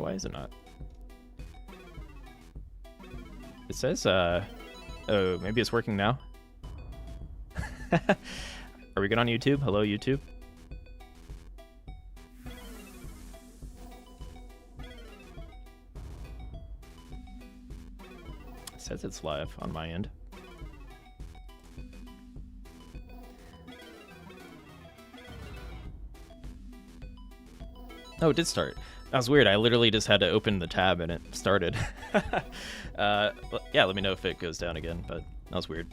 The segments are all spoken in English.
Why is it not? It says, oh, maybe it's working now. Are we good on YouTube? Hello, YouTube. It says it's live on my end. Oh, it did start. That was weird. I literally just had to open the tab and it started. Yeah, let me know if it goes down again, but that was weird.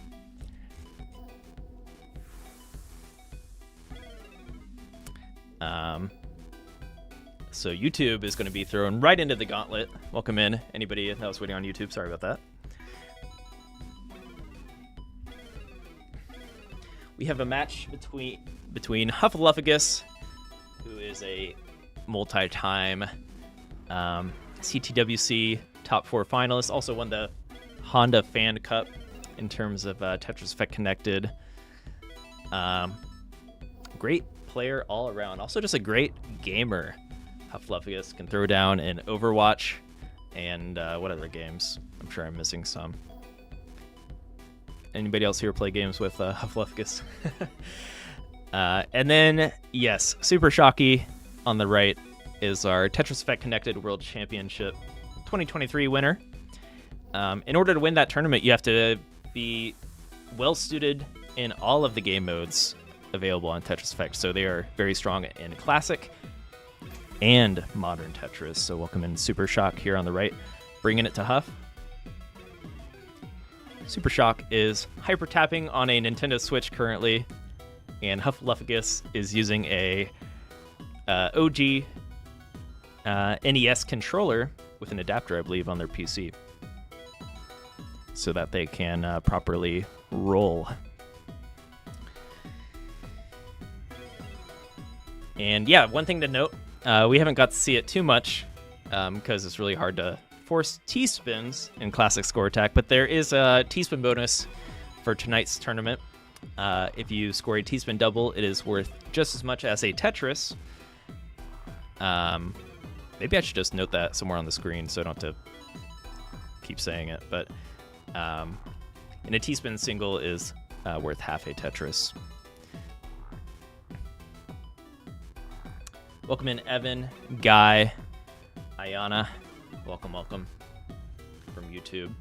So YouTube is going to be thrown right into the gauntlet. Welcome in, anybody that was waiting on YouTube. Sorry about that. We have a match between Huffaluffagus, who is a multi-time CTWC top 4 finalist, also won the Honda Fan Cup in terms of Tetris Effect Connected. Great player all around, also just a great gamer. Huffaluffagus can throw down in Overwatch and what other games? I'm sure I'm missing some. Anybody else here play games with Huffaluffagus? And then, yes, SuperShocky on the right is our Tetris Effect Connected World Championship 2023 winner. In order to win that tournament, you have to be well-suited in all of the game modes available on Tetris Effect. So they are very strong in Classic and Modern Tetris. So welcome in SuperShock here on the right, bringing it to Huff. SuperShock is hyper tapping on a Nintendo Switch currently, and Huffaluffagus is using a OG NES controller with an adapter, I believe, on their PC, so that they can properly roll. And yeah, one thing to note, we haven't got to see it too much because it's really hard to force T-spins in Classic Score Attack, but there is a T-spin bonus for tonight's tournament. If you score a T-spin double, it is worth just as much as a Tetris. Maybe I should just note that somewhere on the screen so I don't have to keep saying it, but and a T-spin single is worth half a Tetris. Welcome in, Evan, Guy, Ayana. Welcome, welcome from YouTube.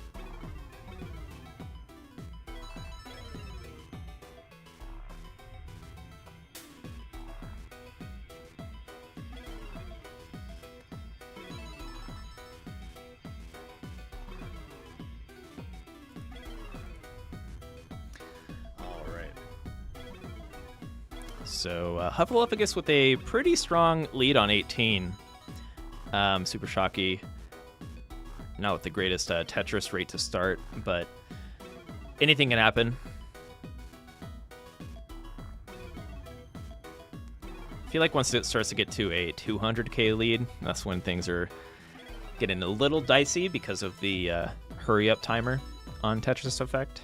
So Huffaluffagus with a pretty strong lead on 18. SuperShocky, not with the greatest Tetris rate to start, but anything can happen. I feel like once it starts to get to a 200k lead, that's when things are getting a little dicey because of the hurry up timer on Tetris Effect.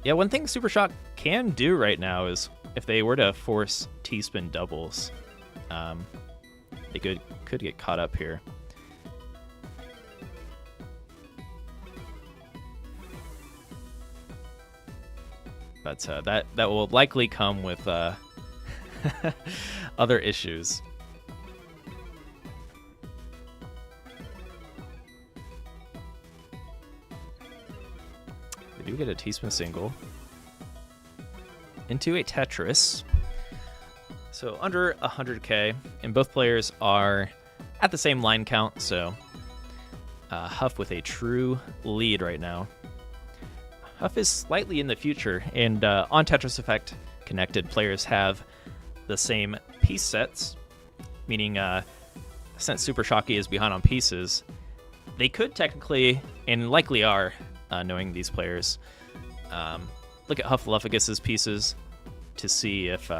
Yeah, one thing SuperShock can do right now is if they were to force T-spin doubles, they could get caught up here. But that will likely come with other issues. They do get a T-spin single into a Tetris. So under 100k, and both players are at the same line count, so Huff with a true lead right now. Huff is slightly in the future, and on Tetris Effect Connected, players have the same piece sets, meaning since SuperShocky is behind on pieces, they could technically, and likely are, knowing these players, look at Huffaluffagus' pieces to see if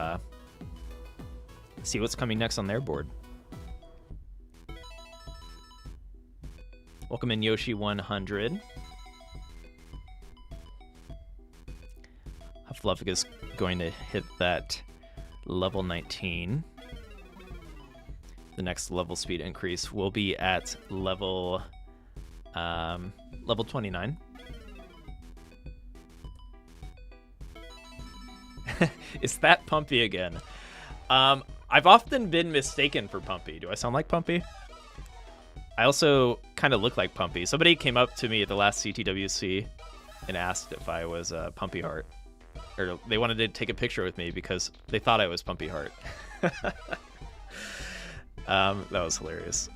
see what's coming next on their board. Welcome in Yoshi 100. Huffaluffagus going to hit that level 19. the next level speed increase will be at level 29. Is that Pumpy again? I've often been mistaken for Pumpy. Do I sound like Pumpy? I also kind of look like Pumpy. Somebody came up to me at the last CTWC and asked if I was Pumpy Heart. Or they wanted to take a picture with me because they thought I was Pumpy Heart. That was hilarious.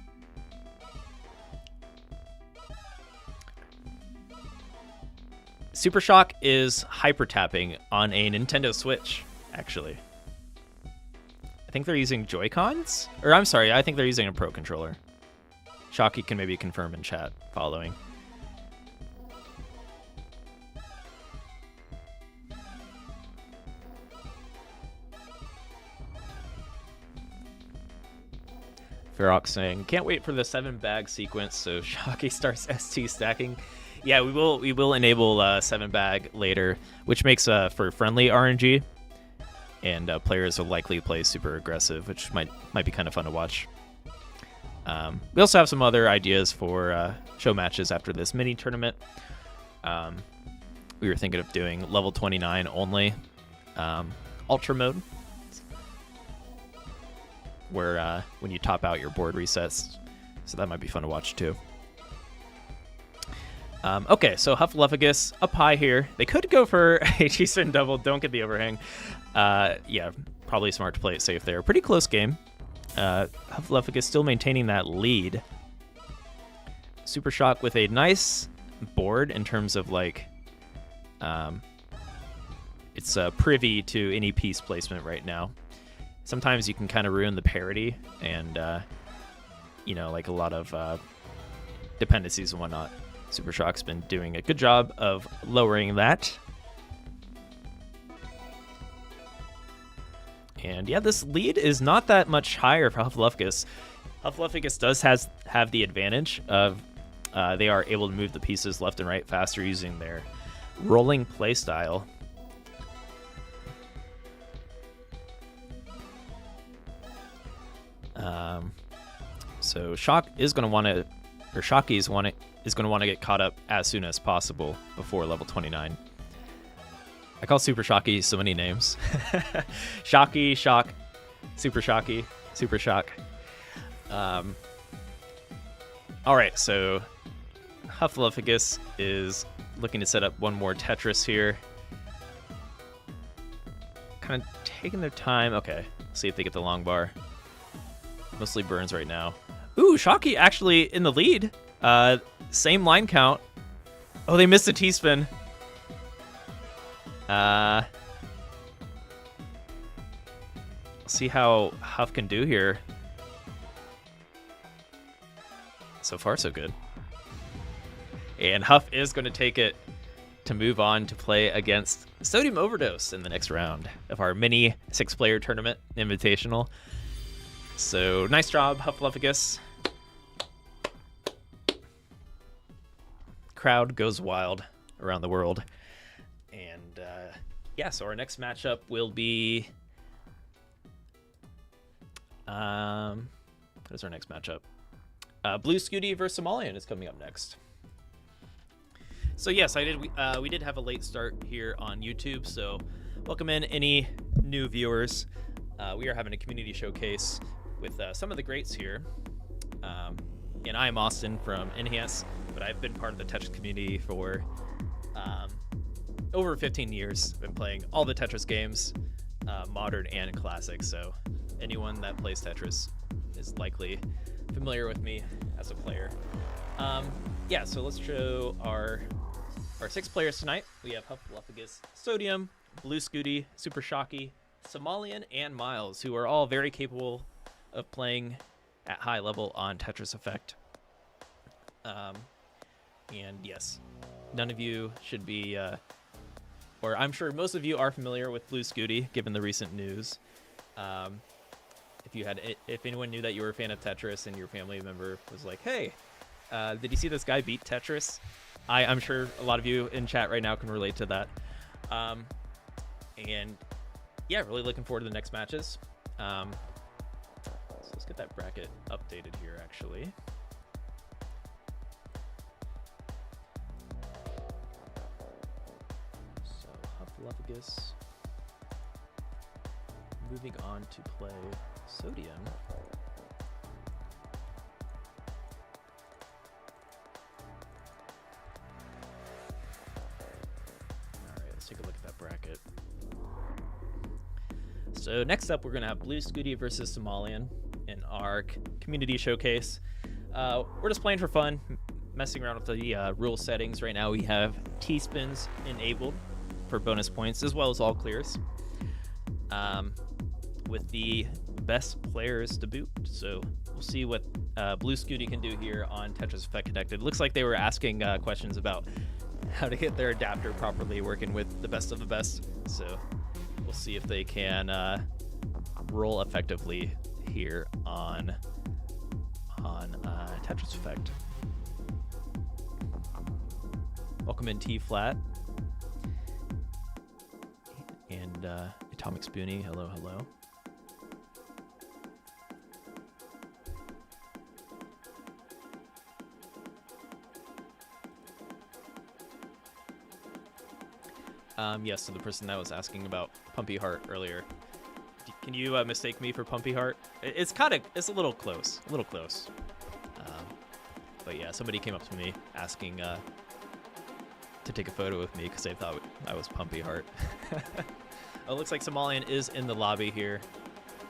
SuperShock is hyper tapping on a Nintendo Switch, actually. I think they're using Joy-Cons? Or I'm sorry, I think they're using a Pro Controller. Shocky can maybe confirm in chat following. Ferox saying, can't wait for the 7-bag sequence so Shocky starts ST stacking. Yeah, we will enable 7-bag later, which makes for friendly RNG, and players will likely play super aggressive, which might be kind of fun to watch. We also have some other ideas for show matches after this mini tournament. We were thinking of doing level 29 only, ultra mode, where when you top out your board resets, so that might be fun to watch too. Okay, so Hufflepuffus up high here. They could go for a G-spin double. Don't get the overhang. Yeah, probably smart to play it safe there. Pretty close game. Hufflepuffus still maintaining that lead. SuperShock with a nice board in terms of like, it's privy to any piece placement right now. Sometimes you can kind of ruin the parity and, you know, like a lot of dependencies and whatnot. SuperShock's been doing a good job of lowering that. And yeah, this lead is not that much higher for Hufflepuffus. Hufflepuffus does have the advantage of they are able to move the pieces left and right faster using their rolling play style. So Shock is going to want to, or Shocky is going to want to get caught up as soon as possible before level 29. I call Super Shocky so many names. Shocky, Shock, Super Shocky, Super Shock. All right, so Hufflepuffus is looking to set up one more Tetris here. Kind of taking their time. Okay, let's see if they get the long bar. Mostly burns right now. Ooh, Shocky actually in the lead. Same line count. Oh, they missed a T-spin. See how Huff can do here. So far, so good. And Huff is going to take it to move on to play against Sodium Overdose in the next round of our mini 6-player tournament invitational. So nice job, Hufflepuffus. Crowd goes wild around the world. And yeah, so our next matchup will be... what is our next matchup? Blue Scuti versus Somalian is coming up next. So yes, we did have a late start here on YouTube, so welcome in any new viewers. We are having a community showcase with some of the greats here. And I am Austin from Enhance, but I've been part of the Tetris community for over 15 years. I've been playing all the Tetris games, modern and classic, so anyone that plays Tetris is likely familiar with me as a player. Yeah, so let's show our 6 players tonight. We have Hufflepuffus, Sodium, Blue Scuti, SuperShocky, Somalian, and Miles, who are all very capable of playing at high level on Tetris Effect. And yes, none of you should be, or I'm sure most of you are familiar with Blue Scuti, given the recent news. If anyone knew that you were a fan of Tetris and your family member was like, hey, did you see this guy beat Tetris? I'm sure a lot of you in chat right now can relate to that. And yeah, really looking forward to the next matches. So let's get that bracket updated here, actually. So, Huff moving on to play Sodium. Alright, let's take a look at that bracket. So next up, we're going to have Blue Scuti versus Somalian in our community showcase. We're just playing for fun, messing around with the rule settings. Right now we have T-spins enabled for bonus points, as well as all clears, with the best players to boot. So we'll see what Blue Scuti can do here on Tetris Effect Connected. Looks like they were asking questions about how to get their adapter properly working with the best of the best. So we'll see if they can roll effectively here on Tetris Effect. Welcome in T-Flat. And Atomic Spoonie, hello, hello. Yes, so the person that was asking about Pumpy Heart earlier. Can you mistake me for Pumpy Heart? It's a little close, but yeah, somebody came up to me asking to take a photo with me because they thought I was Pumpy Heart. Oh, it looks like Somalian is in the lobby here.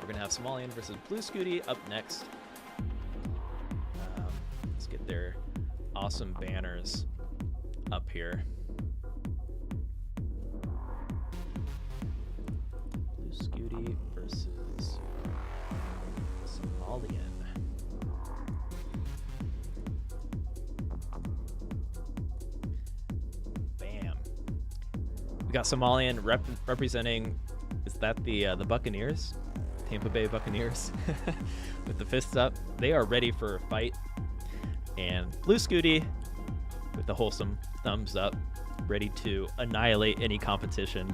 We're gonna have Somalian versus Blue Scuti up next. Let's get their awesome banners up here. Versus Somalian. Bam. We got Somalian representing, is that the Buccaneers? Tampa Bay Buccaneers. With the fists up. They are ready for a fight. And Blue Scuti with the wholesome thumbs up, ready to annihilate any competition.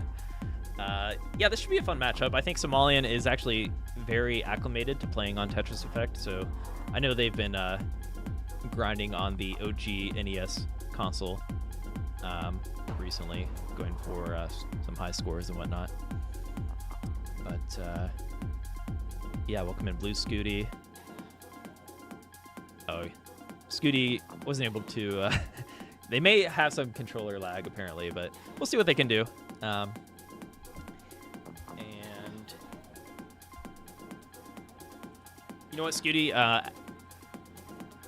Yeah, this should be a fun matchup. I think Somalian is actually very acclimated to playing on Tetris Effect, so I know they've been grinding on the OG NES console recently, going for some high scores and whatnot. But yeah, welcome in Blue Scuti. Oh, Scuti wasn't able to... they may have some controller lag, apparently, but we'll see what they can do. You know what, Scuti?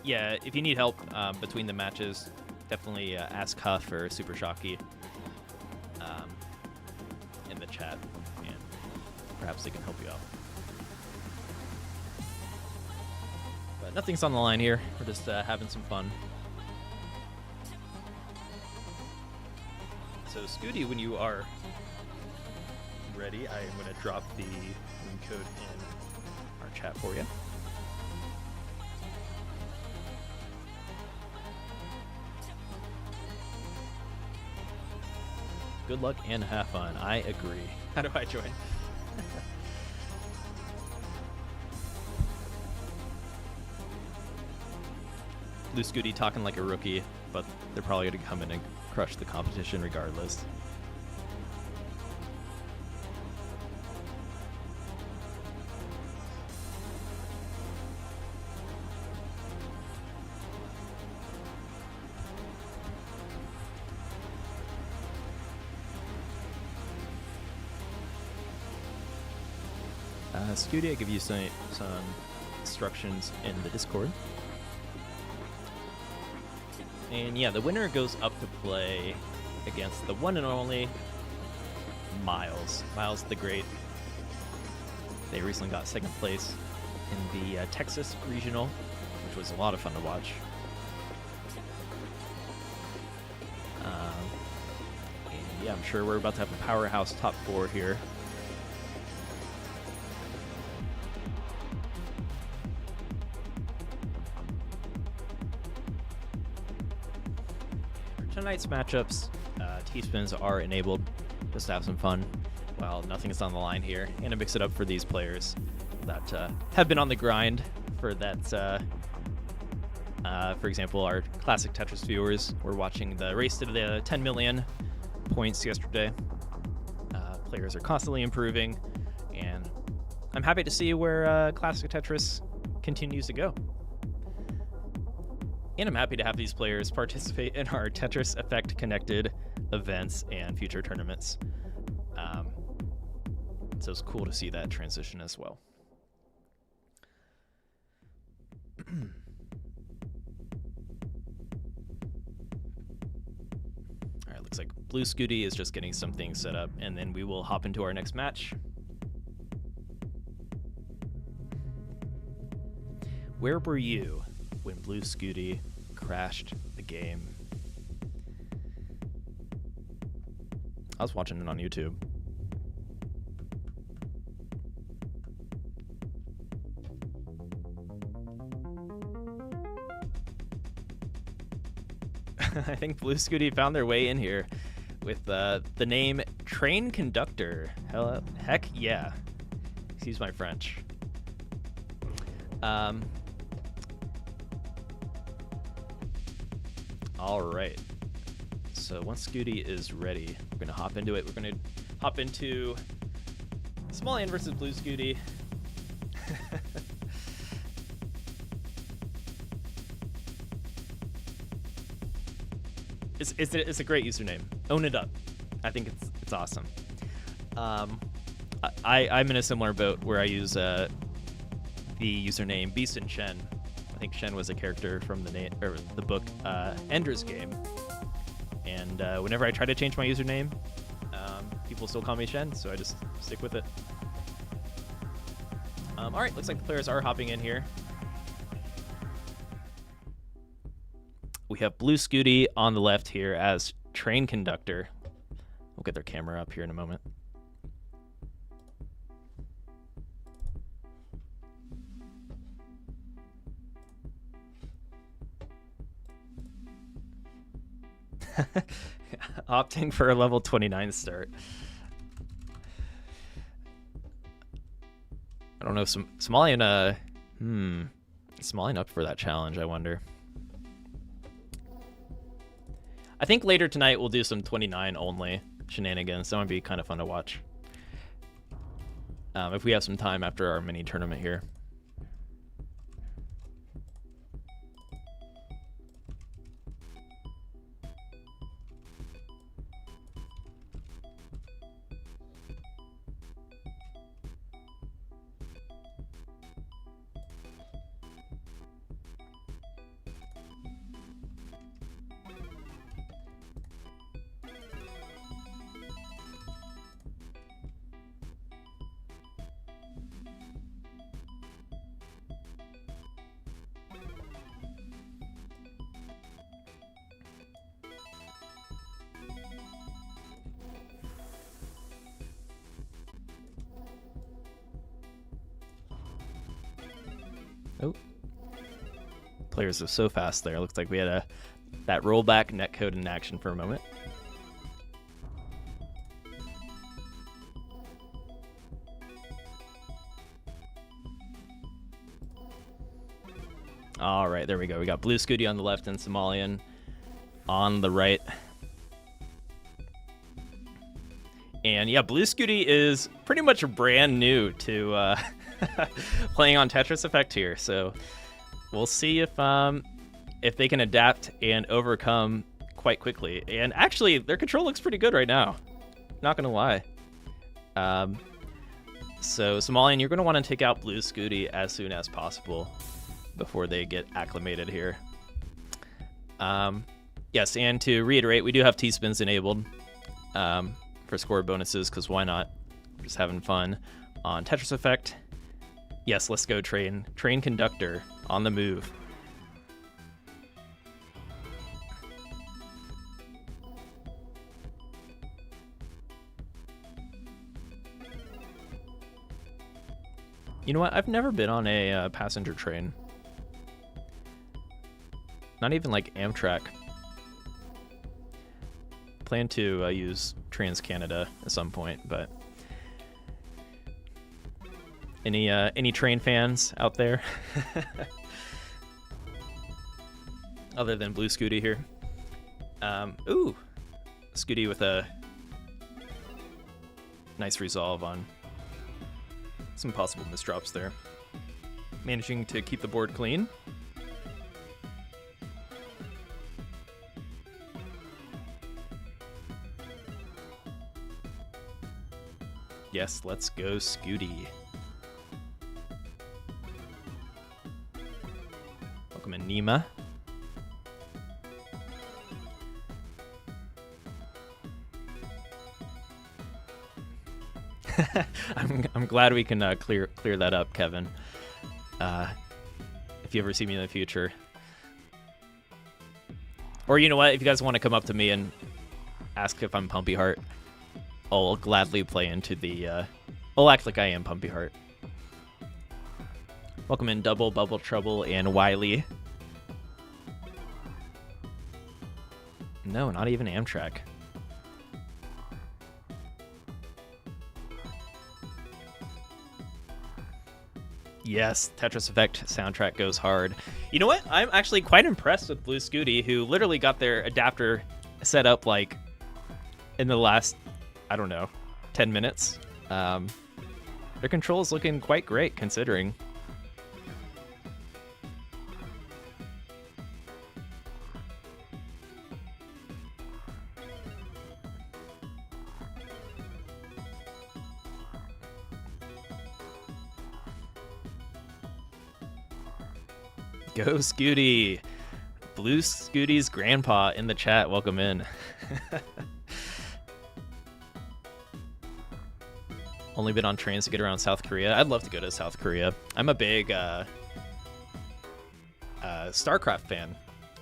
Yeah, if you need help between the matches, definitely ask Huff or SuperShocky in the chat, and perhaps they can help you out. But nothing's on the line here. We're just having some fun. So, Scuti, when you are ready, I am going to drop the room code in our chat for you. Good luck and have fun. I agree. How do I join? Blue Scuti talking like a rookie, but they're probably going to come in and crush the competition regardless. Scuti, I give you some instructions in the Discord. And yeah, the winner goes up to play against the one and only Miles. Miles the Great. They recently got second place in the Texas Regional, which was a lot of fun to watch. And yeah, I'm sure we're about to have a powerhouse top four here. Tonight's matchups, T-spins are enabled just to have some fun while nothing is on the line here, and to mix it up for these players. that have been on the grind for that. For example, our classic Tetris viewers were watching the race to the 10 million points yesterday. Players are constantly improving, and I'm happy to see where classic Tetris continues to go. And I'm happy to have these players participate in our Tetris Effect connected events and future tournaments. So it's cool to see that transition as well. All right, looks like Blue Scuti is just getting some things set up, and then we will hop into our next match. Where were you when Blue Scuti crashed the game? I was watching it on YouTube. I think Blue Scuti found their way in here with the name Train Conductor. Heck yeah. Excuse my French. All right. So once Scuti is ready, we're going to hop into it. We're going to hop into Somalian versus Blue Scuti. It's a great username. Own it up. I think it's awesome. I'm in a similar boat where I use the username Beast and Shen. I think Shen was a character from the book Ender's Game. And whenever I try to change my username, people still call me Shen, so I just stick with it. All right, looks like the players are hopping in here. We have Blue Scuti on the left here as Train Conductor. We'll get their camera up here in a moment. Opting for a level 29 start. I don't know, Somalian, Somalian up for that challenge, I wonder. I think later tonight we'll do some 29 only shenanigans. That might be kind of fun to watch. If we have some time after our mini tournament here. Oh, players are so fast there. Looks like we had that rollback netcode in action for a moment. All right, there we go. We got Blue Scuti on the left and Somalian on the right. And yeah, Blue Scuti is pretty much brand new to playing on Tetris Effect here, so we'll see if they can adapt and overcome quite quickly. And actually, their control looks pretty good right now. Not gonna lie. So Somalian, you're gonna want to take out Blue Scuti as soon as possible before they get acclimated here. Yes, and to reiterate, we do have T-spins enabled for score bonuses, because why not? We're just having fun on Tetris Effect. Yes, let's go Train Conductor on the move. You know what? I've never been on a passenger train. Not even like Amtrak. Plan to use Trans Canada at some point, but Any train fans out there? Other than Blue Scuti here. Ooh, Scuti with a nice resolve on some possible misdrops there. Managing to keep the board clean. Yes, let's go Scuti. Welcome in Nima. I'm glad we can clear that up, Kevin. If you ever see me in the future, or you know what, if you guys want to come up to me and ask if I'm Pumpy Heart, I'll gladly play into the. I'll act like I am Pumpy Heart. Welcome in Double, Bubble Trouble, and Wiley. No, not even Amtrak. Yes, Tetris Effect soundtrack goes hard. You know what? I'm actually quite impressed with Blue Scuti, who literally got their adapter set up like in the last, I don't know, 10 minutes. Their control is looking quite great considering. Go Scuti! Blue Scuti's grandpa in the chat. Welcome in. Only been on trains to get around South Korea. I'd love to go to South Korea. I'm a big StarCraft fan,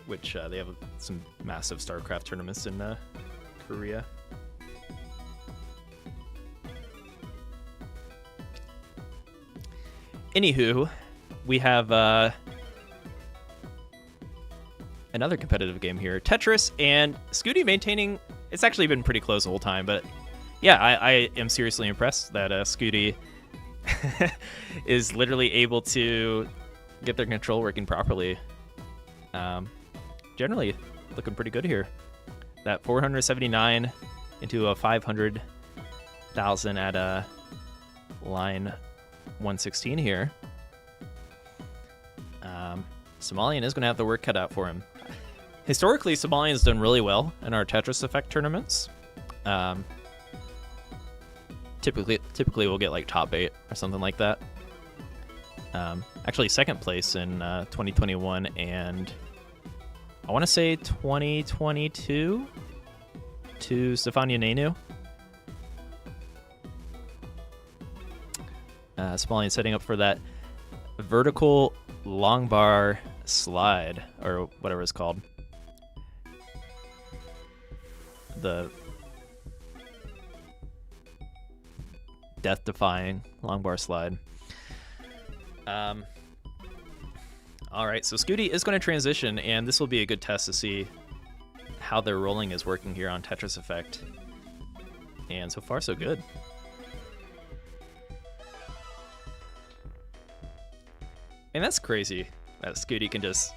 which they have some massive StarCraft tournaments in Korea. Anywho, we have another competitive game here. Tetris and Scuti maintaining. It's actually been pretty close the whole time, but yeah, I am seriously impressed that Scuti is literally able to get their control working properly. Generally looking pretty good here. That 479 into a 500,000 at line 116 here. Somalian is going to have the work cut out for him. Historically, Somalian's done really well in our Tetris Effect tournaments. Typically we'll get like top 8 or something like that. Actually, second place in 2021 and I want to say 2022 to Stefania Nenu. Somalian setting up for that vertical long bar slide, or whatever it's called. The death-defying long bar slide. All right, so Scuti is going to transition, and this will be a good test to see how their rolling is working here on Tetris Effect. And so far, so good. And that's crazy that Scuti can just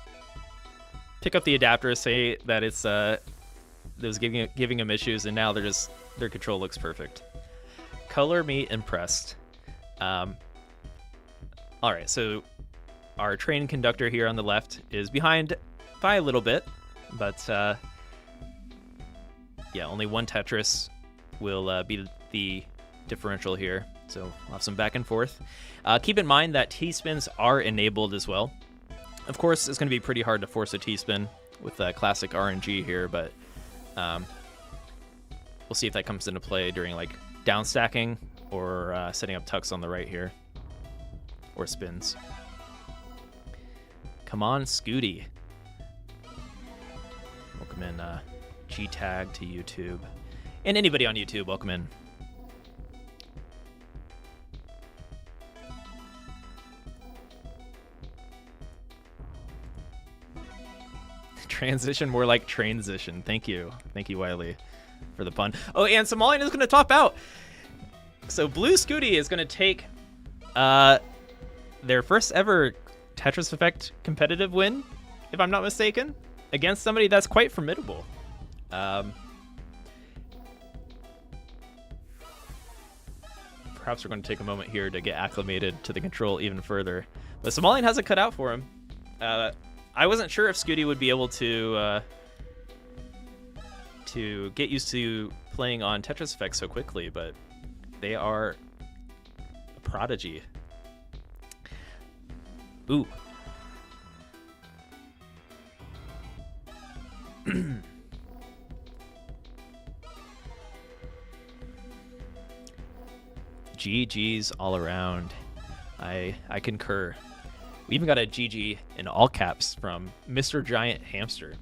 pick up the adapter, say that it's that was giving him issues, and now their control looks perfect. Color me impressed. All right, so our train conductor here on the left is behind by a little bit, but yeah, only one Tetris will be the differential here. So we'll have some back and forth. Keep in mind that T-spins are enabled as well. Of course, it's going to be pretty hard to force a T-spin with classic RNG here, but we'll see if that comes into play during like down stacking or setting up tucks on the right here, or spins. Come on, Scuti. Welcome in G-Tag to YouTube. And anybody on YouTube, welcome in. Transition, more like transition. Thank you, Wiley, for the pun. Oh, and Somalian is going to top out. So Blue Scuti is going to take Their first ever Tetris Effect competitive win, if I'm not mistaken, against somebody that's quite formidable. Perhaps we're going to take a moment here to get acclimated to the control even further. But Somalian has it cut out for him. I wasn't sure if Scuti would be able to get used to playing on Tetris Effect so quickly, but they are a prodigy. Ooh. GG's all around. I concur. We even got a GG in all caps from Mr. Giant Hamster.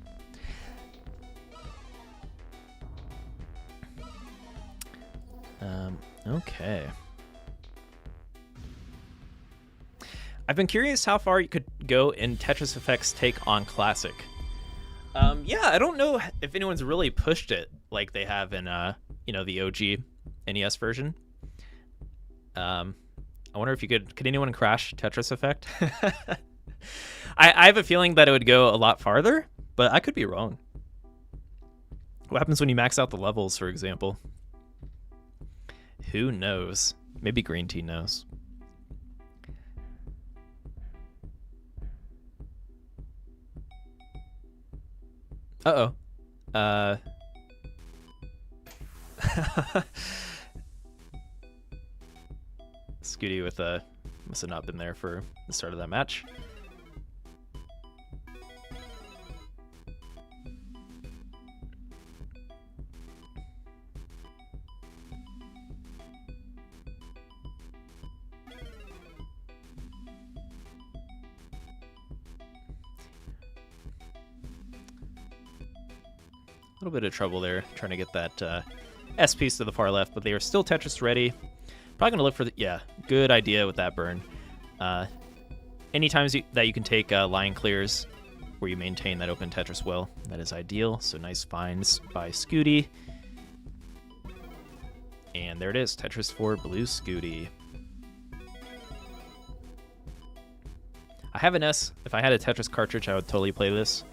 Okay. I've been curious how far you could go in Tetris Effect's take on Classic. Yeah, I don't know if anyone's really pushed it like they have in, the OG NES version. I wonder if you could anyone crash Tetris Effect? I have a feeling that it would go a lot farther, but I could be wrong. What happens when you max out the levels, for example? Who knows? Maybe Green Tea knows. Uh-oh. Scuti with must have not been there for the start of that match. A little bit of trouble there trying to get that S piece to the far left, but they are still Tetris ready. Probably gonna look for good idea with that burn. Any times that you can take line clears where you maintain that open Tetris well, that is ideal. So nice finds by Scuti. And there it is, Tetris for Blue Scuti. I have an S. If I had a Tetris cartridge, I would totally play this.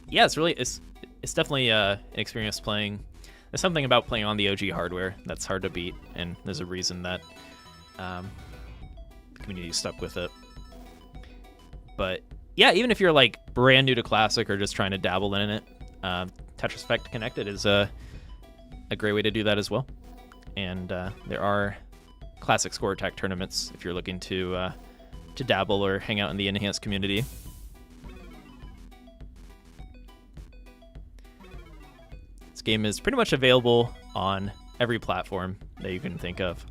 Yeah, it's definitely an experience playing. There's something about playing on the OG hardware that's hard to beat, and there's a reason that the community stuck with it. But yeah, even if you're like brand new to Classic or just trying to dabble in it, Tetris Effect Connected is a great way to do that as well. And there are Classic Score Attack tournaments if you're looking to dabble or hang out in the enhanced community. This game is pretty much available on every platform that you can think of.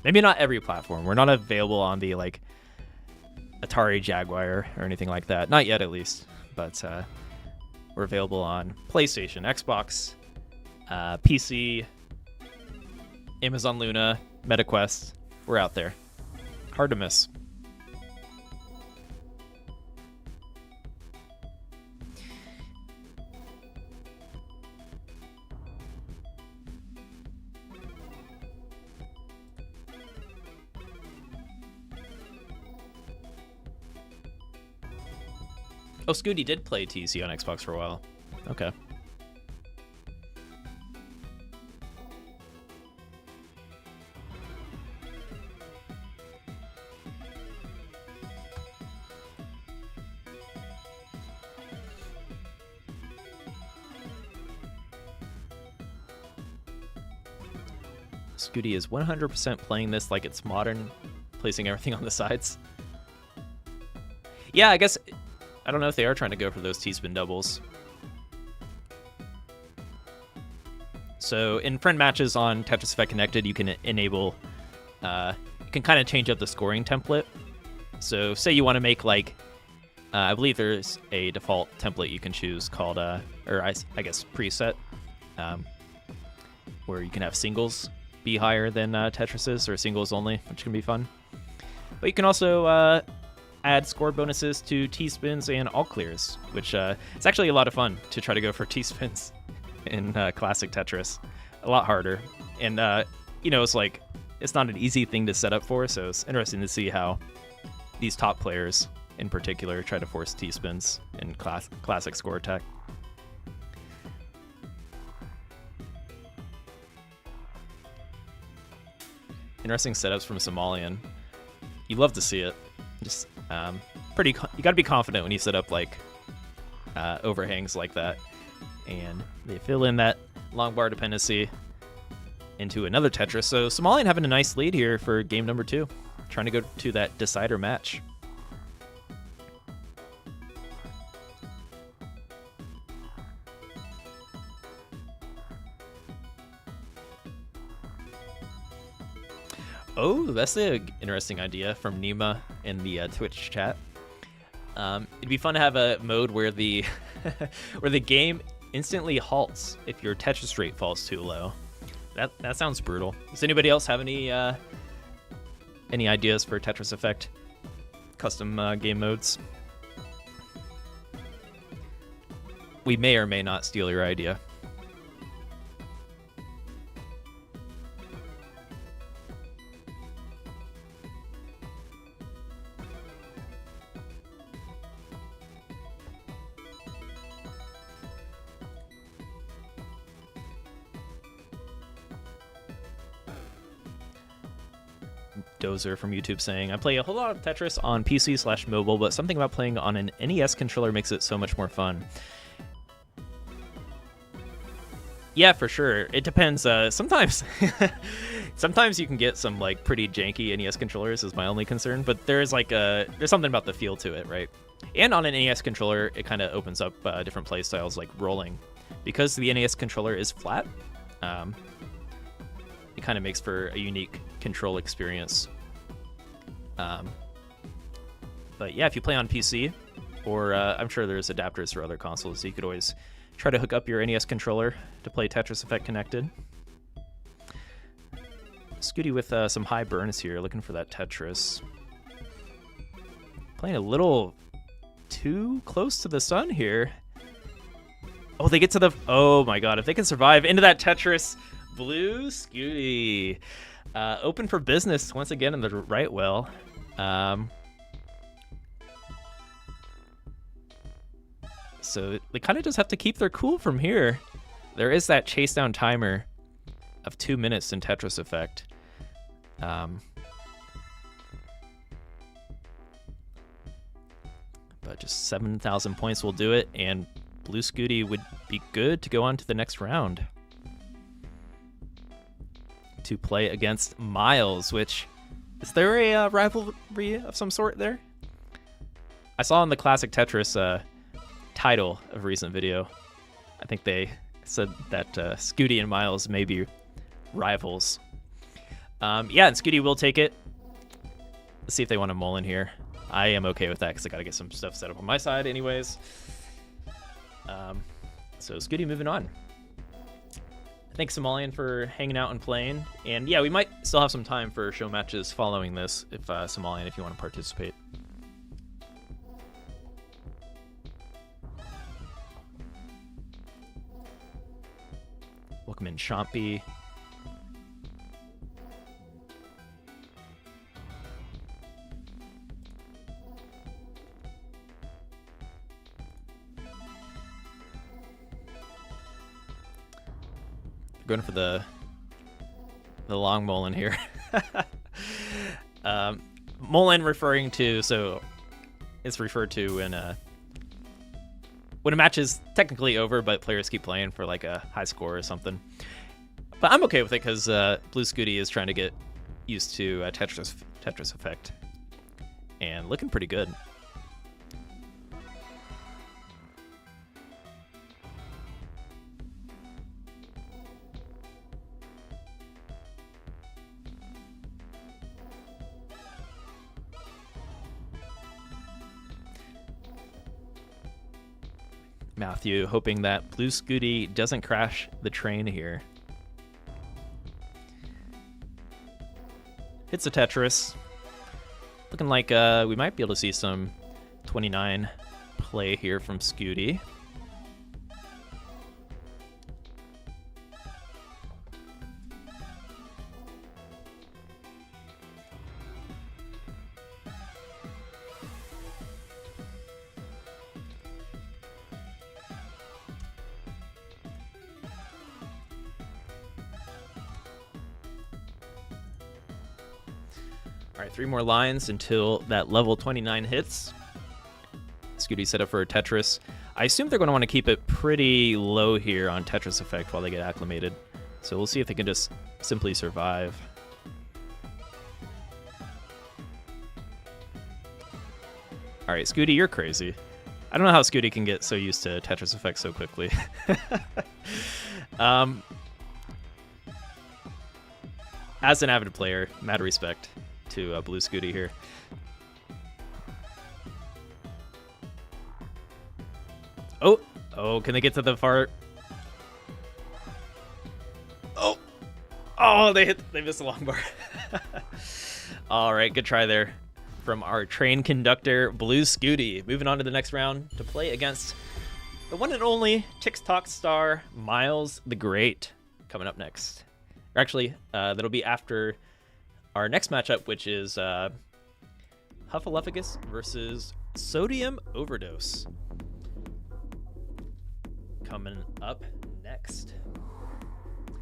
Maybe not every platform. We're not available on the like Atari Jaguar or anything like that. Not yet, at least. But we're available on PlayStation, Xbox, PC, Amazon Luna, MetaQuest. We're out there. Hard to miss. Oh, Scuti did play TEC on Xbox for a while. Okay. Scuti is 100% playing this like it's modern, placing everything on the sides. Yeah, I guess... I don't know if they are trying to go for those T-spin doubles. So in friend matches on Tetris Effect Connected, you can enable, you can kind of change up the scoring template. So say you want to make like, I believe there's a default template you can choose called, or I guess preset, where you can have singles be higher than Tetris's or singles only, which can be fun. But you can also add score bonuses to T-spins and all clears, which it's actually a lot of fun to try to go for T-spins in Classic Tetris. A lot harder, And, you know, it's not an easy thing to set up for, so it's interesting to see how these top players in particular try to force T-spins in classic score attack. Interesting setups from Somalian. You love to see it. Just you got to be confident when you set up like overhangs like that, and they fill in that long bar dependency into another Tetris. So Somalian having a nice lead here for game number 2, trying to go to that decider match. Oh, that's an interesting idea from Nima in the Twitch chat. It'd be fun to have a mode where the where the game instantly halts if your Tetris rate falls too low. That sounds brutal. Does anybody else have any ideas for Tetris Effect custom game modes? We may or may not steal your idea. Dozer from YouTube saying, I play a whole lot of Tetris on PC/mobile, but something about playing on an NES controller makes it so much more fun. Yeah, for sure. It depends. Sometimes you can get some like pretty janky NES controllers is my only concern, but there's something about the feel to it, right? And on an NES controller, it kind of opens up different play styles like rolling. Because the NES controller is flat, it kind of makes for a unique control experience. But yeah, if you play on PC, or I'm sure there's adapters for other consoles, so you could always try to hook up your NES controller to play Tetris Effect connected. Scuti with some high burns here, looking for that Tetris. Playing a little too close to the sun here. Oh, they get to the... Oh my god, if they can survive into that Tetris... Blue Scuti. Open for business once again in the right well. So they kind of just have to keep their cool from here. There is that chase down timer of 2 minutes in Tetris Effect. But just 7,000 points will do it, and Blue Scuti would be good to go on to the next round. To play against Miles, which... Is there a rivalry of some sort there? I saw in the classic Tetris title of a recent video, I think they said that Scuti and Miles may be rivals. Yeah, and Scuti will take it. Let's see if they want to mull in here. I am okay with that because I got to get some stuff set up on my side anyways. So Scuti moving on. Thanks, Somalian, for hanging out and playing. And yeah, we might still have some time for show matches following this, if Somalian, if you want to participate. Welcome in, Shompy. Going for the long Mullen here. Mullen referring to, so it's referred to when a match is technically over, but players keep playing for like a high score or something. But I'm okay with it because Blue Scuti is trying to get used to Tetris Effect and looking pretty good. Matthew hoping that Blue Scuti doesn't crash the train here. Hits a Tetris. Looking like we might be able to see some 29 play here from Scuti. All right, 3 more lines until that level 29 hits. Scuti set up for a Tetris. I assume they're going to want to keep it pretty low here on Tetris Effect while they get acclimated. So we'll see if they can just simply survive. All right, Scuti, you're crazy. I don't know how Scuti can get so used to Tetris Effect so quickly. As an avid player, mad respect to Blue Scuti here. Oh, can they get to the far? Oh, they missed the long bar. All right, good try there from our train conductor, Blue Scuti. Moving on to the next round to play against the one and only TikTok star, Miles the Great, coming up next. Or actually, that'll be after our next matchup, which is Huffaluffagus versus Sodium Overdose. Coming up next.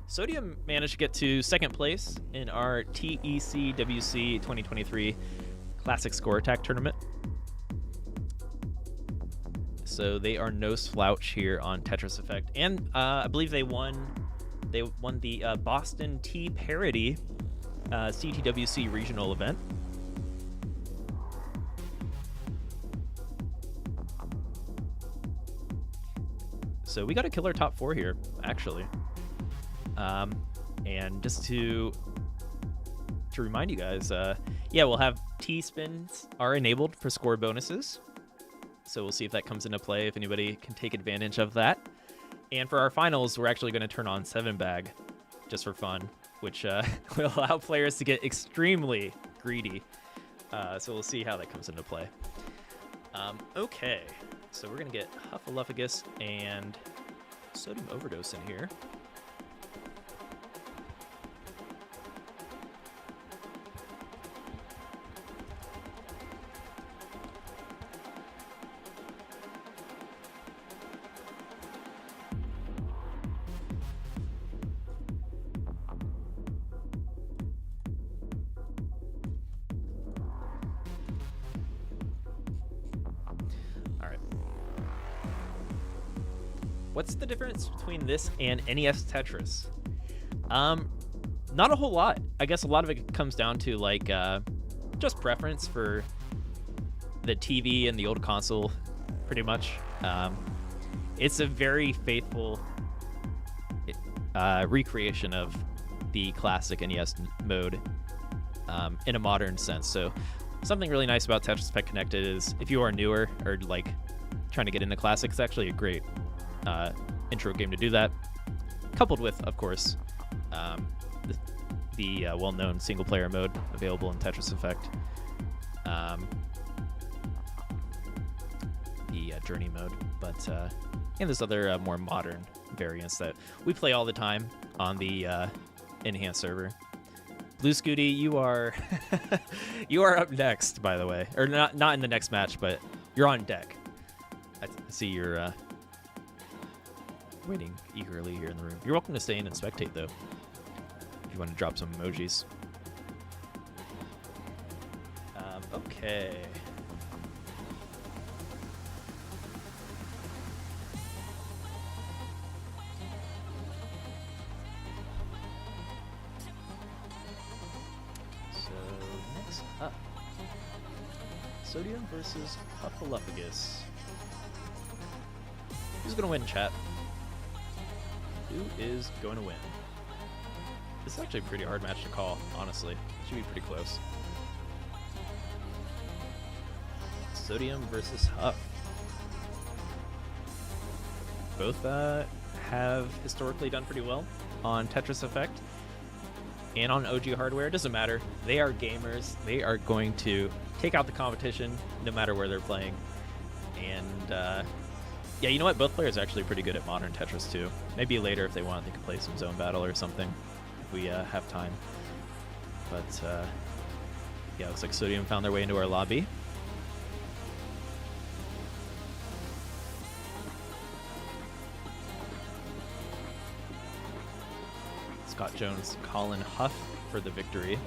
Sodium managed to get to second place in our TECWC 2023 Classic Score Attack Tournament. So they are no slouch here on Tetris Effect. And I believe they won the Boston Tea Parody CTWC regional event. So we got a killer top 4 here, actually. And just to remind you guys, yeah, we'll have T-spins are enabled for score bonuses. So we'll see if that comes into play, if anybody can take advantage of that. And for our finals, we're actually going to turn on 7-bag just for fun, which will allow players to get extremely greedy. So we'll see how that comes into play. Okay, so we're going to get Huffaluffagus and Sodium Overdose in here. What's the difference between this and NES Tetris? Not a whole lot. I guess a lot of it comes down to like just preference for the TV and the old console, pretty much. It's a very faithful recreation of the classic NES mode in a modern sense. So something really nice about Tetris Effect Connected is if you are newer or like trying to get into classic, it's actually a great intro game to do that, coupled with, of course, the well-known single-player mode available in Tetris Effect, the journey mode, but and there's other more modern variants that we play all the time on the enhanced server. Blue Scuti, you are you are up next, by the way, or not in the next match, but you're on deck. I see you're waiting eagerly here in the room. You're welcome to stay in and spectate, though, if you want to drop some emojis. Okay. So, next up, Sodium versus Huffaluffagus. Who's going to win, chat? Who is going to win? This is actually a pretty hard match to call, honestly. It should be pretty close. Sodium versus Huff. Both have historically done pretty well on Tetris Effect and on OG hardware. It doesn't matter. They are gamers. They are going to take out the competition no matter where they're playing. And yeah, you know what? Both players are actually pretty good at modern Tetris, too. Maybe later, if they want, they could play some zone battle or something, if we have time. But, yeah, looks like Sodium found their way into our lobby. Scott Jones calling Huff for the victory.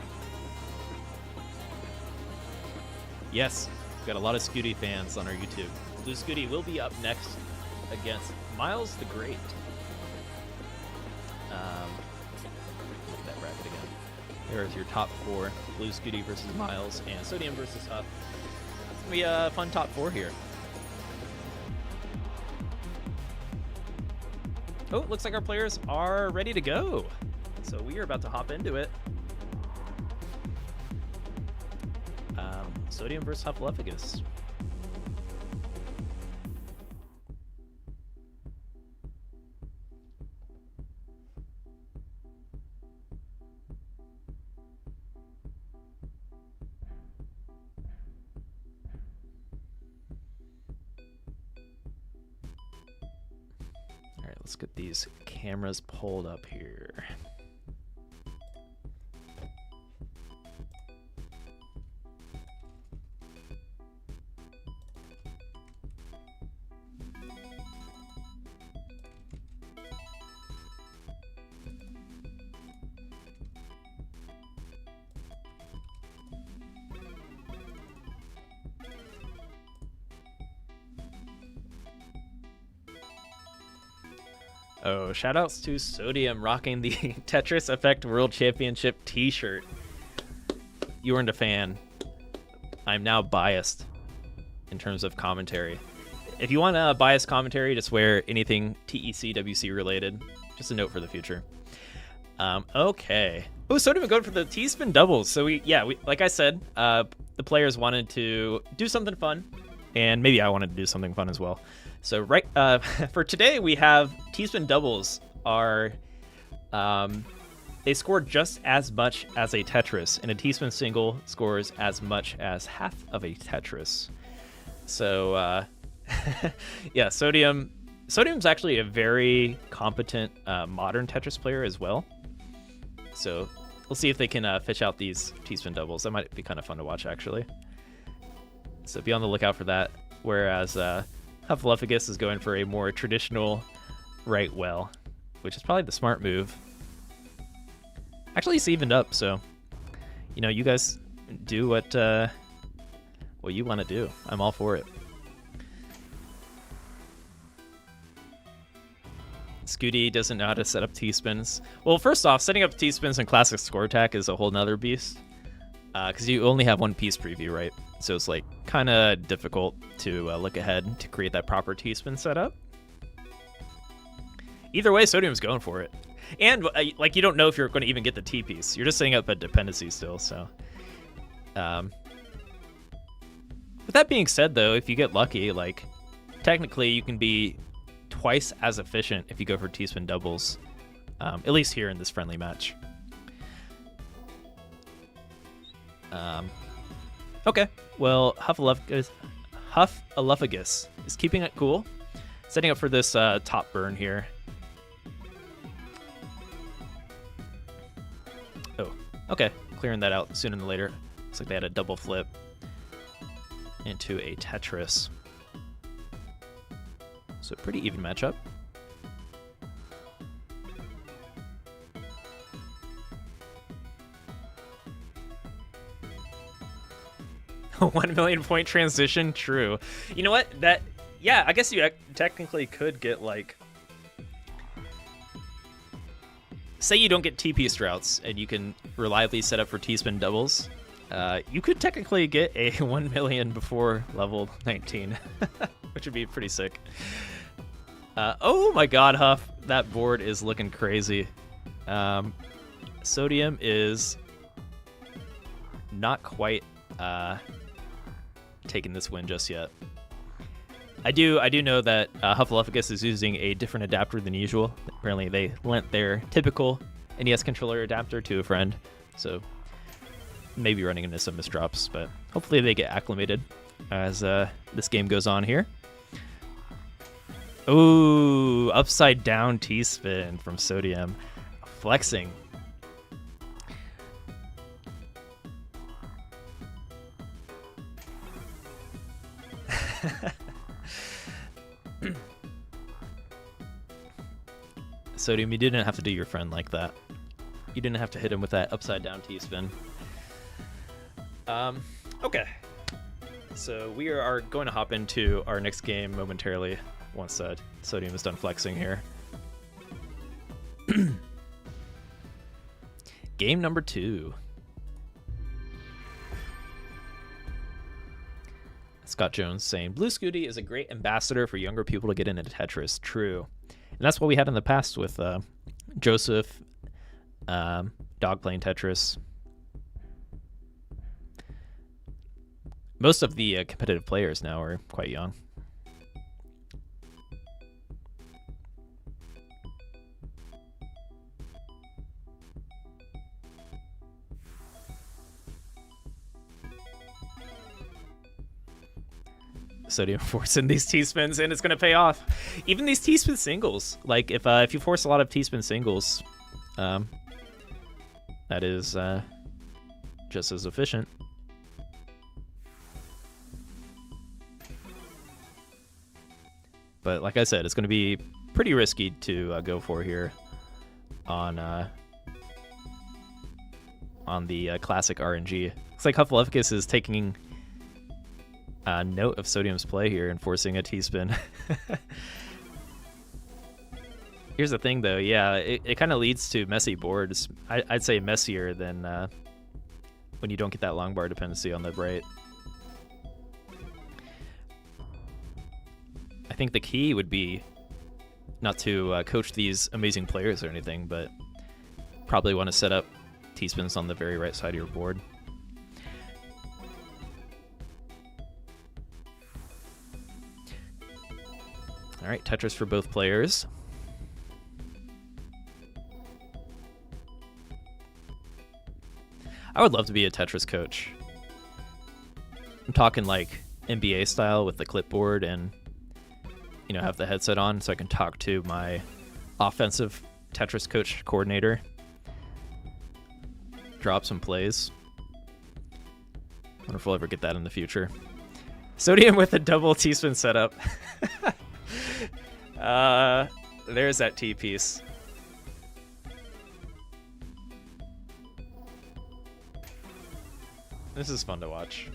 Yes, we've got a lot of Scuti fans on our YouTube. Blue Scuti will be up next against Miles the Great. Look at that bracket again. There's your top 4. Blue Scuti versus Miles, and Sodium versus Huff. It's going to be a fun top 4 here. Oh, it looks like our players are ready to go. So we are about to hop into it. Sodium versus Hufflepugus. All right, let's get these cameras pulled up here. Oh, shoutouts to Sodium rocking the Tetris Effect World Championship t-shirt. You weren't a fan. I'm now biased in terms of commentary. If you want a biased commentary, just wear anything TECWC related. Just a note for the future. Okay. Oh, Sodium going for the T-spin doubles. So we like I said, the players wanted to do something fun, and maybe I wanted to do something fun as well. So for today, we have T-spin doubles are, they score just as much as a Tetris, and a T-spin single scores as much as half of a Tetris. So, yeah, Sodium's actually a very competent modern Tetris player as well. So we'll see if they can fish out these T-spin doubles. That might be kind of fun to watch, actually. So be on the lookout for that. Whereas Hufflepugus is going for a more traditional right well, which is probably the smart move. Actually, it's evened up, so you guys do what you want to do. I'm all for it. Scuti doesn't know how to set up T-spins. Well, first off, setting up T-spins in classic score attack is a whole nother beast, because you only have one piece preview, right? So it's like kind of difficult to look ahead to create that proper T-spin setup. Either way, Sodium's going for it. And like, you don't know if you're going to even get the T piece. You're just setting up a dependency still. So, with that being said, though, if you get lucky, like, technically you can be twice as efficient if you go for T-spin doubles, at least here in this friendly match. Okay, well, Hufflepugus is keeping it cool, setting up for this top burn here. Oh, okay, clearing that out sooner than later. Looks like they had a double flip into a Tetris. So pretty even matchup. A 1 million point transition, true. You know what? Yeah, I guess you technically could get, like, say you don't get T-piece routes and you can reliably set up for T-spin doubles. You could technically get a 1 million before level 19, which would be pretty sick. Oh my god, Huff, that board is looking crazy. Sodium is not quite taking this win just yet. I do know that Hufflepugus is using a different adapter than usual. Apparently they lent their typical NES controller adapter to a friend, so maybe running into some misdrops, but hopefully they get acclimated as this game goes on here. Ooh, upside down T-spin from Sodium. Flexing. Sodium, you didn't have to do your friend like that. You didn't have to hit him with that upside down T-spin. Okay. So we are going to hop into our next game momentarily once Sodium is done flexing here. Game number 2. Scott Jones saying, Blue Scuti is a great ambassador for younger people to get into Tetris. True. And that's what we had in the past with Joseph, Dog playing Tetris. Most of the competitive players now are quite young. Sodium forcing these T-spins, and it's going to pay off. Even these T-spin singles, like if you force a lot of T-spin singles, that is just as efficient. But like I said, it's going to be pretty risky to go for here on the classic RNG. Looks like Huff is taking note of Sodium's play here and forcing a T-spin. Here's the thing, though. Yeah, it kind of leads to messy boards. I'd say messier than when you don't get that long bar dependency on the right. I think the key would be not to coach these amazing players or anything, but probably want to set up T-spins on the very right side of your board. All right, Tetris for both players. I would love to be a Tetris coach. I'm talking like NBA style with the clipboard and, you know, have the headset on so I can talk to my offensive Tetris coach coordinator. Drop some plays. Wonder if we'll ever get that in the future. Sodium with a double T-spin setup. There's that T piece. This is fun to watch.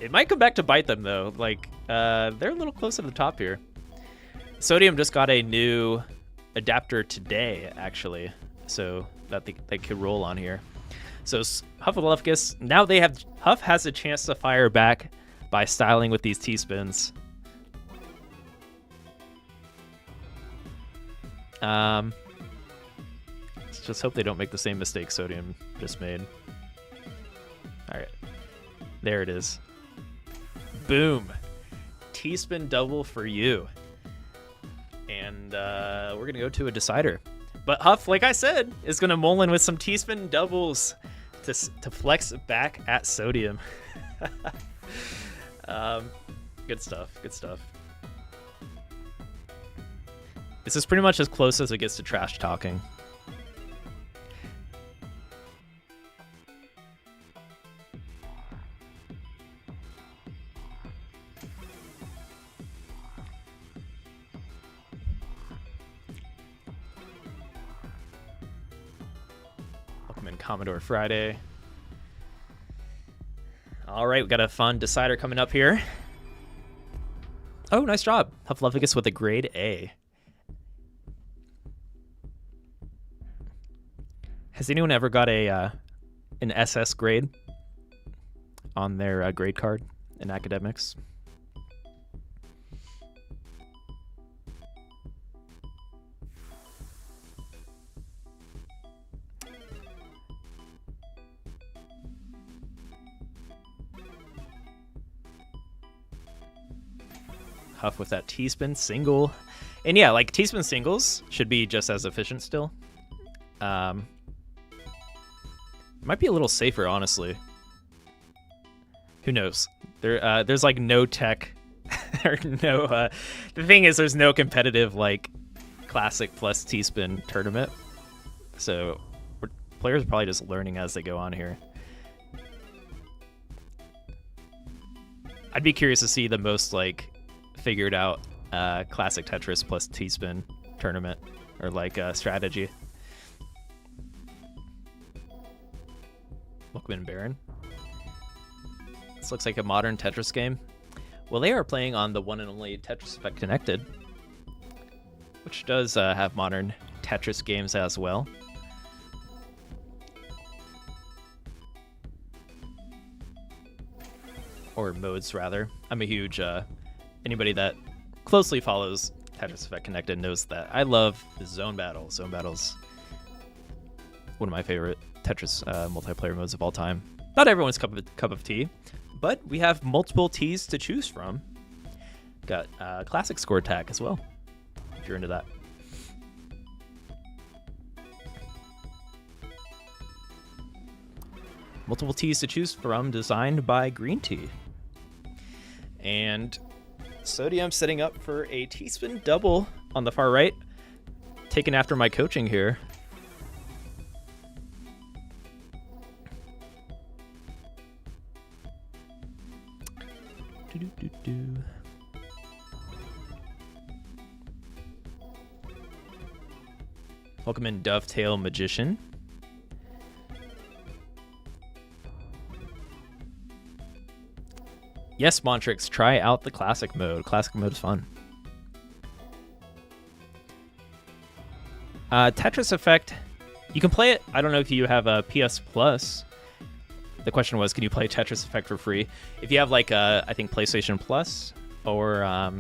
It might come back to bite them though. Like, they're a little close to the top here. Sodium just got a new adapter today, actually, so that they could roll on here. So Huff now Huff has a chance to fire back by styling with these T-spins. Let's just hope they don't make the same mistake Sodium just made. All right, there it is. Boom, T-spin double for you. And we're gonna go to a decider. But Huff, like I said, is gonna mull in with some T-spin doubles to flex back at Sodium. Good stuff. Good stuff. This is pretty much as close as it gets to trash talking. Commodore Friday. All right, we got a fun decider coming up here. Oh, nice job. Hufflepuffus with a grade A. Has anyone ever got an SS grade on their grade card in academics? Huff with that T-spin single. And yeah, like T-spin singles should be just as efficient still. Might be a little safer, honestly. Who knows? There's like no tech or no the thing is there's no competitive like classic plus T-spin tournament. So players are probably just learning as they go on here. I'd be curious to see the most like figured out classic Tetris plus T-spin tournament or like strategy. Bookman Baron. This looks like a modern Tetris game. Well, they are playing on the one and only Tetris Effect Connected, which does have modern Tetris games as well. Or modes, rather. I'm a huge... anybody that closely follows Tetris Effect Connected knows that I love Zone Battle. Zone Battle's one of my favorite Tetris multiplayer modes of all time. Not everyone's cup of tea, but we have multiple teas to choose from. Got classic score attack as well, if you're into that. Multiple teas to choose from, designed by Green Tea. And Sodium setting up for a T-spin double on the far right, taken after my coaching here. Welcome in, Dovetail Magician. Yes, Montrix, try out the classic mode. Classic mode is fun. Tetris Effect, you can play it. I don't know if you have a PS Plus. The question was, can you play Tetris Effect for free? If you have like I think PlayStation Plus or I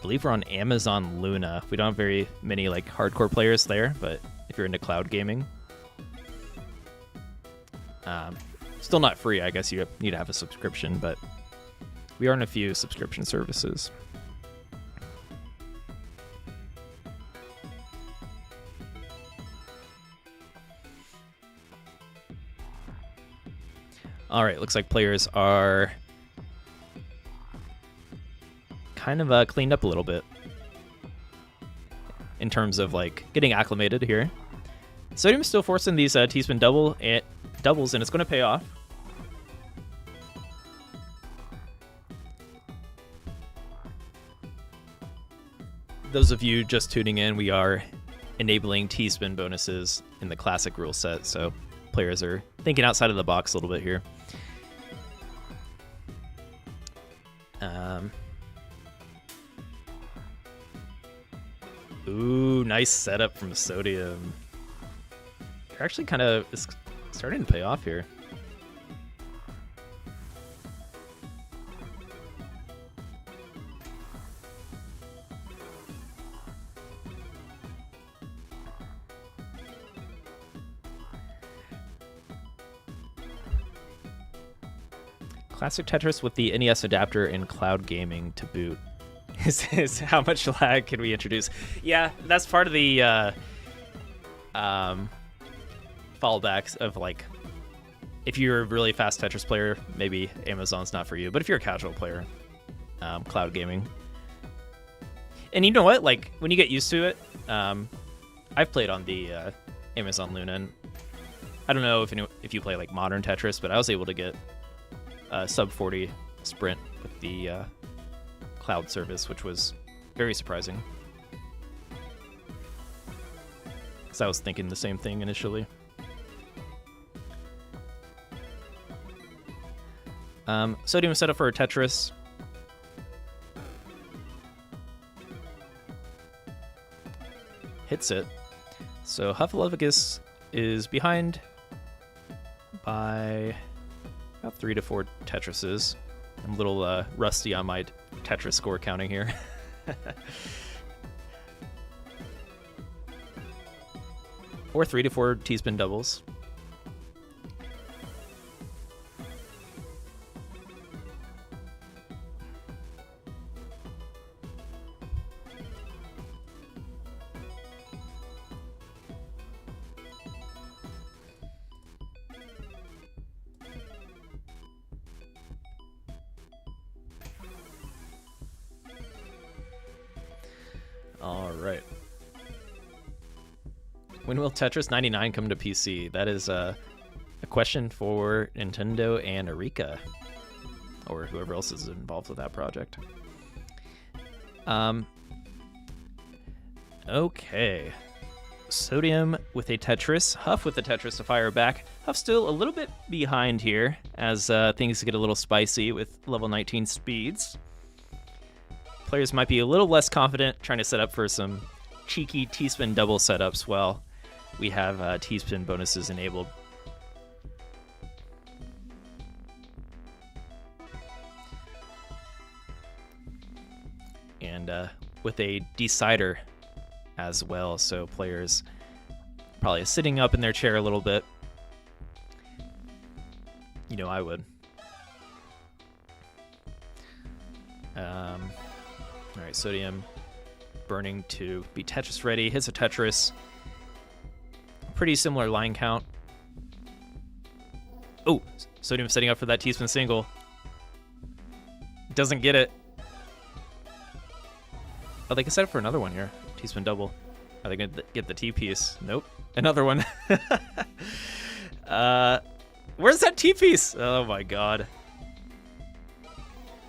believe we're on Amazon Luna. We don't have very many like hardcore players there, but if you're into cloud gaming. Still not free, I guess you need to have a subscription, but we are in a few subscription services. All right, looks like players are kind of cleaned up a little bit in terms of like getting acclimated here. Sodium's still forcing these T-spin doubles, and it's going to pay off. Those of you just tuning in, we are enabling T-spin bonuses in the classic rule set, so players are thinking outside of the box a little bit here. Ooh, nice setup from Sodium. They're actually kind of starting to pay off here. Classic Tetris with the NES adapter and cloud gaming to boot. Is how much lag can we introduce? Yeah, that's part of the fallbacks of like, if you're a really fast Tetris player, maybe Amazon's not for you. But if you're a casual player, cloud gaming. And you know what? Like when you get used to it, I've played on the Amazon Luna. And I don't know if you play like modern Tetris, but I was able to get sub 40 sprint with the cloud service, which was very surprising. Because I was thinking the same thing initially. Sodium set up for a Tetris. Hits it. So Hufflepuffus is behind by about 3 to 4 Tetrises. I'm a little rusty on my Tetris score counting here. Or 3 to 4 T-spin doubles. All right. When will Tetris 99 come to PC? That is a question for Nintendo and Arika, or whoever else is involved with that project. Okay. Sodium with a Tetris, Huff with a Tetris to fire back. Huff still a little bit behind here as things get a little spicy with level 19 speeds. Players might be a little less confident trying to set up for some cheeky T-spin double setups while we have T-spin bonuses enabled. And with a decider as well, so players probably sitting up in their chair a little bit. You know I would. All right, Sodium burning to be Tetris ready. Hits a Tetris. Pretty similar line count. Oh, Sodium setting up for that T-spin single. Doesn't get it. Oh, they can set up for another one here. T-spin double. Are they going to get the T-piece? Nope. Another one. Where's that T-piece? Oh my god.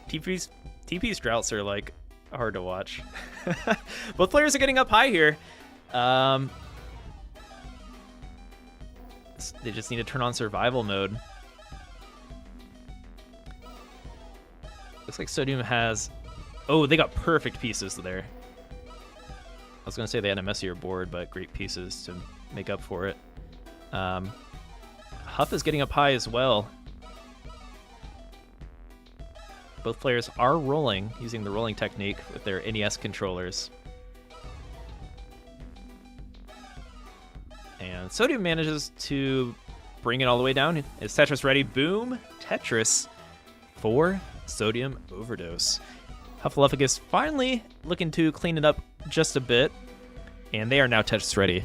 T-piece droughts are like hard to watch. Both players are getting up high here. They just need to turn on survival mode. Looks like Sodium has... Oh, they got perfect pieces there. I was going to say they had a messier board, but great pieces to make up for it. Huff is getting up high as well. Both players are rolling, using the rolling technique with their NES controllers. And Sodium manages to bring it all the way down. Is Tetris ready? Boom! Tetris for Sodium Overdose. Huffaluffagus finally looking to clean it up just a bit, and they are now Tetris ready.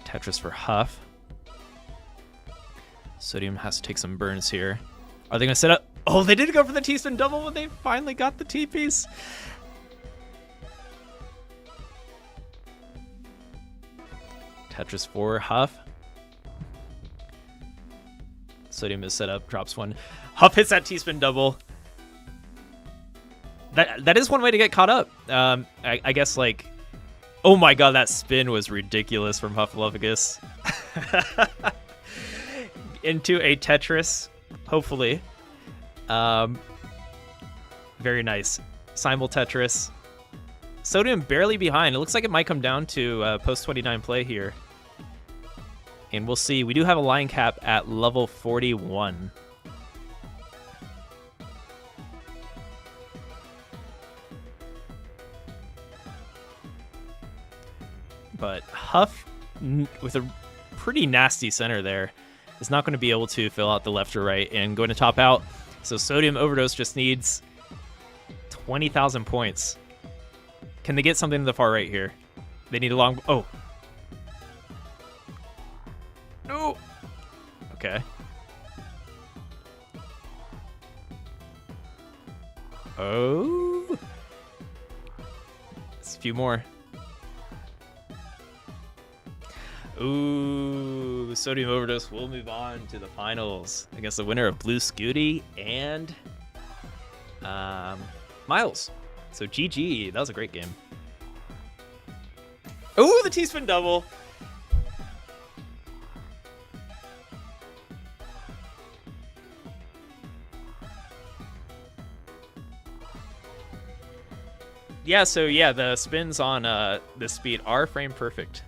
Tetris for Huff. Sodium has to take some burns here. Are they going to set up? Oh, they did go for the T-spin double when they finally got the T-piece. Tetris for Huff. Sodium is set up, drops one. Huff hits that T-spin double. That is one way to get caught up. I guess, like... Oh my god, that spin was ridiculous from Huffaluffagus. Into a Tetris, hopefully. Very nice. Simul Tetris. Sodium barely behind. It looks like it might come down to post-29 play here. And we'll see. We do have a line cap at level 41. But Huff, with a pretty nasty center there, is not going to be able to fill out the left or right and going to top out. So Sodium Overdose just needs 20,000 points. Can they get something to the far right here? They need a long... Oh. No. Okay. Oh. It's a few more. Ooh, Sodium Overdose will move on to the finals against the winner of Blue Scuti and Miles. So GG, that was a great game. Ooh, the T-spin double. Yeah, so yeah, the spins on this speed are frame perfect.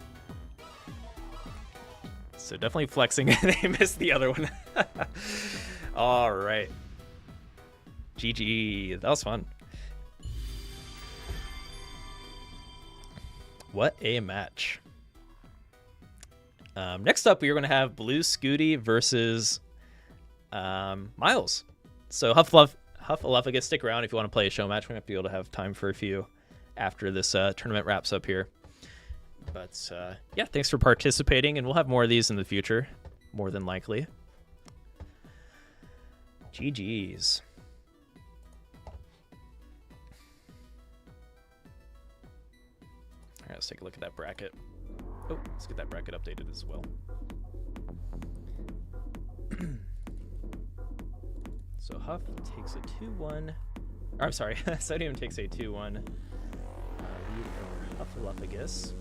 So definitely flexing. They missed the other one. All right. GG. That was fun. What a match. Next up, we are going to have Blue Scuti versus Miles. So Huffaluffagus, stick around if you want to play a show match. We're going to be able to have time for a few after this tournament wraps up here. But yeah, thanks for participating, and we'll have more of these in the future, more than likely. GG's. All right, let's take a look at that bracket. Oh, let's get that bracket updated as well. So Huff takes a 2-1. Or, I'm sorry, Sodium takes a 2-1 lead over Fluffagus.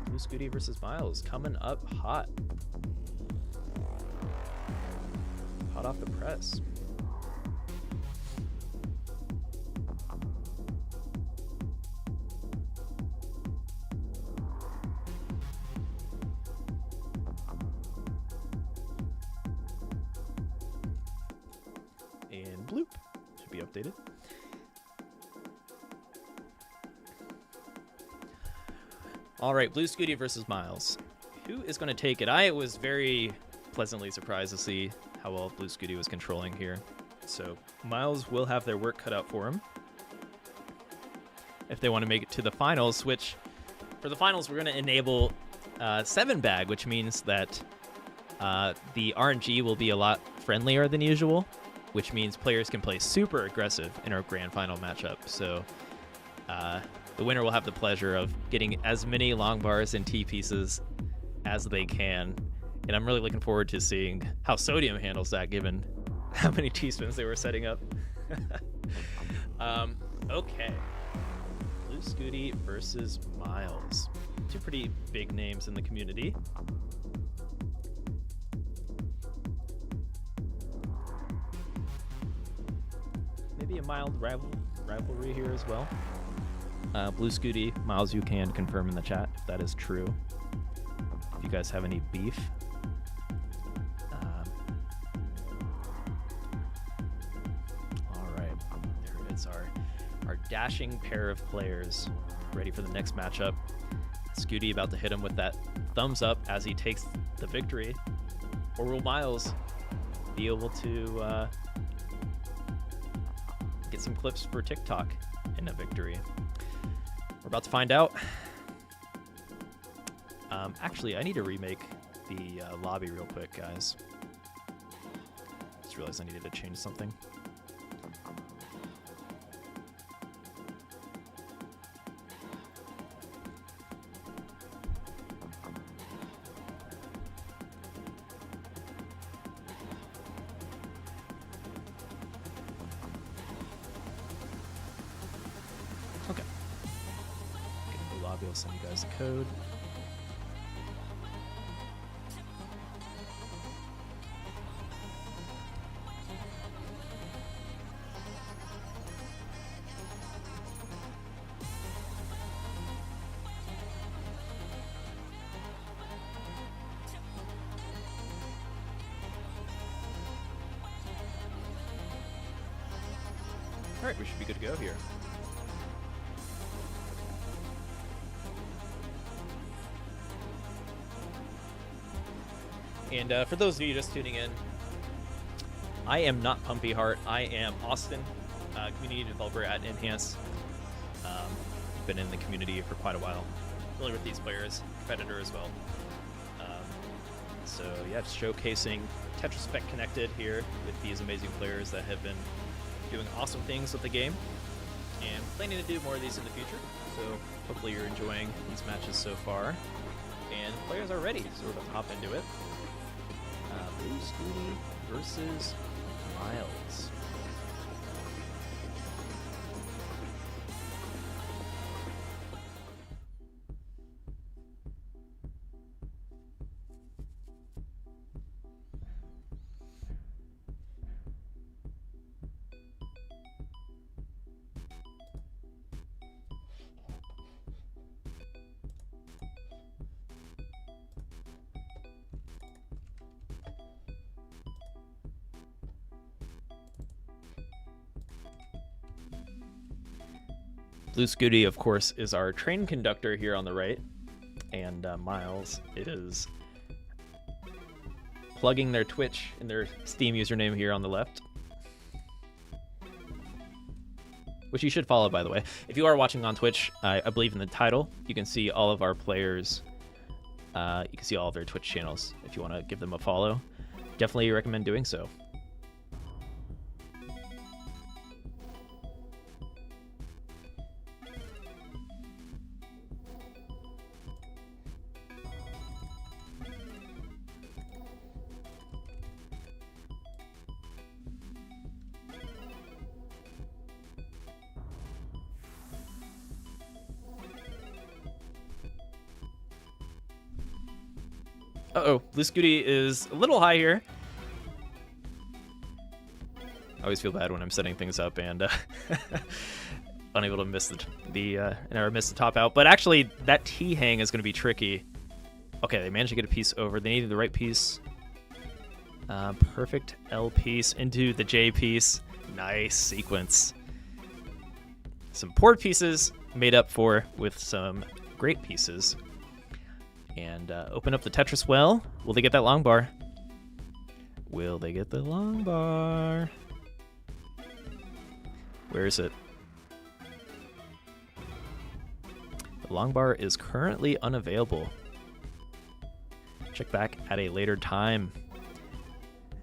Blue Scuti versus Miles coming up hot. Hot off the press. And bloop. Should be updated. All right, Blue Scuti versus Miles. Who is going to take it? I was very pleasantly surprised to see how well Blue Scuti was controlling here. So Miles will have their work cut out for him if they want to make it to the finals, which for the finals, we're going to enable 7-bag, which means that the RNG will be a lot friendlier than usual, which means players can play super aggressive in our grand final matchup. So the winner will have the pleasure of getting as many long bars and T-pieces as they can. And I'm really looking forward to seeing how Sodium handles that, given how many T-spins they were setting up. Okay. Blue Scuti versus Miles. Two pretty big names in the community. Maybe a mild rivalry here as well. Blue Scuti, Miles, you can confirm in the chat if that is true. If you guys have any beef. All right, there it is, our dashing pair of players ready for the next matchup. Scuti about to hit him with that thumbs up as he takes the victory. Or will Miles be able to get some clips for TikTok in a victory? We're about to find out. Actually, I need to remake the lobby real quick, guys. Just realized I needed to change something. Okay. Get a new lobby, I'll send you guys the code. All right, we should be good to go here. And for those of you just tuning in, I am not Pumpy Heart. I am Austin, community developer at Enhance. Been in the community for quite a while. Familiar with these players, competitor as well. So yeah, just showcasing Tetris Effect connected here with these amazing players that have been doing awesome things with the game, and planning to do more of these in the future. So hopefully you're enjoying these matches so far, and players are ready, so we're about to hop into it. Blue Scuti versus Miles. Blue Scuti, of course, is our train conductor here on the right, and Miles is plugging their Twitch and their Steam username here on the left, which you should follow, by the way. If you are watching on Twitch, I believe in the title, you can see all of our players. You can see all of their Twitch channels if you want to give them a follow. Definitely recommend doing so. Uh-oh, Blue Scuti is a little high here. I always feel bad when I'm setting things up and unable to miss miss the top out. But actually, that T hang is going to be tricky. Okay, they managed to get a piece over. They needed the right piece. Perfect L piece into the J piece. Nice sequence. Some poor pieces made up for with some great pieces. And open up the Tetris well. Will they get that long bar? Will they get the long bar? Where is it? The long bar is currently unavailable. Check back at a later time.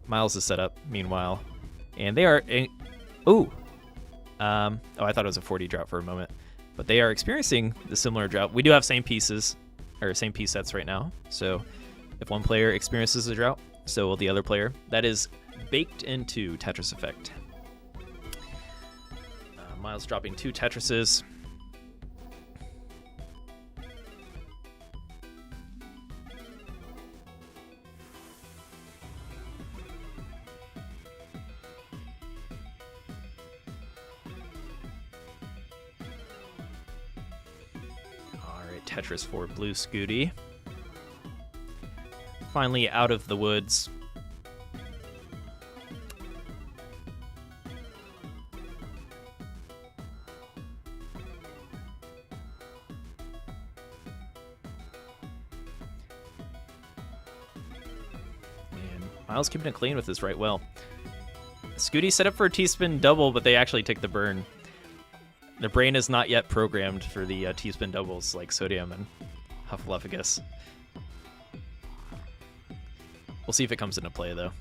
Miles is set up, meanwhile. And they are... I thought it was a 40 drought for a moment. But they are experiencing the similar drought. We do have same pieces, or same piece sets right now. So if one player experiences a drought, so will the other player. That is baked into Tetris Effect. Miles dropping 2 Tetrises. Alright, Tetris for Blue Scuti. Finally out of the woods. Miles keeping it clean with his right well. Scuti set up for a T-spin double, but they actually take the burn. The brain is not yet programmed for the T-spin doubles like Sodium and Huff. We'll see if it comes into play, though.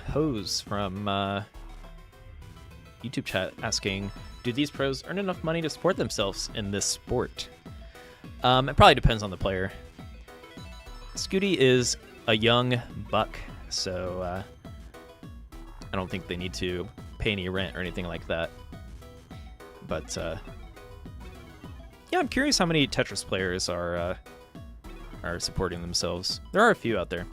Hose from YouTube chat asking, do these pros earn enough money to support themselves in this sport? It probably depends on the player. Scuti is a young buck, so I don't think they need to pay any rent or anything like that. But yeah, I'm curious how many Tetris players are supporting themselves. There are a few out there.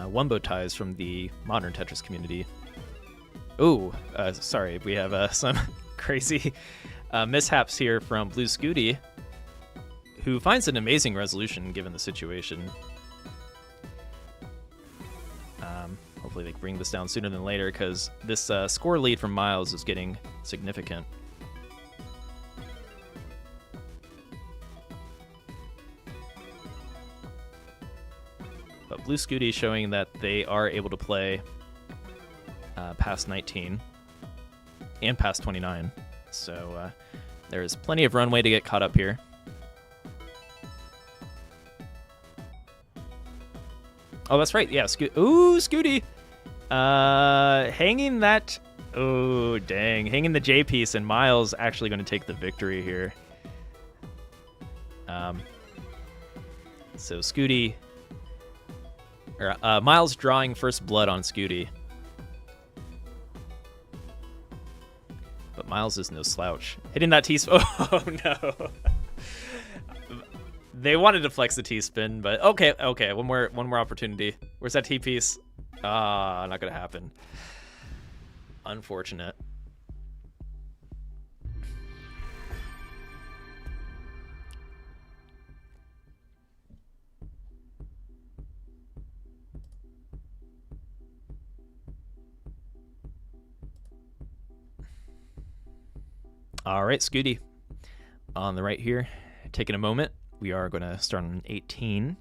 Wumbo ties from the modern Tetris community. Oh, sorry, we have some crazy mishaps here from Blue Scuti, who finds an amazing resolution given the situation. Hopefully they bring this down sooner than later, because this score lead from Miles is getting significant. But Blue Scuti showing that they are able to play past 19 and past 29. So there's plenty of runway to get caught up here. Oh, that's right. Yeah, Scuti. Hanging that... Oh, dang. Hanging the J piece, and Miles actually going to take the victory here. So Scuti... Miles drawing first blood on Scuti. But Miles is no slouch. Hitting that T-spin. Oh, no. They wanted to flex the T-spin, but okay. One more opportunity. Where's that T-piece? Not gonna happen. Unfortunate. All right, Scuti on the right here. Taking a moment. We are going to start on 18.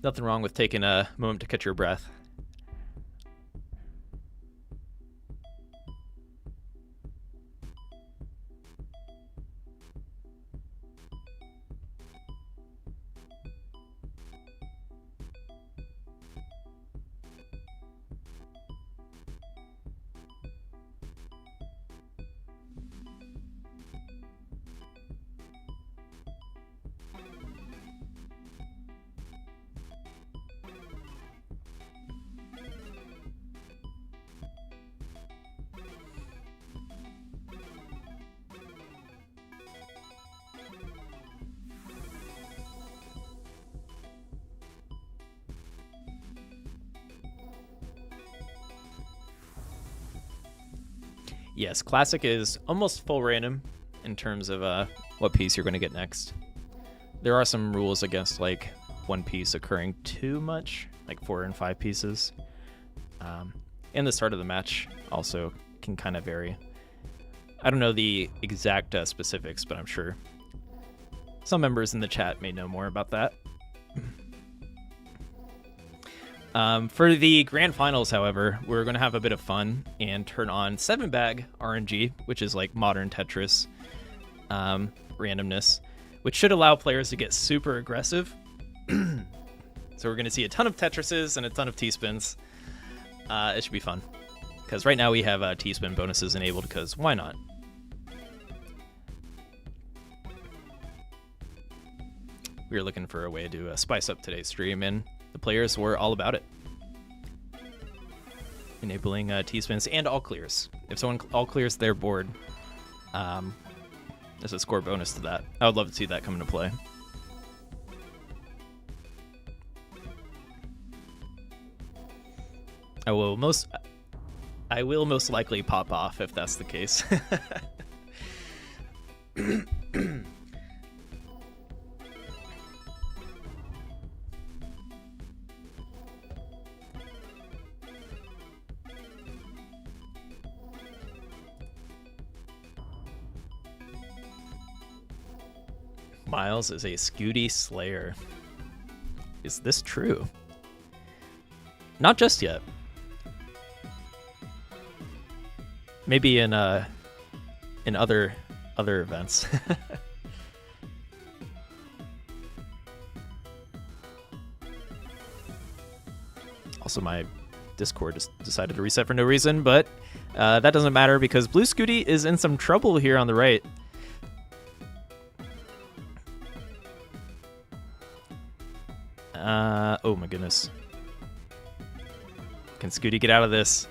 Nothing wrong with taking a moment to catch your breath. Yes, Classic is almost full random in terms of what piece you're going to get next. There are some rules against like one piece occurring too much, like 4 and 5 pieces. And the start of the match also can kind of vary. I don't know the exact specifics, but I'm sure some members in the chat may know more about that. For the grand finals, however, we're going to have a bit of fun and turn on 7-bag RNG, which is like modern Tetris randomness, which should allow players to get super aggressive. So we're going to see a ton of Tetrises and a ton of T-spins. It should be fun, because right now we have T-spin bonuses enabled, because why not? We were looking for a way to spice up today's stream, and the players were all about it. Enabling T-spins and all clears. If someone all clears their board, there's a score bonus to that. I would love to see that come into play. I will most likely pop off if that's the case. Miles is a Scuti slayer. Is this true? Not just yet. Maybe in other events. Also, my Discord just decided to reset for no reason, but that doesn't matter because Blue Scuti is in some trouble here on the right. Oh my goodness. Can Scuti get out of this?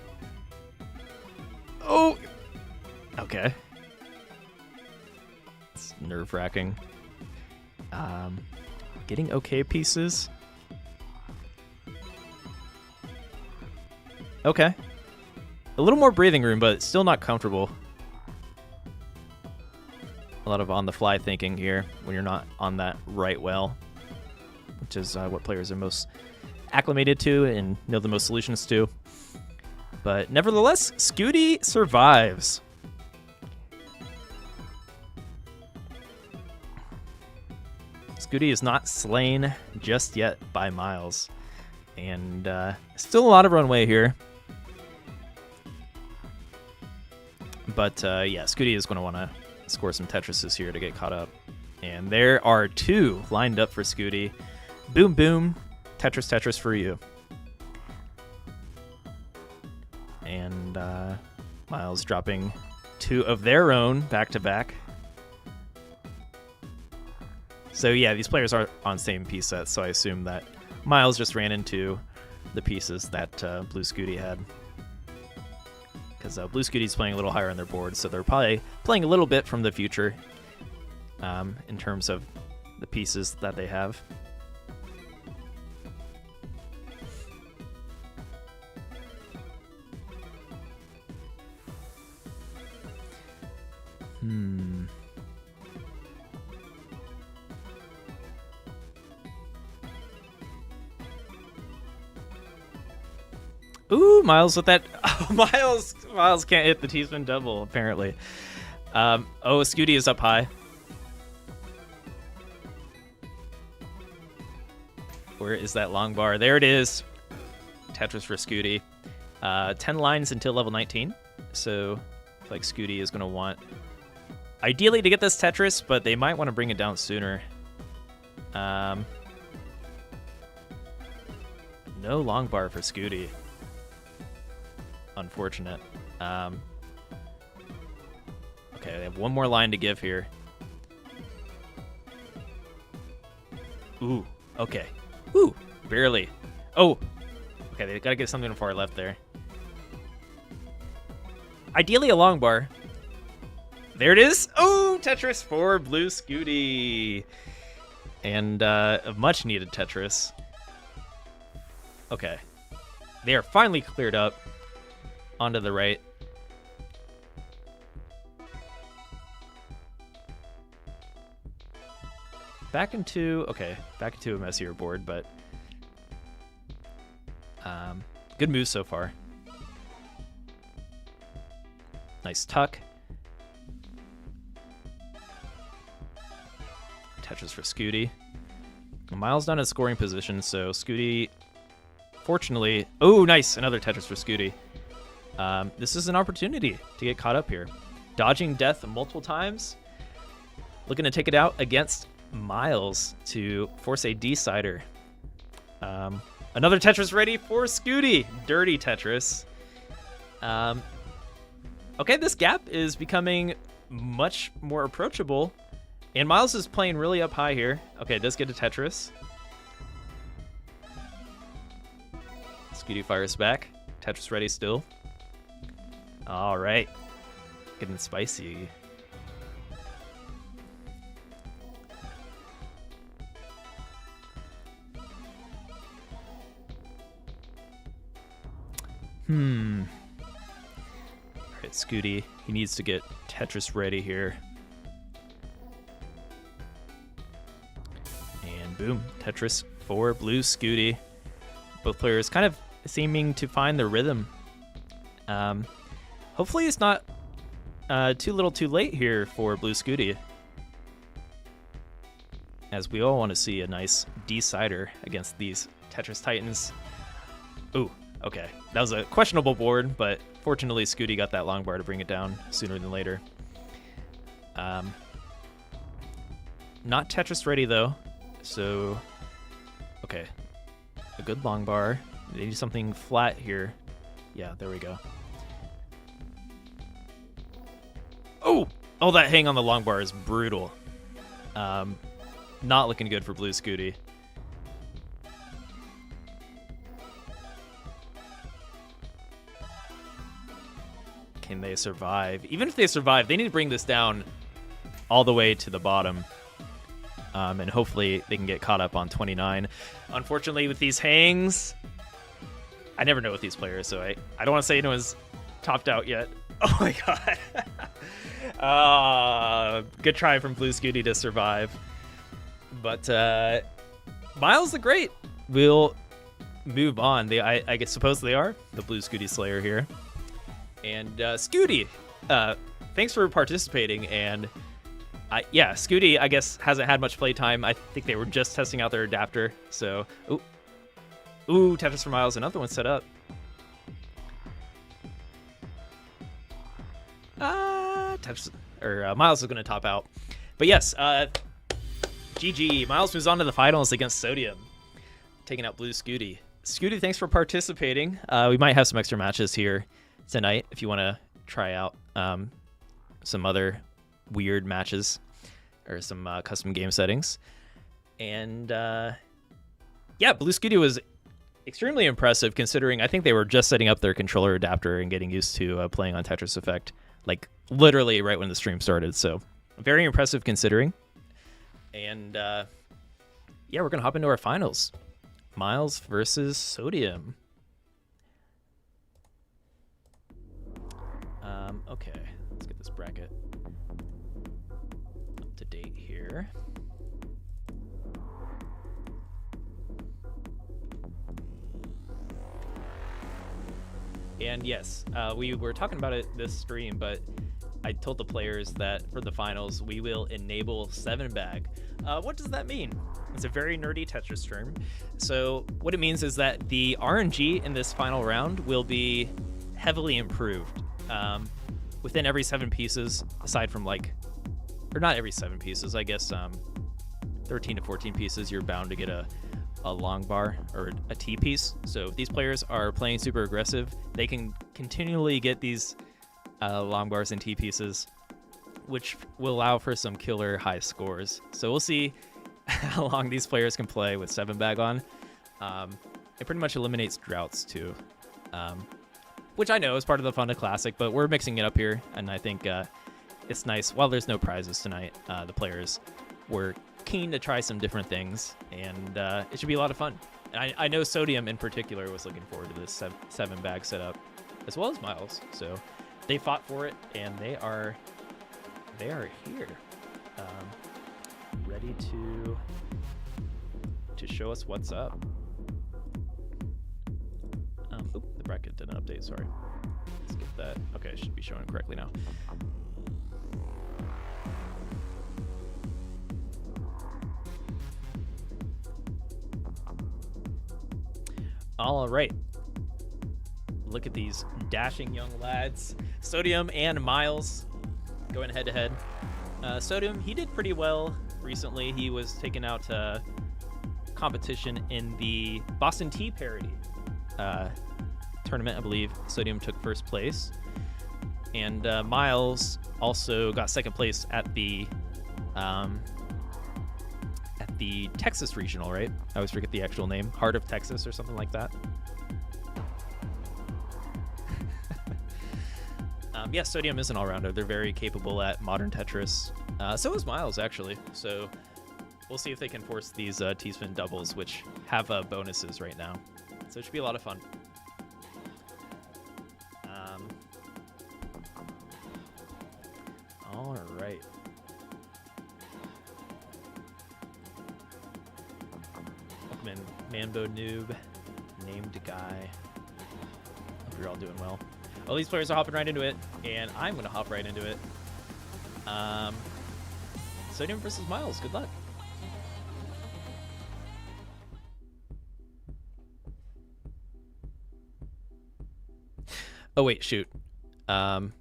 Oh! Okay. It's nerve-wracking. Getting okay pieces. Okay. A little more breathing room, but still not comfortable. A lot of on-the-fly thinking here when you're not on that right well, which is what players are most acclimated to and know the most solutions to. But nevertheless, Scuti survives. Scuti is not slain just yet by Miles. And still a lot of runway here. But yeah, Scuti is going to want to score some Tetrises here to get caught up. And there are 2 lined up for Scuti. Boom, boom. Tetris, Tetris for you. And Miles dropping 2 of their own back-to-back. So yeah, these players are on same piece sets, so I assume that Miles just ran into the pieces that Blue Scuti had. Because Blue Scuti's playing a little higher on their board, so they're probably playing a little bit from the future in terms of the pieces that they have. Ooh, Miles with that. Oh, Miles can't hit the T-spin double, apparently. Oh, Scuti is up high. Where is that long bar? There it is. Tetris for Scuti. 10 lines until level 19. So I feel like Scuti is going to want, ideally, to get this Tetris, but they might want to bring it down sooner. No long bar for Scuti. Unfortunate. Okay, they have one more line to give here. Ooh, okay. Ooh, barely. Oh, okay, they gotta get something far left there. Ideally a long bar. There it is. Oh, Tetris for Blue Scuti. And a much needed Tetris. Okay. They are finally cleared up onto the right. Back into a messier board, but good move so far. Nice tuck. Tetris for Scuti. Miles down in scoring position, so Scuti, fortunately... Oh, nice! Another Tetris for Scuti. This is an opportunity to get caught up here. Dodging death multiple times. Looking to take it out against Miles to force a decider. Another Tetris ready for Scuti. Dirty Tetris. Okay, this gap is becoming much more approachable. And Miles is playing really up high here. Okay, it does get a Tetris. Scuti fires back. Tetris ready still. All right. Getting spicy. All right, Scuti. He needs to get Tetris ready here. And boom, Tetris for Blue Scuti. Both players kind of seeming to find their rhythm. Hopefully it's not too little too late here for Blue Scuti, as we all want to see a nice decider against these Tetris Titans. Ooh, okay. That was a questionable board, but fortunately Scuti got that long bar to bring it down sooner than later. Not Tetris ready though, so okay. A good long bar. They need something flat here. Yeah, there we go. Oh, that hang on the long bar is brutal. Not looking good for Blue Scuti. Can they survive? Even if they survive, they need to bring this down all the way to the bottom. And hopefully they can get caught up on 29. Unfortunately, with these hangs, I never know with these players, so I don't want to say anyone's topped out yet. Oh my god. Good try from Blue Scuti to survive. But Miles the Great will move on. I guess suppose they are the Blue Scuti Slayer here. And Scuti, thanks for participating. And yeah, Scuti, I guess, hasn't had much playtime. I think they were just testing out their adapter. So, ooh, Tetris for Miles, another one set up. Miles is going to top out. But yes, GG. Miles moves on to the finals against Sodium, taking out Blue Scuti. Scuti, thanks for participating. We might have some extra matches here tonight if you want to try out some other weird matches or some custom game settings. And yeah, Blue Scuti was extremely impressive considering I think they were just setting up their controller adapter and getting used to playing on Tetris Effect, like literally right when the stream started. So very impressive considering. And yeah, we're gonna hop into our finals. Miles versus Sodium. Okay, let's get this bracket up to date here. And yes, we were talking about it this stream, but I told the players that for the finals, we will enable 7-bag. What does that mean? It's a very nerdy Tetris term. So what it means is that the RNG in this final round will be heavily improved. Within every 7 pieces, aside from or not every 7 pieces, I guess 13 to 14 pieces, you're bound to get a long bar or a T piece. So if these players are playing super aggressive, they can continually get these long bars and T pieces, which will allow for some killer high scores. So we'll see how long these players can play with 7-bag on. It pretty much eliminates droughts too, which I know is part of the fun of Classic, but we're mixing it up here, and I think it's nice. While there's no prizes tonight, the players were keen to try some different things, and it should be a lot of fun. And I know Sodium in particular was looking forward to this 7-bag setup, as well as Miles. So they fought for it, and they are here, ready to show us what's up. The bracket didn't update. Sorry. Let's get that. Okay, it should be showing correctly now. All right. Look at these dashing young lads. Sodium and Miles going head to head. Sodium, he did pretty well recently. He was taken out to competition in the Boston Tea parody tournament, I believe. Sodium took first place. And Miles also got second place at the Texas regional, right? I always forget the actual name. Heart of Texas or something like that. Yes, Sodium is an all-rounder. They're very capable at modern Tetris. So is Miles, actually. So we'll see if they can force these T-spin doubles, which have bonuses right now. So it should be a lot of fun. All right. Welcome in, Mambo Noob, named guy. Hope you're all doing well. Well, these players are hopping right into it, and I'm going to hop right into it. Sodium versus Miles. Good luck. Oh, wait, shoot. Hold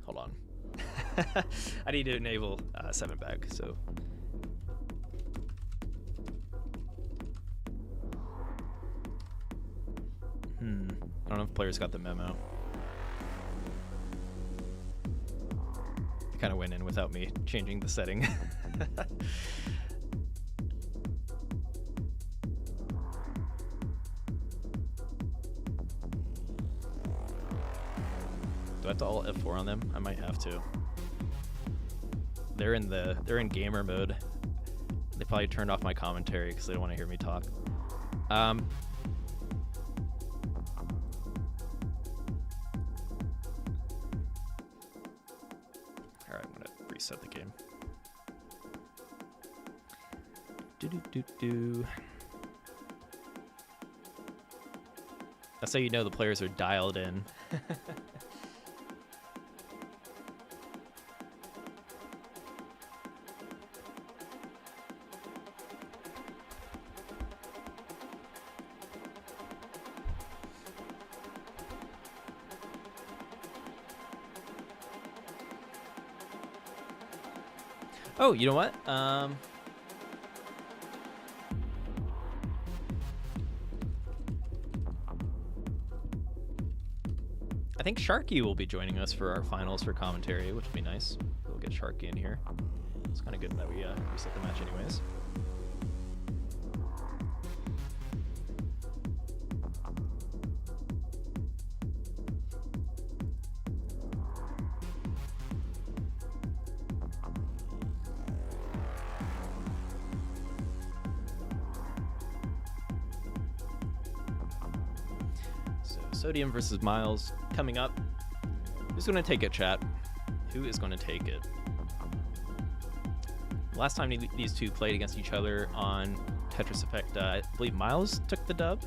on. I need to enable 7-bag, so... I don't know if players got the memo. They kind of went in without me changing the setting. Do I have to alt F4 on them? I might have to. They're in gamer mode. They probably turned off my commentary because they don't want to hear me talk. Reset the game. That's how you know the players are dialed in. Oh, you know what? I think Shocky will be joining us for our finals for commentary, which would be nice. We'll get Shocky in here. It's kind of good that we reset the match anyways. Sodium versus Miles coming up. Who's going to take it, chat? Who is going to take it? Last time these two played against each other on Tetris Effect, I believe Miles took the dub,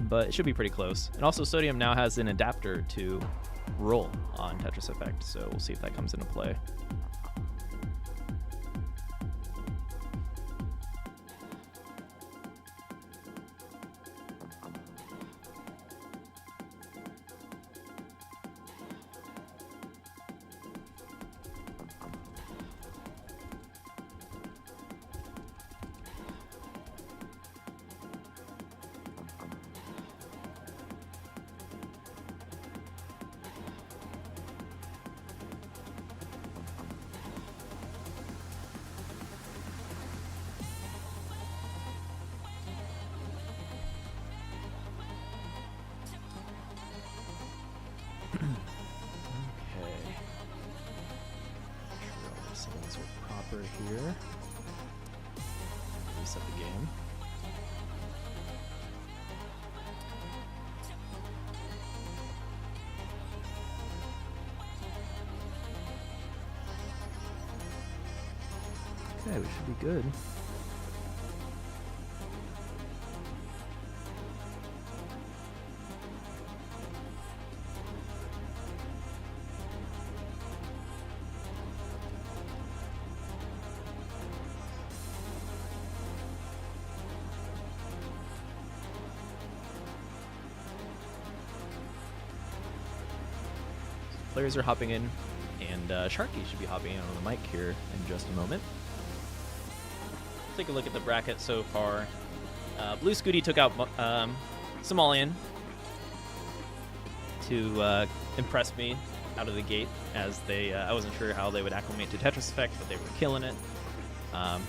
but it should be pretty close. And also Sodium now has an adapter to roll on Tetris Effect, so we'll see if that comes into play. Here. Reset the game. Okay, we should be good. Players are hopping in, and Shocky should be hopping in on the mic here in just a moment. Take a look at the bracket so far. Blue Scuti took out Somalian to impress me out of the gate, as I wasn't sure how they would acclimate to Tetris Effect, but they were killing it.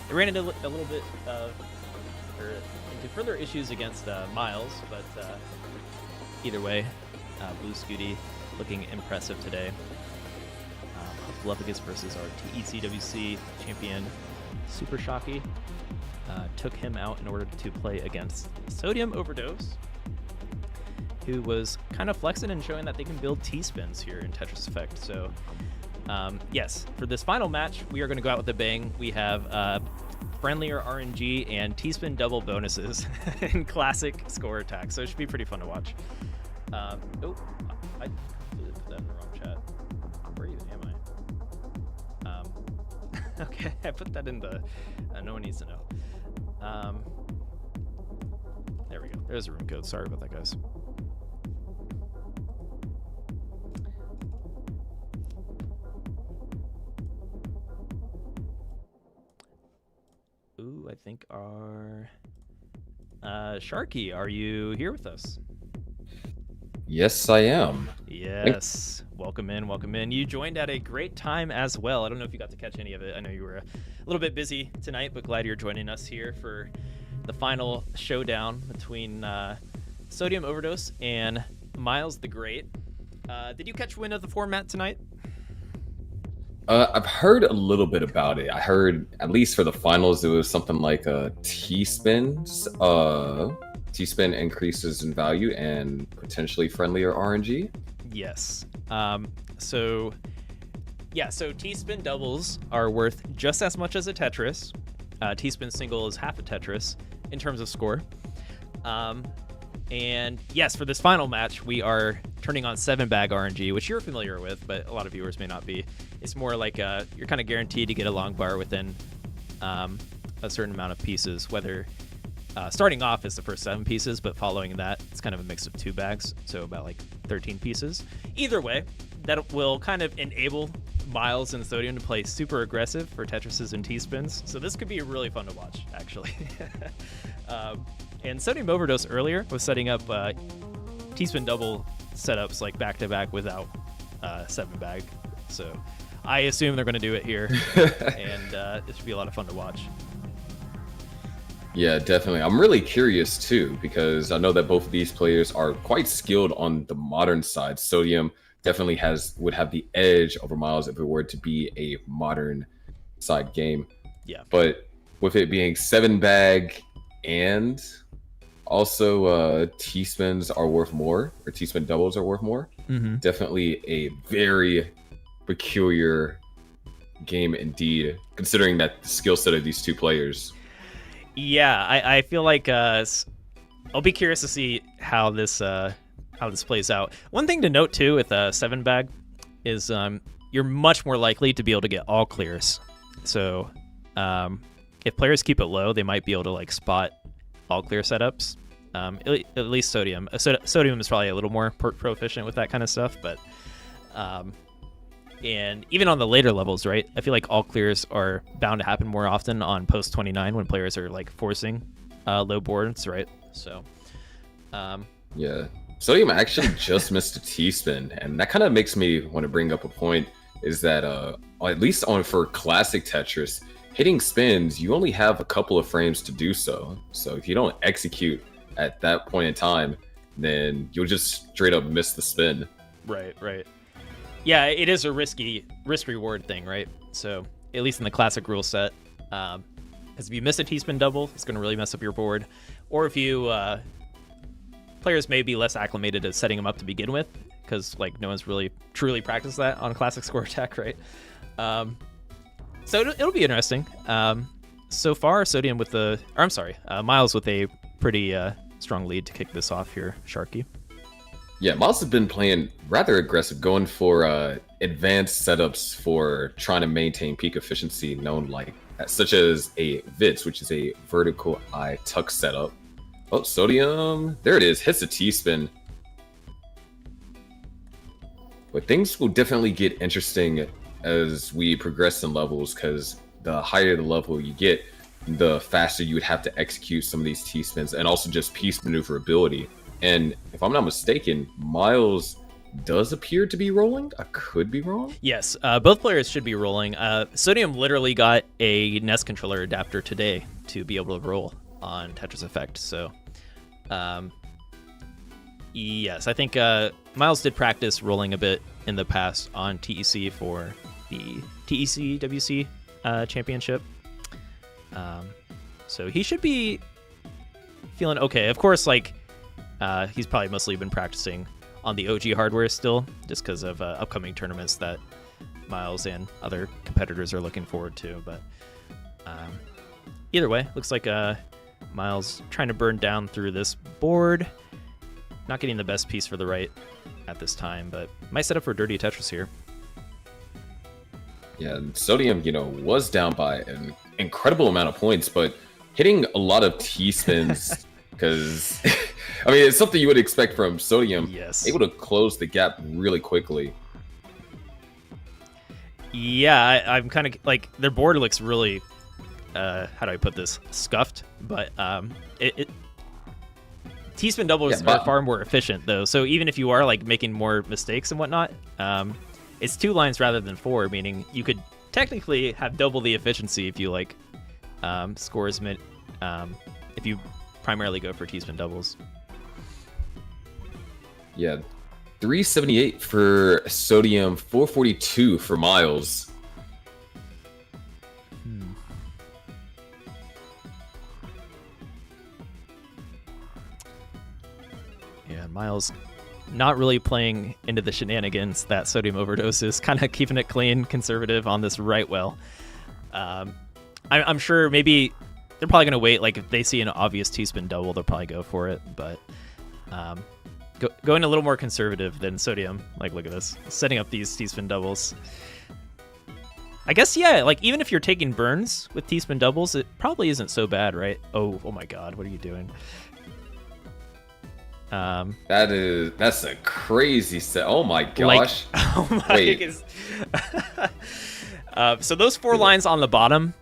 They ran into a little bit into further issues against Miles, but either way, Blue Scuti looking impressive today. Huff versus our TECWC champion SuperShocky took him out in order to play against Sodium Overdose, who was kind of flexing and showing that they can build T-spins here in Tetris Effect. So yes, for this final match, we are going to go out with a bang. We have friendlier RNG and T-spin double bonuses in classic score attack, so it should be pretty fun to watch. I completely put that in the wrong chat. Where even am I? Okay, I put that in the no one needs to know. There we go. There's a room code. Sorry about that, guys. Ooh, I think our Sharky, are you here with us? Yes, I am. Yes. Welcome in, welcome in. You joined at a great time as well. I don't know if you got to catch any of it. I know you were a little bit busy tonight, but glad you're joining us here for the final showdown between Sodium Overdose and Miles the Great. Did you catch wind of the format tonight? I've heard a little bit about it. I heard, at least for the finals, it was something like a T-spin. T-spin increases in value and potentially friendlier RNG. Yes. So T-spin doubles are worth just as much as a Tetris. T-spin single is half a Tetris in terms of score. And yes, for this final match, we are turning on 7-bag RNG, which you're familiar with, but a lot of viewers may not be. It's more like you're kind of guaranteed to get a long bar within a certain amount of pieces, whether starting off is the first 7 pieces, but following that, it's kind of a mix of 2 bags, so about like 13 pieces. Either way, that will kind of enable Miles and Sodium to play super aggressive for Tetrises and T-spins, so this could be really fun to watch, actually. And Sodium Overdose earlier was setting up T-spin double setups like back-to-back without 7-bag, so I assume they're going to do it here, and it should be a lot of fun to watch. Yeah, definitely. I'm really curious too, because I know that both of these players are quite skilled on the modern side. Sodium definitely would have the edge over Miles if it were to be a modern side game. Yeah. But with it being 7-bag and also T-spins are worth more, or T-spin doubles are worth more, definitely a very peculiar game indeed, considering that the skill set of these two players. Yeah, I feel like I'll be curious to see how this plays out. One thing to note too with a 7 bag is you're much more likely to be able to get all clears. So if players keep it low, they might be able to like spot all clear setups. At least Sodium. Sodium is probably a little more proficient with that kind of stuff, but and even on the later levels, right? I feel like all clears are bound to happen more often on post 29 when players are like forcing low boards, right? So yeah, Sodium actually just missed a T-spin, and that kind of makes me want to bring up a point. Is that at least for classic Tetris, hitting spins, you only have a couple of frames to do so. So if you don't execute at that point in time, then you'll just straight up miss the spin. Right. Yeah, it is a risk reward thing, right? So at least in the classic rule set, because if you miss a T-spin double, it's going to really mess up your board. Or if you players may be less acclimated to setting them up to begin with, because like no one's really truly practiced that on classic score attack, right? So it'll be interesting. So far, Sodium with Miles with a pretty strong lead to kick this off here, Sharky. Yeah, Miles has been playing rather aggressive, going for advanced setups for trying to maintain peak efficiency, such as a VITS, which is a vertical eye tuck setup. Oh, Sodium, there it is, hits a T-spin. But things will definitely get interesting as we progress in levels, because the higher the level you get, the faster you would have to execute some of these T-spins, and also just piece maneuverability. And if I'm not mistaken, Miles does appear to be rolling. I could be wrong. Yes, both players should be rolling. Sodium literally got a NES controller adapter today to be able to roll on Tetris Effect. So, yes, I think Miles did practice rolling a bit in the past on TEC for the TECWC championship. So he should be feeling okay. Of course, like he's probably mostly been practicing on the OG hardware still, just because of upcoming tournaments that Miles and other competitors are looking forward to. But either way, looks like Miles trying to burn down through this board. Not getting the best piece for the right at this time, but might set up for Dirty Tetris here. Yeah, and Sodium, was down by an incredible amount of points, but hitting a lot of T-spins, because, I mean, it's something you would expect from Sodium. Yes. Able to close the gap really quickly. Yeah, I'm kind of, like, their board looks really, how do I put this, scuffed, but T-spin doubles are far more efficient, though, so even if you are, like, making more mistakes and whatnot, it's 2 lines rather than 4, meaning you could technically have double the efficiency if you like scores if you primarily go for T-spin doubles. Yeah, 378 for Sodium, 442 for Miles. Yeah, Miles not really playing into the shenanigans that Sodium Overdose is, kind of keeping it clean, conservative on this right well. I'm sure maybe they're probably going to wait. Like, if they see an obvious T-spin double, they'll probably go for it. But going a little more conservative than Sodium. Like, look at this. Setting up these T-spin doubles. I guess, yeah, like, even if you're taking burns with T-spin doubles, it probably isn't so bad, right? Oh my god, what are you doing? That's a crazy set. Oh my gosh. Wait. So those 4 lines on the bottom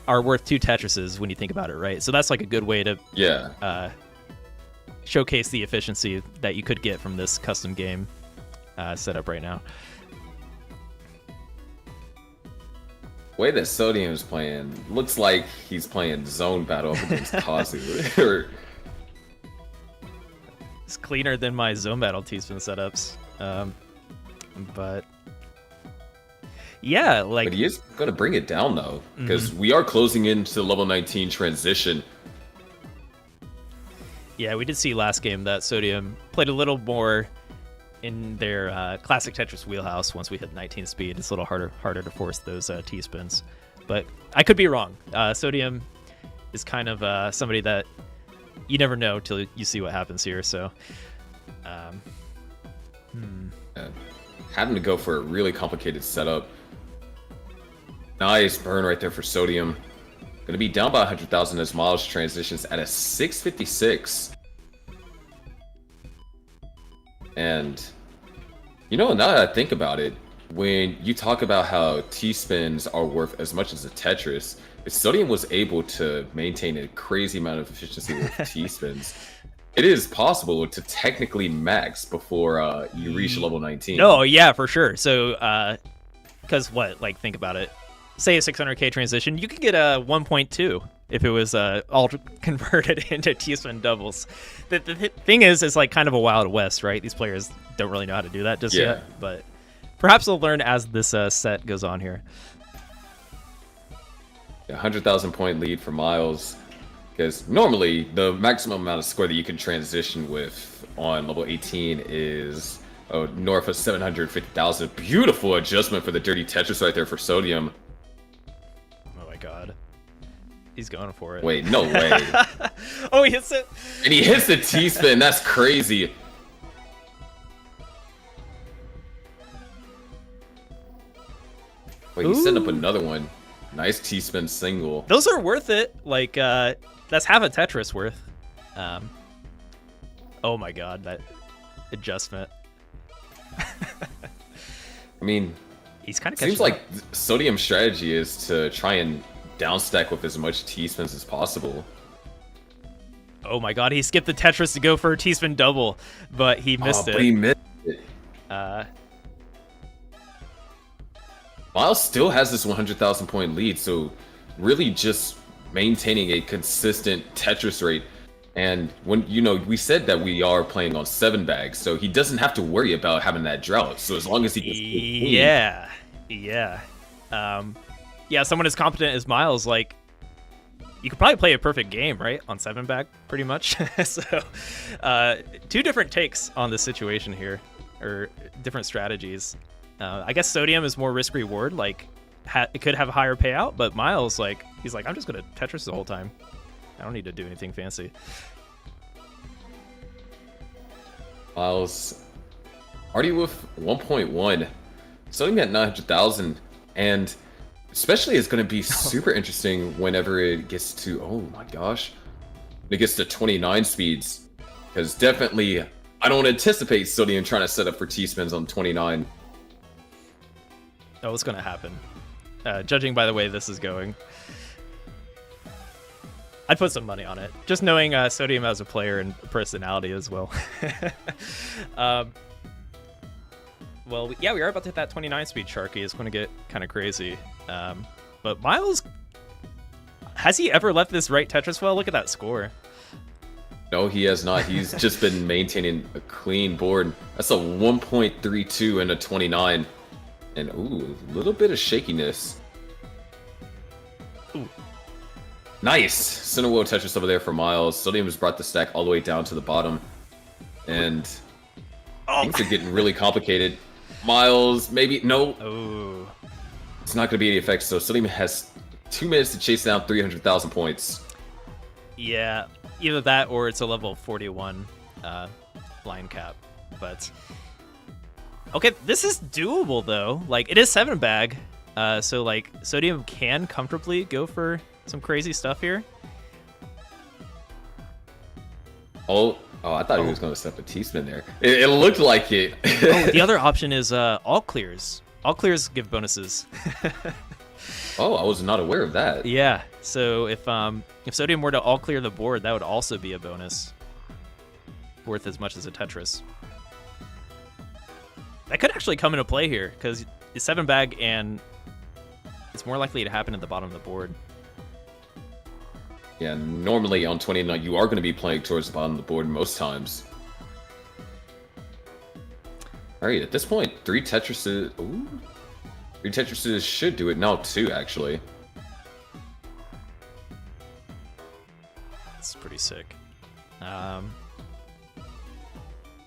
are worth 2 Tetrises when you think about it, right? So that's like a good way to showcase the efficiency that you could get from this custom game setup right now. Way that Sodium is playing looks like he's playing zone battle against Kazu. It's cleaner than my zone battle T-spin setups, but yeah, like. But he is going to bring it down though, because we are closing into level 19 transition. Yeah, we did see last game that Sodium played a little more in their classic Tetris wheelhouse. Once we hit 19 speed, it's a little harder to force those T-spins. But I could be wrong. Sodium is kind of somebody that you never know till you see what happens here. So, having to go for a really complicated setup. Nice burn right there for Sodium. Going to be down by 100,000 as Miles transitions at a 656. And, you know, now that I think about it, when you talk about how T-spins are worth as much as a Tetris, if Sodium was able to maintain a crazy amount of efficiency with T-spins, it is possible to technically max before you reach level 19. Oh, yeah, for sure. So, because what? Like, think about it. Say a 600k transition, you could get a 1.2 if it was all converted into T-spin doubles. The thing is, it's like kind of a Wild West, right? These players don't really know how to do that just yet, but perhaps they'll learn as this set goes on here. 100,000 point lead for Miles, because normally the maximum amount of score that you can transition with on level 18 is north of 750,000. Beautiful adjustment for the dirty Tetris right there for Sodium. Oh my god. He's going for it. Wait, no way. Oh, he hits it. And he hits the T-spin. That's crazy. Wait, he's setting up another one. Nice T-spin single. Those are worth it. Like, that's half a Tetris worth. Oh my god, that adjustment. I mean, he's kind of seems like Sodium's strategy is to try and downstack with as much T-spins as possible. Oh my god, he skipped the Tetris to go for a T-spin double, but he missed it. But he missed it. Miles still has this 100,000 point lead, so really just maintaining a consistent Tetris rate. And when, you know, we said that we are playing on 7 bags, so he doesn't have to worry about having that drought. So as long as he gets yeah, someone as competent as Miles, like, you could probably play a perfect game, right, on 7 bag, pretty much. So, 2 different takes on the situation here, or different strategies. I guess Sodium is more risk reward, like, it could have a higher payout, but Miles, like, he's like, I'm just gonna Tetris the whole time. I don't need to do anything fancy. Miles already with 1.1, Sodium at 900,000, and especially it's going to be super interesting whenever it gets to, oh my gosh, it gets to 29 speeds, because definitely I don't anticipate Sodium trying to set up for T-spins on 29. Oh, it's going to happen. Judging by the way this is going, I'd put some money on it, just knowing Sodium as a player and personality as well. Well, yeah, we are about to hit that 29 speed Shocky. It's going to get kind of crazy. But Miles, has he ever left this right Tetris well? Look at that score. No, he has not. He's just been maintaining a clean board. That's a 1.32 and a 29. And, ooh, a little bit of shakiness. Ooh. Nice! Center wheel Tetris over there for Miles. Sodium has brought the stack all the way down to the bottom. And things are getting really complicated. Miles, maybe, no. Oh. It's not going to be any effect, so Sodium has 2 minutes to chase down 300,000 points. Yeah, either that or it's a level 41 line cap. But, okay, this is doable, though. Like, it is 7 bag, so, like, Sodium can comfortably go for some crazy stuff here. Oh, I thought he was going to step a T-spin there. It looked like it. Oh, the other option is all clears. All clears give bonuses. Oh, I was not aware of that. Yeah, so if Sodium were to all clear the board, that would also be a bonus. Worth as much as a Tetris. That could actually come into play here, because it's 7 bag and it's more likely to happen at the bottom of the board. Yeah, normally on 29, you are going to be playing towards the bottom of the board most times. Alright, at this point, 3 Tetrises... Ooh. 3 Tetrises should do it. No, 2, actually. It's pretty sick.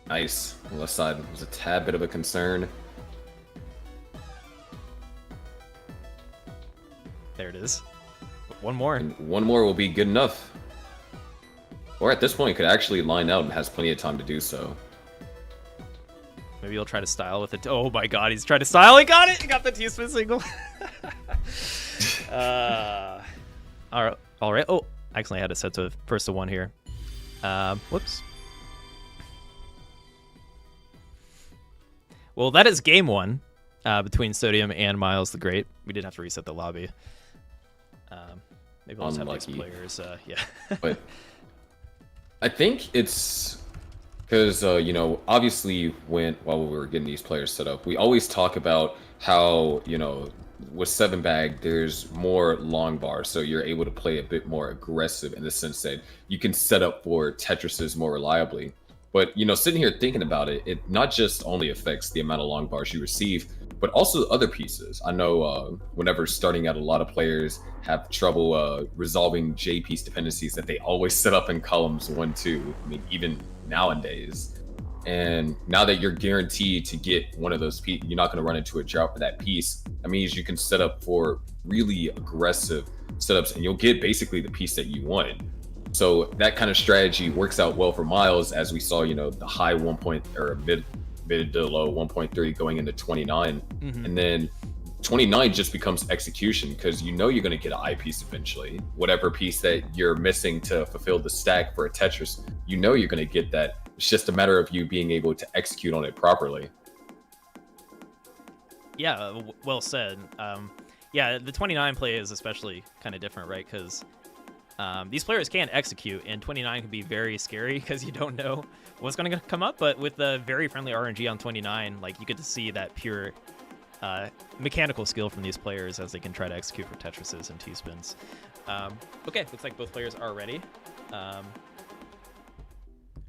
Nice. The left side was a tad bit of a concern. There it is. One more. And one more will be good enough. Or at this point, could actually line out and has plenty of time to do so. Maybe he'll try to style with it. Oh my god, he's trying to style. He got it! He got the T-spin single. Alright. Oh, actually I had it set to first to one here. Whoops. Well, that is game one between Sodium and Miles the Great. We did have to reset the lobby. Maybe I'll just have these players. Yeah. But I think it's because, you know, obviously while we were getting these players set up, we always talk about how, you know, with 7-bag, there's more long bars, so you're able to play a bit more aggressive in the sense that you can set up for Tetrises more reliably. But, you know, sitting here thinking about it, it not just only affects the amount of long bars you receive, but also other pieces. I know whenever starting out, a lot of players have trouble resolving J-piece dependencies that they always set up in columns 1, 2. I mean, even nowadays. And now that you're guaranteed to get one of those pieces, you're not going to run into a drought for that piece. That means you can set up for really aggressive setups and you'll get basically the piece that you wanted. So that kind of strategy works out well for Miles, as we saw, you know, the high 1 point or mid to low 1.3 going into 29. And then 29 just becomes execution because you know you're going to get an I piece eventually. Whatever piece that you're missing to fulfill the stack for a Tetris, you know you're going to get that. It's just a matter of you being able to execute on it properly. Yeah, well said. Yeah, the 29 play is especially kind of different, right? Because these players can execute, and 29 can be very scary because you don't know what's going to come up. But with the very friendly RNG on 29, like, you get to see that pure mechanical skill from these players as they can try to execute for Tetrises and T-spins. Okay, looks like both players are ready.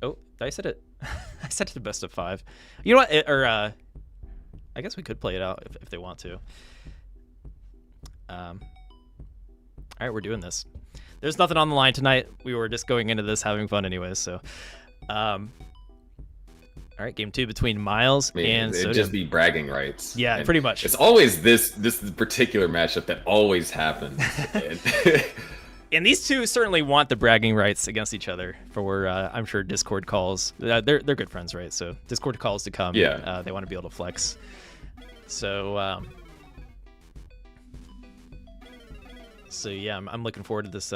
Oh, did I set it? I set it to best of 5. You know what? I guess we could play it out if they want to. All right, we're doing this. There's nothing on the line tonight. We were just going into this having fun anyways, so. All right, game 2 between Miles and Sodium. It'd just be bragging rights. Yeah, and pretty much. It's always this particular matchup that always happens. And these two certainly want the bragging rights against each other for, I'm sure, Discord calls. They're good friends, right? So Discord calls to come. Yeah. They want to be able to flex. So, yeah, I'm looking forward to this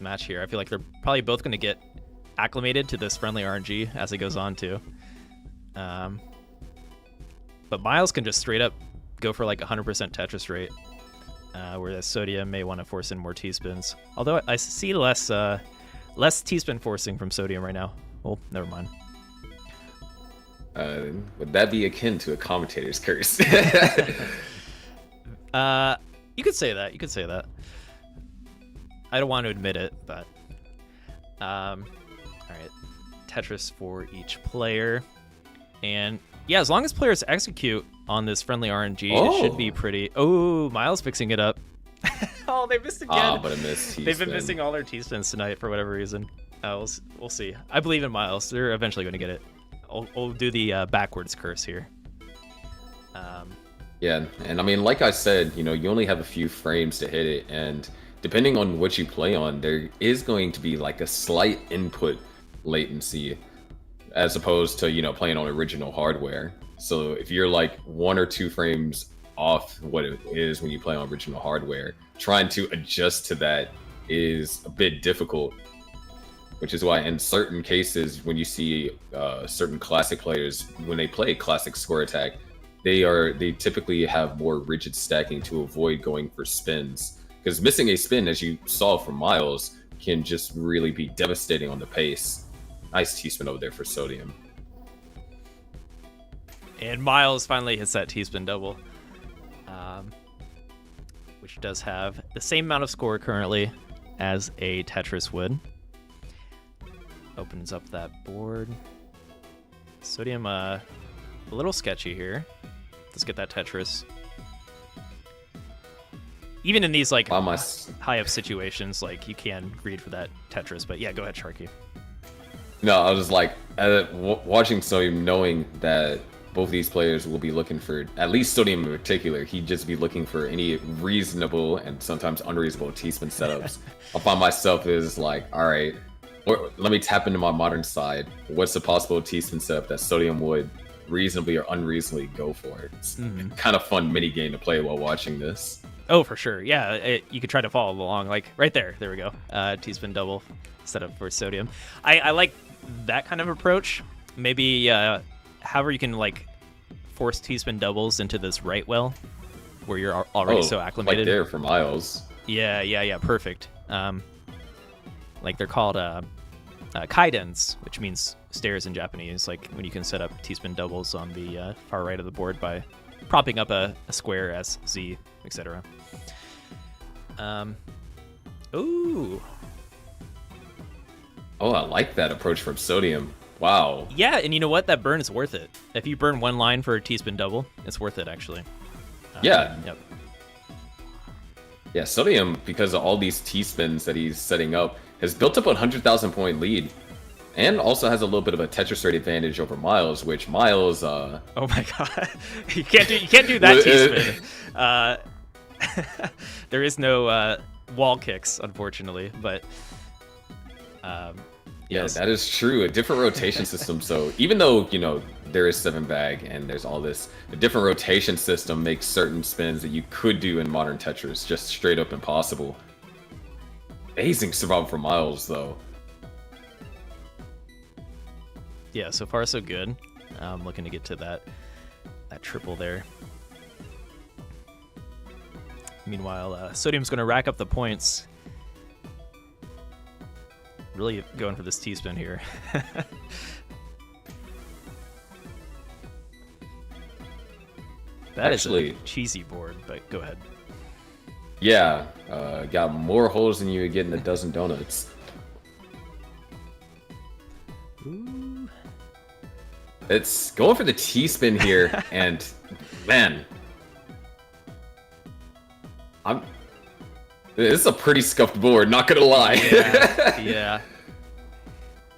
match here. I feel like they're probably both going to get acclimated to this friendly RNG as it goes on too. But Miles can just straight up go for like 100% Tetris rate, whereas Sodium may want to force in more T-spins. Although I see less T-spin forcing from Sodium right now. Oh, never mind. Would that be akin to a commentator's curse? You could say that. You could say that. I don't want to admit it, but all right. Tetris for each player, and yeah, as long as players execute on this friendly RNG, it should be pretty. Oh, Miles fixing it up. Oh, they missed again. But a missed T-spin. They've been missing all their T-spins tonight for whatever reason. We'll see. I believe in Miles. They're eventually going to get it. I'll do the backwards curse here. Yeah, and I mean, like I said, you know, you only have a few frames to hit it, and depending on what you play on, there is going to be like a slight input latency as opposed to, you know, playing on original hardware. So if you're like 1 or 2 frames off what it is when you play on original hardware, trying to adjust to that is a bit difficult, which is why in certain cases when you see certain classic players, when they play classic score attack, they typically have more rigid stacking to avoid going for spins, because missing a spin, as you saw from Miles, can just really be devastating on the pace. Nice T-spin over there for Sodium. And Miles finally hits that T-spin double, which does have the same amount of score currently as a Tetris would. Opens up that board. Sodium, a little sketchy here. Let's get that Tetris. Even in these like high up situations, like you can greed for that Tetris. But yeah, go ahead, Sharky. No, I was just like watching Sodium, knowing that both of these players will be looking for, at least Sodium in particular, he'd just be looking for any reasonable and sometimes unreasonable T-spin setups. I find myself is like, all right, let me tap into my modern side. What's the possible T-spin setup that Sodium would reasonably or unreasonably go for? It's kind of fun mini game to play while watching this. Oh, for sure. Yeah, you could try to follow along. Like right there. There we go. T-spin double setup for Sodium. I like that kind of approach. Maybe however you can like force T-spin doubles into this right well where you're already so acclimated. Like there for Miles. Yeah. Perfect. Like they're called kaidens, which means stairs in Japanese. Like when you can set up T-spin doubles on the far right of the board by propping up a square S, Z, etc. Ooh. Oh, I like that approach from Sodium. Wow. Yeah, and you know what? That burn is worth it. If you burn one line for a T-spin double, it's worth it, actually. Yeah. Yep. Yeah, Sodium, because of all these T-spins that he's setting up, has built up a 100,000 point lead, and also has a little bit of a Tetris rate advantage over Miles, which Miles... Oh my god. You can't do that T-spin. There is no wall kicks, unfortunately, but... Yes, that is true. A different rotation system. So even though, you know, there is 7-bag and there's all this, a different rotation system makes certain spins that you could do in modern Tetris just straight up impossible. Amazing survival for Miles, though. Yeah, so far so good. I'm looking to get to that triple there. Meanwhile, Sodium's going to rack up the points. Really going for this T-spin here. That Actually, is a cheesy board, but go ahead. Yeah, got more holes than you would get in a dozen donuts. Ooh. It's going for the T-spin here, and man, this is a pretty scuffed board, not gonna lie. Yeah.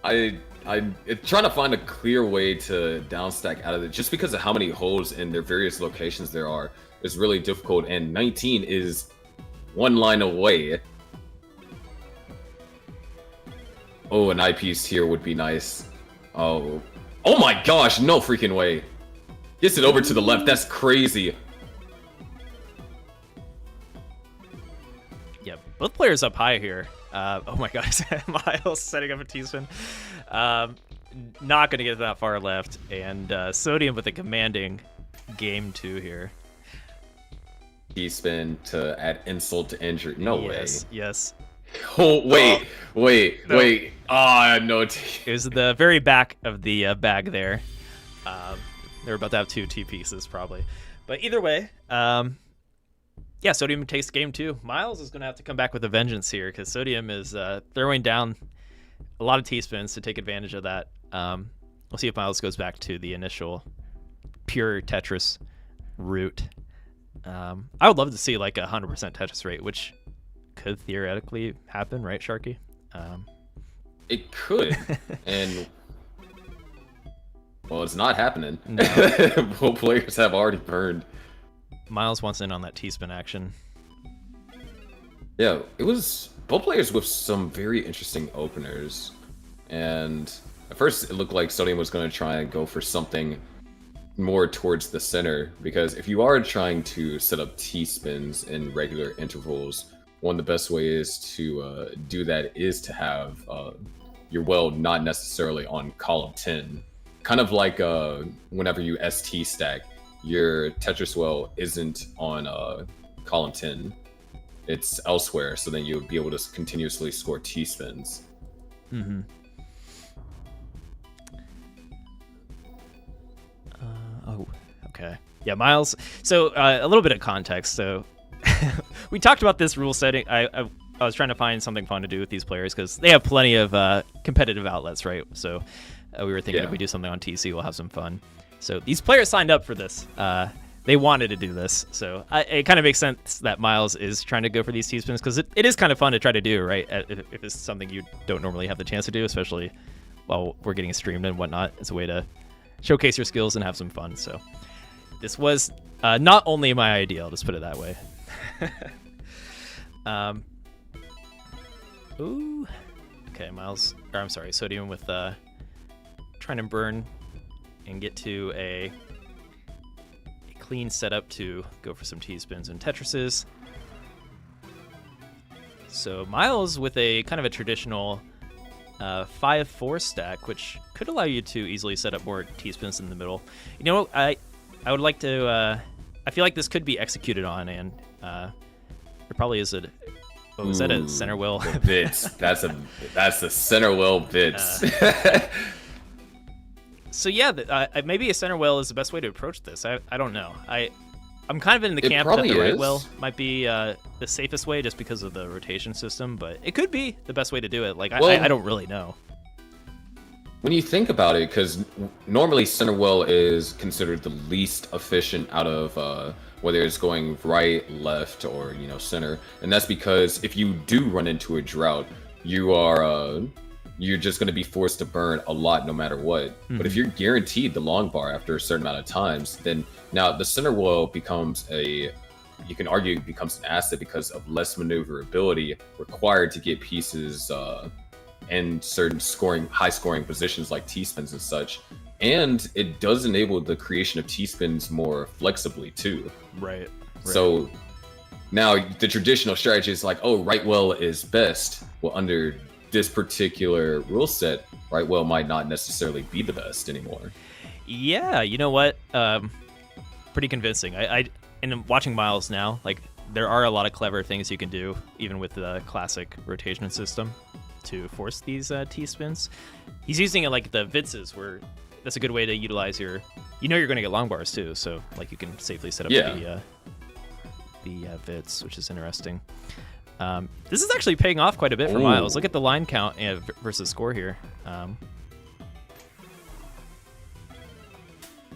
I'm trying to find a clear way to downstack out of it, just because of how many holes in their various locations there are. It's really difficult, and 19 is one line away. Oh, an eyepiece here would be nice. Oh my gosh, no freaking way. Gets it over to the left, that's crazy. Yeah, both players up high here. Oh my gosh, Miles setting up a T-spin. Not going to get that far left, and Sodium with a commanding game 2 here. T-spin to add insult to injury. No way. Yes. Oh, wait. Ah, no. It was the very back of the bag there. They're about to have 2 T-pieces, probably. But either way, yeah, Sodium takes game 2. Miles is going to have to come back with a vengeance here, because Sodium is throwing down a lot of T-spins to take advantage of that. We'll see if Miles goes back to the initial pure Tetris route. I would love to see like a 100% Tetris rate, which could theoretically happen, right, Sharky? It could, and well, it's not happening. No. Both players have already burned. Miles wants in on that T-spin action. Yeah, it was both players with some very interesting openers, and at first it looked like Sodium was going to try and go for something more towards the center, because if you are trying to set up T-spins in regular intervals, one of the best ways to do that is to have your well not necessarily on column 10. Kind of like whenever you ST stack, your Tetris well isn't on column 10. It's elsewhere, so then you'll be able to continuously score T-spins. Mm-hmm. Oh, okay. Yeah, Miles. So a little bit of context. So we talked about this rule setting. I was trying to find something fun to do with these players because they have plenty of competitive outlets, right? So we were thinking if we do something on TC, we'll have some fun. So these players signed up for this. They wanted to do this. So it kind of makes sense that Miles is trying to go for these T-spins because it is kind of fun to try to do, right? If it's something you don't normally have the chance to do, especially while we're getting streamed and whatnot. It's a way to showcase your skills and have some fun. So this was not only my idea, I'll just put it that way. Ooh. Okay, Miles, or I'm sorry, Sodium with trying to burn and get to a clean setup to go for some T-spins and Tetrises. So Miles with a kind of a traditional 5-4 stack, which could allow you to easily set up more T-spins in the middle. You know, I would like to. I feel like this could be executed on, and there probably is a. Oh, is that a center wheel? Bits. That's the center wheel bits. So yeah, maybe a center wheel is the best way to approach this. I don't know. I'm kind of in the camp that the right wheel might be the safest way just because of the rotation system, but it could be the best way to do it. Like, well, I don't really know. When you think about it, because normally center wheel is considered the least efficient out of whether it's going right, left, or center, and that's because if you do run into a drought, you're just going to be forced to burn a lot no matter what. Mm-hmm. But if you're guaranteed the long bar after a certain amount of times, then now the center wheel becomes you can argue it becomes an asset because of less maneuverability required to get pieces in certain high scoring positions like T-spins and such. And it does enable the creation of T-spins more flexibly too. Right. So now the traditional strategy is like, oh, right wheel is best. Well, under this particular rule set, right wheel might not necessarily be the best anymore. Yeah, you know what? Pretty convincing. And watching Miles now, like, there are a lot of clever things you can do, even with the classic rotation system, to force these T-spins. He's using it like the Vitzes, where that's a good way to utilize your... you're going to get long bars too, so like you can safely set up the Vitz, which is interesting. This is actually paying off quite a bit for Miles. Look at the line count versus score here.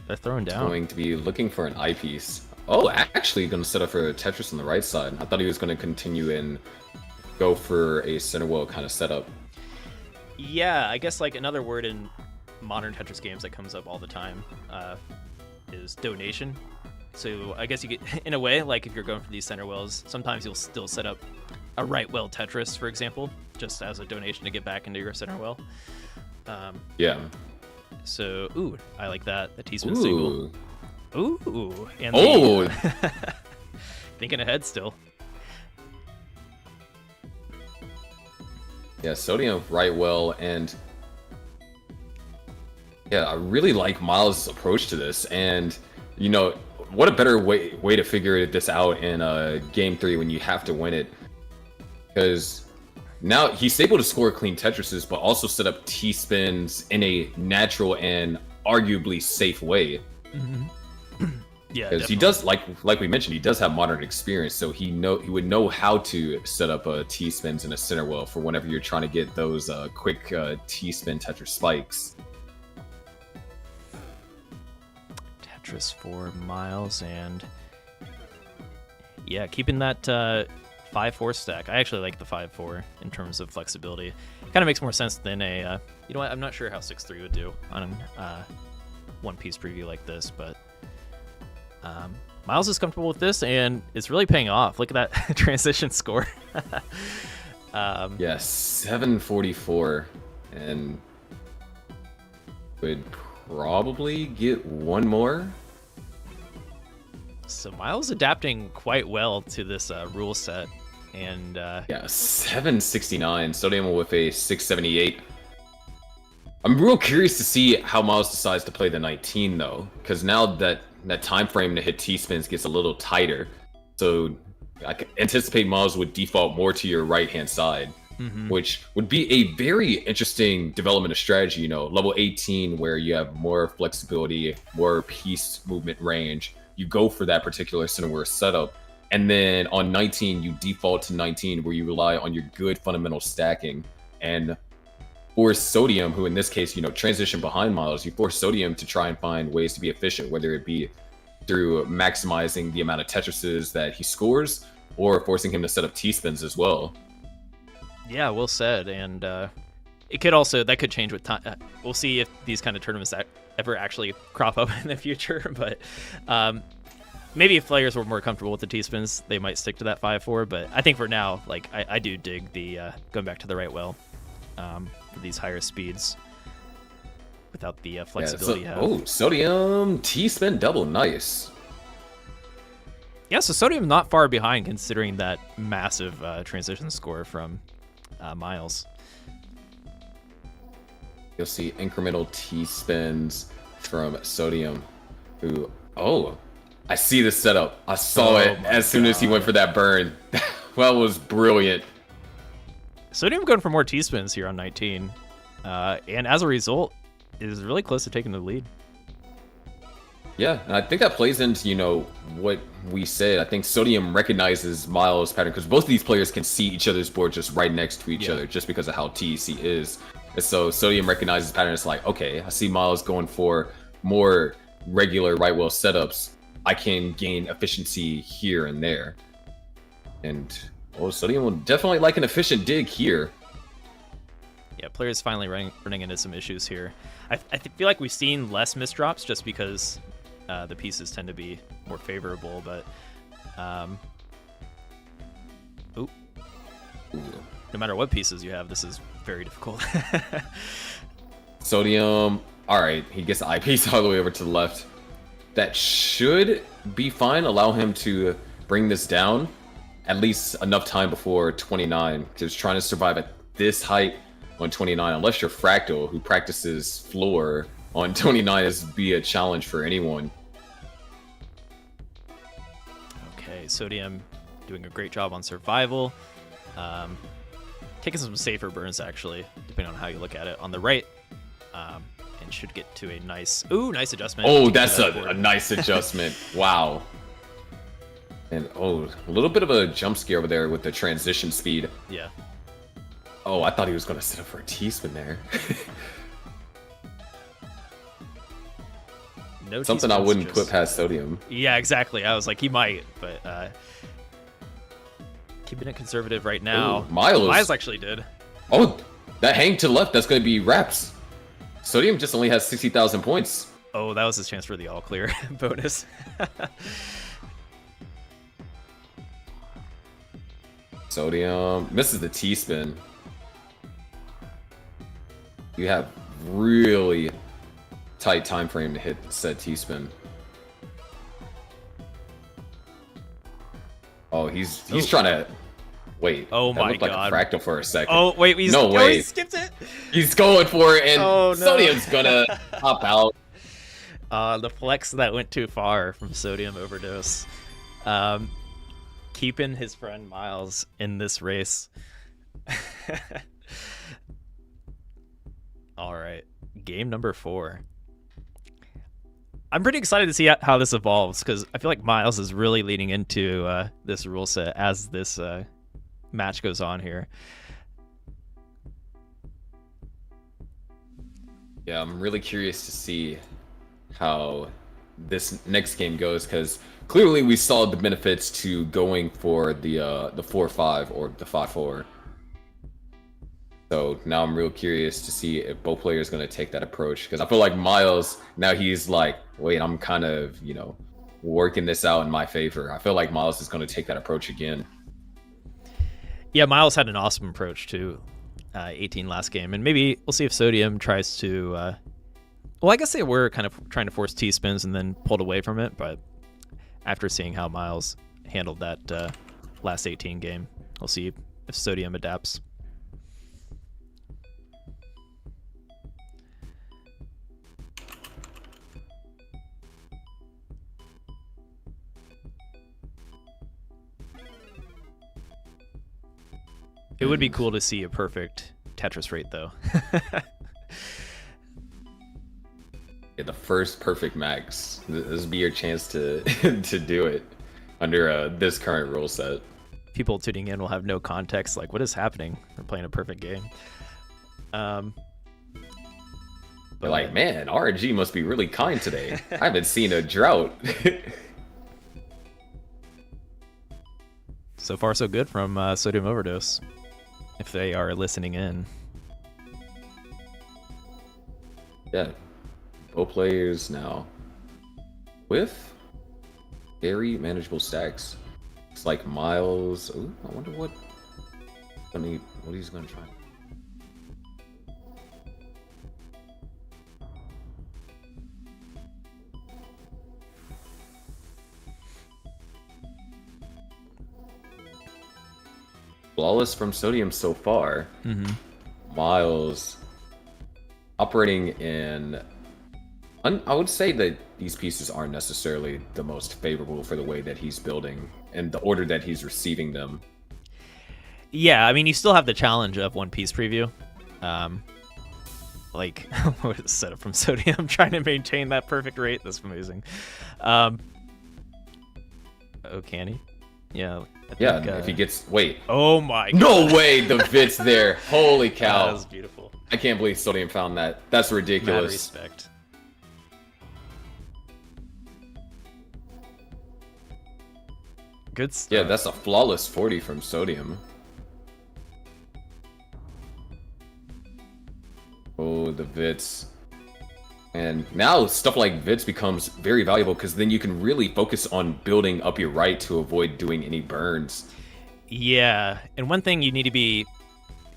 They're throwing down. Going to be looking for an eyepiece. Oh, actually going to set up for a Tetris on the right side. I thought he was going to continue and go for a center wheel kind of setup. Yeah, I guess like another word in modern Tetris games that comes up all the time is donation. So I guess you get, in a way, like if you're going for these center wheels, sometimes you'll still set up a right wheel Tetris, for example, just as a donation to get back into your center wheel. Yeah. So, ooh, I like that. The T-spin single. Ooh. And thinking ahead still. Yeah, Sodium right wheel, and yeah, I really like Miles' approach to this, and what a better way to figure this out in game 3 when you have to win it, because now he's able to score clean Tetrises, but also set up T-spins in a natural and arguably safe way. Mm-hmm. Yeah, because he does, like we mentioned, he does have modern experience, so he would know how to set up T-spins in a center wheel for whenever you're trying to get those quick T-spin Tetris spikes. Tetris for Miles, and yeah, keeping that 5-4 stack. I actually like the 5-4 in terms of flexibility. Kind of makes more sense than a what? I'm not sure how 6-3 would do on a one-piece preview like this, but Miles is comfortable with this, and it's really paying off. Look at that transition score. Yes, 744, and would probably get one more. So Miles adapting quite well to this rule set, and yeah, 769. Sodium with a 678. I'm real curious to see how Miles decides to play the 19 though, because now that time frame to hit T-spins gets a little tighter, so I can anticipate Miles would default more to your right hand side. Mm-hmm. Which would be a very interesting development of strategy, level 18, where you have more flexibility, more piece movement range. You go for that particular center wheel setup. And then on 19, you default to 19, where you rely on your good fundamental stacking. And force Sodium, who in this case, transition behind Miles, you force Sodium to try and find ways to be efficient, whether it be through maximizing the amount of Tetrises that he scores, or forcing him to set up T-spins as well. Yeah, well said. And it could also, that could change with time. We'll see if these kind of tournaments ever actually crop up in the future. But maybe if players were more comfortable with the T-spins, they might stick to that 5-4. But I think for now, like I do dig the going back to the right well for these higher speeds without the flexibility. Sodium T-spin double, nice. Yeah, so Sodium not far behind considering that massive transition score from Miles. You'll see incremental T-spins from Sodium, who, I see the setup. I saw it as soon as he went for that burn. That was brilliant. Sodium going for more T-spins here on 19, and as a result, is really close to taking the lead. Yeah, and I think that plays into, what we said. I think Sodium recognizes Miles' pattern because both of these players can see each other's board just right next to each other just because of how TEC is. And so Sodium recognizes pattern. It's like, okay, I see Miles going for more regular right wheel setups. I can gain efficiency here and there. And Sodium will definitely like an efficient dig here. Yeah, players finally running into some issues here. I feel like we've seen less misdrops just because the pieces tend to be more favorable, but no matter what pieces you have, this is very difficult. Sodium, all right, he gets the eyepiece all the way over to the left. That should be fine. Allow him to bring this down at least enough time before 29, because trying to survive at this height on 29, unless you're Fractal, who practices floor on 29, is be a challenge for anyone. Okay, Sodium doing a great job on survival. Taking some safer burns, actually, depending on how you look at it. On the right, and should get to a nice adjustment. Oh, that's a nice adjustment. Wow. And a little bit of a jump scare over there with the transition speed. Yeah. Oh, I thought he was going to set up for a T-spin there. No something I wouldn't put past Sodium. Yeah, exactly. I was like, he might, but keeping it conservative right now. Ooh, Miles actually did. Oh, that hang to the left, that's going to be wraps. Sodium just only has 60,000 points. Oh, that was his chance for the all clear bonus. Sodium misses the T-spin. You have really tight time frame to hit said T-spin. Oh, he's trying to wait. Oh my god! That looked like a Fractal for a second. Oh wait, no way. He skipped it. He's going for it, and no. Sodium's gonna hop out. The flex that went too far from Sodium Overdose. Keeping his friend Miles in this race. All right, game number 4. I'm pretty excited to see how this evolves because I feel like Miles is really leaning into this rule set as this match goes on here. Yeah, I'm really curious to see how this next game goes because clearly we saw the benefits to going for the 4-5 or the 5-4. So now I'm real curious to see if both players are going to take that approach because I feel like Miles, now he's like, wait, I'm kind of, working this out in my favor. I feel like Miles is going to take that approach again. Yeah, Miles had an awesome approach to 18 last game, and maybe we'll see if Sodium tries to... well, I guess they were kind of trying to force T-spins and then pulled away from it, but after seeing how Miles handled that last 18 game, we'll see if Sodium adapts. It would be cool to see a perfect Tetris rate, though. Yeah, the first perfect max. This would be your chance to to do it under this current rule set. People tuning in will have no context, like, what is happening? We're playing a perfect game. But like, man, RNG must be really kind today. I haven't seen a drought. So far, so good from Sodium Overdose, if they are listening in. Yeah, both players now with very manageable stacks. It's like Miles. Ooh, I wonder what he's gonna try. Flawless from Sodium so far. Miles operating in. I would say that these pieces aren't necessarily the most favorable for the way that he's building and the order that he's receiving them. Yeah, I mean, you still have the challenge of one piece preview. Like, what is the setup from Sodium? Trying to maintain that perfect rate. That's amazing. Oh, can he? Yeah. Yeah, if he gets... Wait. Oh my god. No way the Vit's there. Holy cow. That was beautiful. I can't believe Sodium found that. That's ridiculous. Mad respect. Good stuff. Yeah, that's a flawless 40 from Sodium. Oh, the Vits. And now stuff like Vits becomes very valuable because then you can really focus on building up your right to avoid doing any burns. Yeah, and one thing you need to be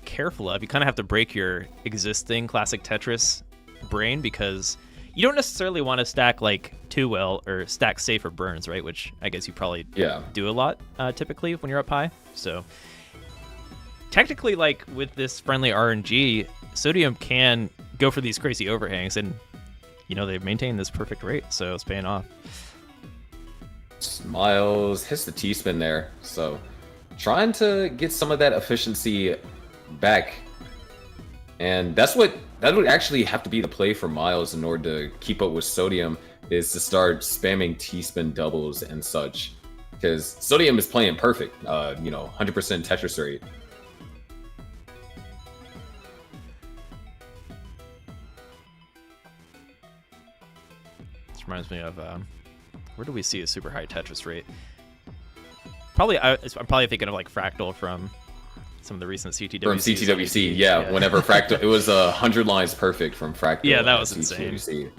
careful of, you kind of have to break your existing classic Tetris brain because you don't necessarily want to stack like duel or stack safe or burns, right? Which I guess you probably do a lot typically when you're up high. So technically, like with this friendly RNG, Sodium can go for these crazy overhangs, and you know they've maintained this perfect rate, so it's paying off. Miles hits the T-spin there, so trying to get some of that efficiency back, and that would actually have to be the play for Miles in order to keep up with Sodium, is to start spamming T-spin doubles and such, because Sodium is playing perfect, 100% Tetris rate. This reminds me of where do we see a super high Tetris rate? Probably, I'm probably thinking of like Fractal from some of the recent CTWC. From CTWC, yeah. Whenever Fractal, it was 100 lines perfect from Fractal. Yeah, that was insane.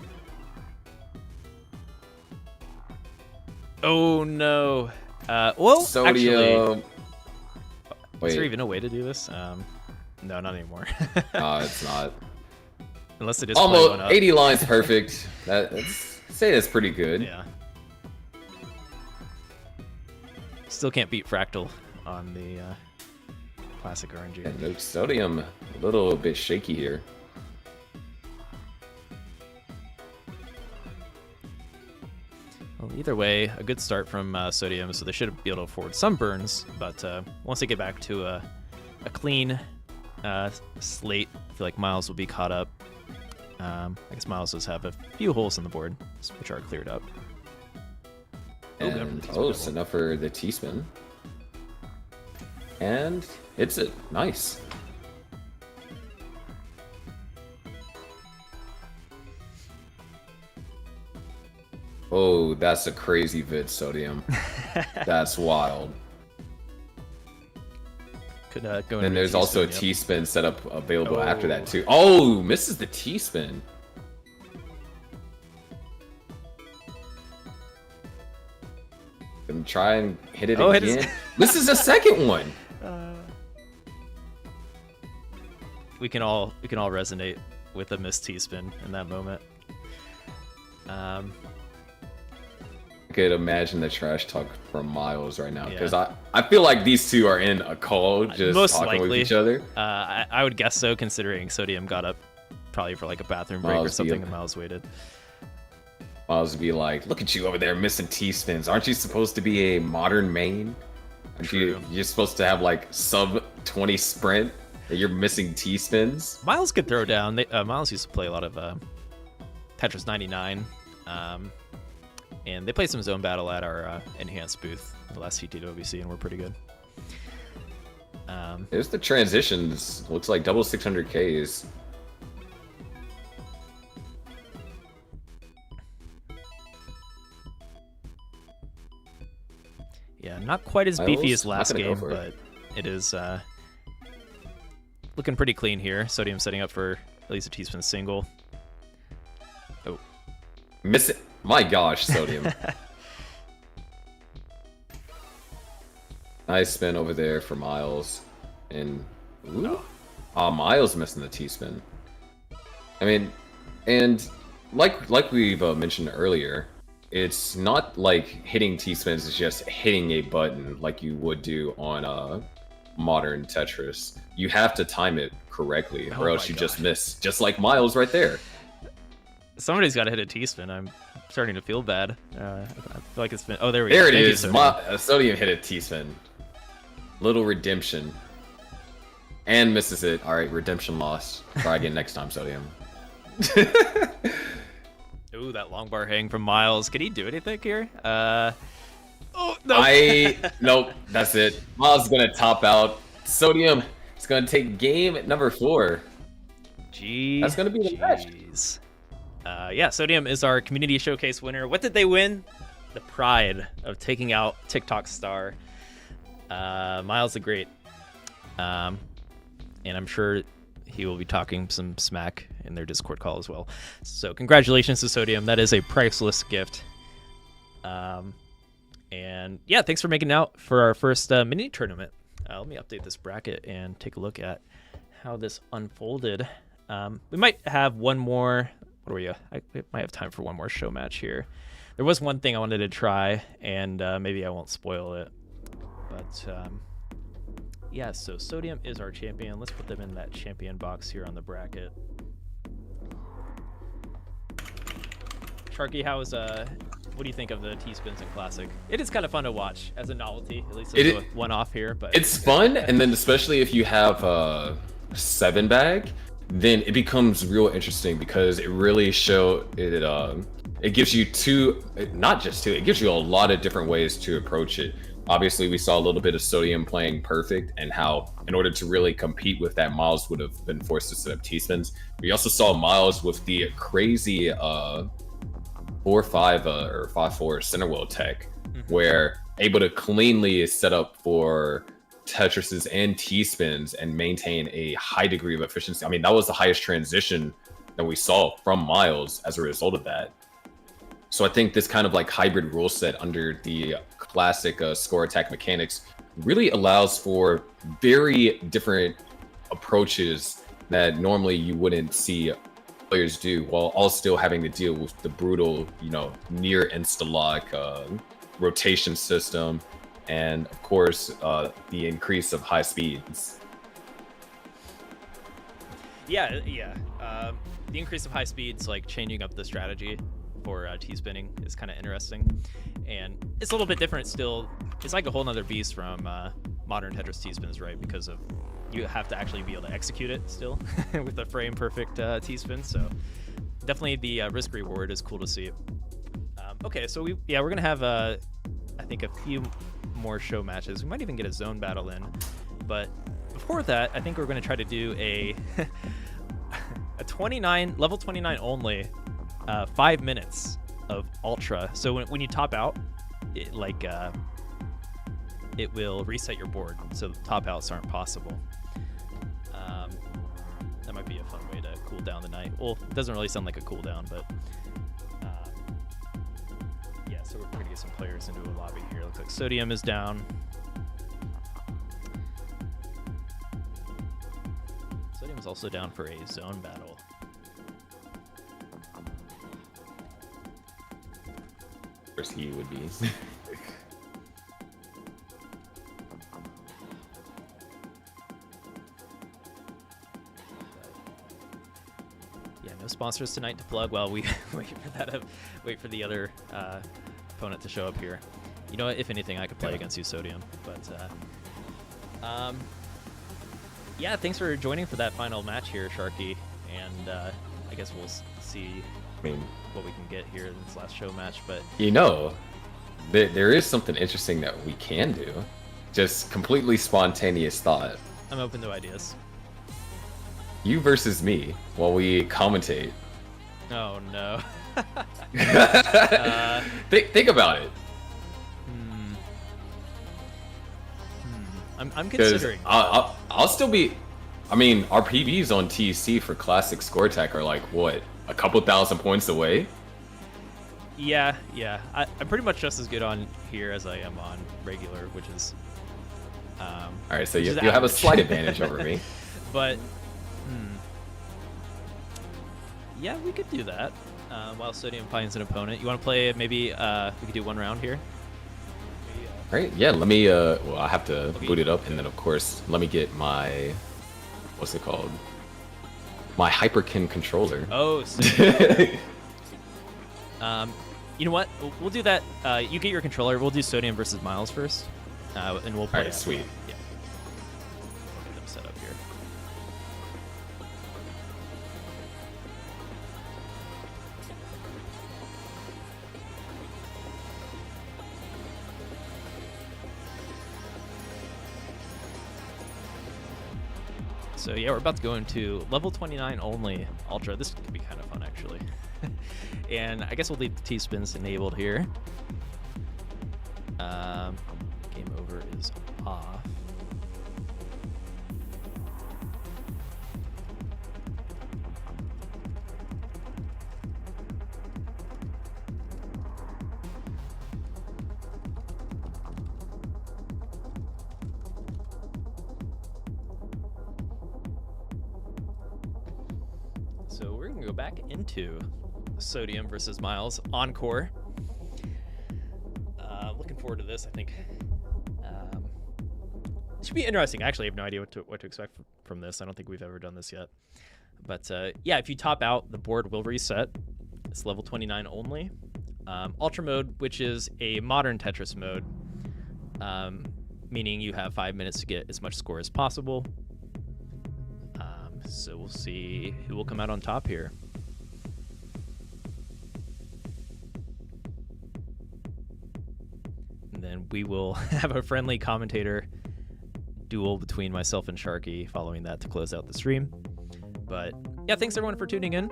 Oh no. Well, Sodium. Actually, is there even a way to do this? No, not anymore. No, it's not. Unless it is almost 80 lines perfect. Say that's pretty good. Yeah. Still can't beat Fractal on the classic RNG. And no Sodium, a little bit shaky here. Well, either way, a good start from Sodium, so they should be able to afford some burns, but once they get back to a clean slate, I feel like Miles will be caught up. I guess Miles does have a few holes in the board, which are cleared up. And it's enough for the T-spin. And hits it. Nice. Oh, that's a crazy vid, Sodium. That's wild. Could go and there's also a T-spin setup available after that too. Oh, misses the T-spin. Gonna try and hit it again. This is the second one. We can all resonate with a missed T-spin in that moment. I could imagine the trash talk from Miles right now, because I feel like these two are in a call just most talking likely with each other. I would guess so, considering Sodium got up probably for like a bathroom break or something, and Miles waited. Miles would be like, "Look at you over there missing T-spins. Aren't you supposed to be a modern main? You're supposed to have like sub 20 sprint, and you're missing T-spins." Miles could throw down. Miles used to play a lot of Tetris 99. And they played some zone battle at our enhanced booth, the last CTWC, and we're pretty good. There's the transitions. Looks like double 600Ks. Yeah, not quite as beefy as last game, but it is looking pretty clean here. Sodium setting up for at least a T-spin single. Miss it. My gosh, Sodium. Nice spin over there for Miles. And ooh. Miles missing the T-spin. I mean, and like we've mentioned earlier, it's not like hitting T-spins is just hitting a button like you would do on modern Tetris. You have to time it correctly, or else you just miss, just like Miles right there. Somebody's got to hit a T-spin. I'm starting to feel bad. I feel like it's been... Oh, there we go. There it is. Sodium hit a T-spin. Little redemption. And misses it. All right, redemption lost. Try again next time, Sodium. Ooh, that long bar hang from Miles. Can he do anything here? Oh, no. Nope, that's it. Miles is going to top out. Sodium is going to take game at number 4. That's going to be the match. Yeah, Sodium is our community showcase winner. What did they win? The pride of taking out TikTok star Miles the Great. And I'm sure he will be talking some smack in their Discord call as well. So congratulations to Sodium. That is a priceless gift. And yeah, thanks for making out for our first mini tournament. Let me update this bracket and take a look at how this unfolded. We might have one more. What are we? We might have time for one more show match here. There was one thing I wanted to try, and maybe I won't spoil it. But yeah, so Sodium is our champion. Let's put them in that champion box here on the bracket. Sharky, how is what do you think of the T-spins in Classic? It is kind of fun to watch as a novelty. At least it's one off here, but it's fun. And then especially if you have a 7-bag, then it becomes real interesting because it really it gives you not just two, it gives you a lot of different ways to approach it. Obviously, we saw a little bit of Sodium playing perfect and how, in order to really compete with that, Miles would have been forced to set up T-spins. We also saw Miles with the crazy 4-5 or 5-4 center wheel tech, where able to cleanly set up for Tetrises and T-spins and maintain a high degree of efficiency. I mean, that was the highest transition that we saw from Miles as a result of that. So I think this kind of like hybrid rule set under the classic score attack mechanics really allows for very different approaches that normally you wouldn't see players do, while all still having to deal with the brutal, near insta-lock rotation system, and of course the increase of high speeds. Yeah. The increase of high speeds, like changing up the strategy for T-spinning, is kind of interesting, and it's a little bit different still. It's like a whole nother beast from modern Tetris T-spins, right? Because of you have to actually be able to execute it still with a frame perfect T-spin. So definitely the risk reward is cool to see. Okay, so we're gonna have I think a few more show matches. We might even get a zone battle in, but before that, I think we're gonna try to do a level 29 only 5 minutes of ultra. So when you top out, it will reset your board, so the top outs aren't possible. That might be a fun way to cool down the night. Well, it doesn't really sound like a cooldown, but yeah. So we're gonna get some players into a lobby here. Looks like Sodium is down. Sodium is also down for a zone battle. Of course, he would be. No sponsors tonight to plug while we wait for the other opponent to show up here. You know what? If anything, I could play against you, Sodium. But yeah, thanks for joining for that final match here, Sharky. And I guess we'll see what we can get here in this last show match. But there is something interesting that we can do. Just completely spontaneous thought. I'm open to ideas. You versus me while we commentate. Oh no. Think about it. I'm considering. I'll still be. I mean, our PBs on TEC for classic score attack are like what, a couple thousand points away. Yeah. I'm pretty much just as good on here as I am on regular, which is. All right, so you have a slight advantage over me. But, yeah, we could do that while Sodium finds an opponent. You want to play maybe we could do one round here? Maybe, All right, yeah, let me, well, I have to boot it up, and then, of course, let me get my, what's it called? My Hyperkin controller. Oh, sick. You know what? We'll do that. You get your controller. We'll do Sodium versus Miles first, and we'll play. All right, sweet. Yeah. I'll get them set up here. So yeah, we're about to go into level 29 only Ultra. This could be kind of fun, actually. And I guess we'll leave the T-spins enabled here. Game over is off. So we're gonna go back into Sodium versus Miles Encore. Looking forward to this. I think it should be interesting. Actually, I have no idea what to expect from this. I don't think we've ever done this yet. But yeah, if you top out, the board will reset. It's level 29 only. Ultra mode, which is a modern Tetris mode, meaning you have 5 minutes to get as much score as possible. So we'll see who will come out on top here. And then we will have a friendly commentator duel between myself and Shocky following that to close out the stream. But yeah, thanks everyone for tuning in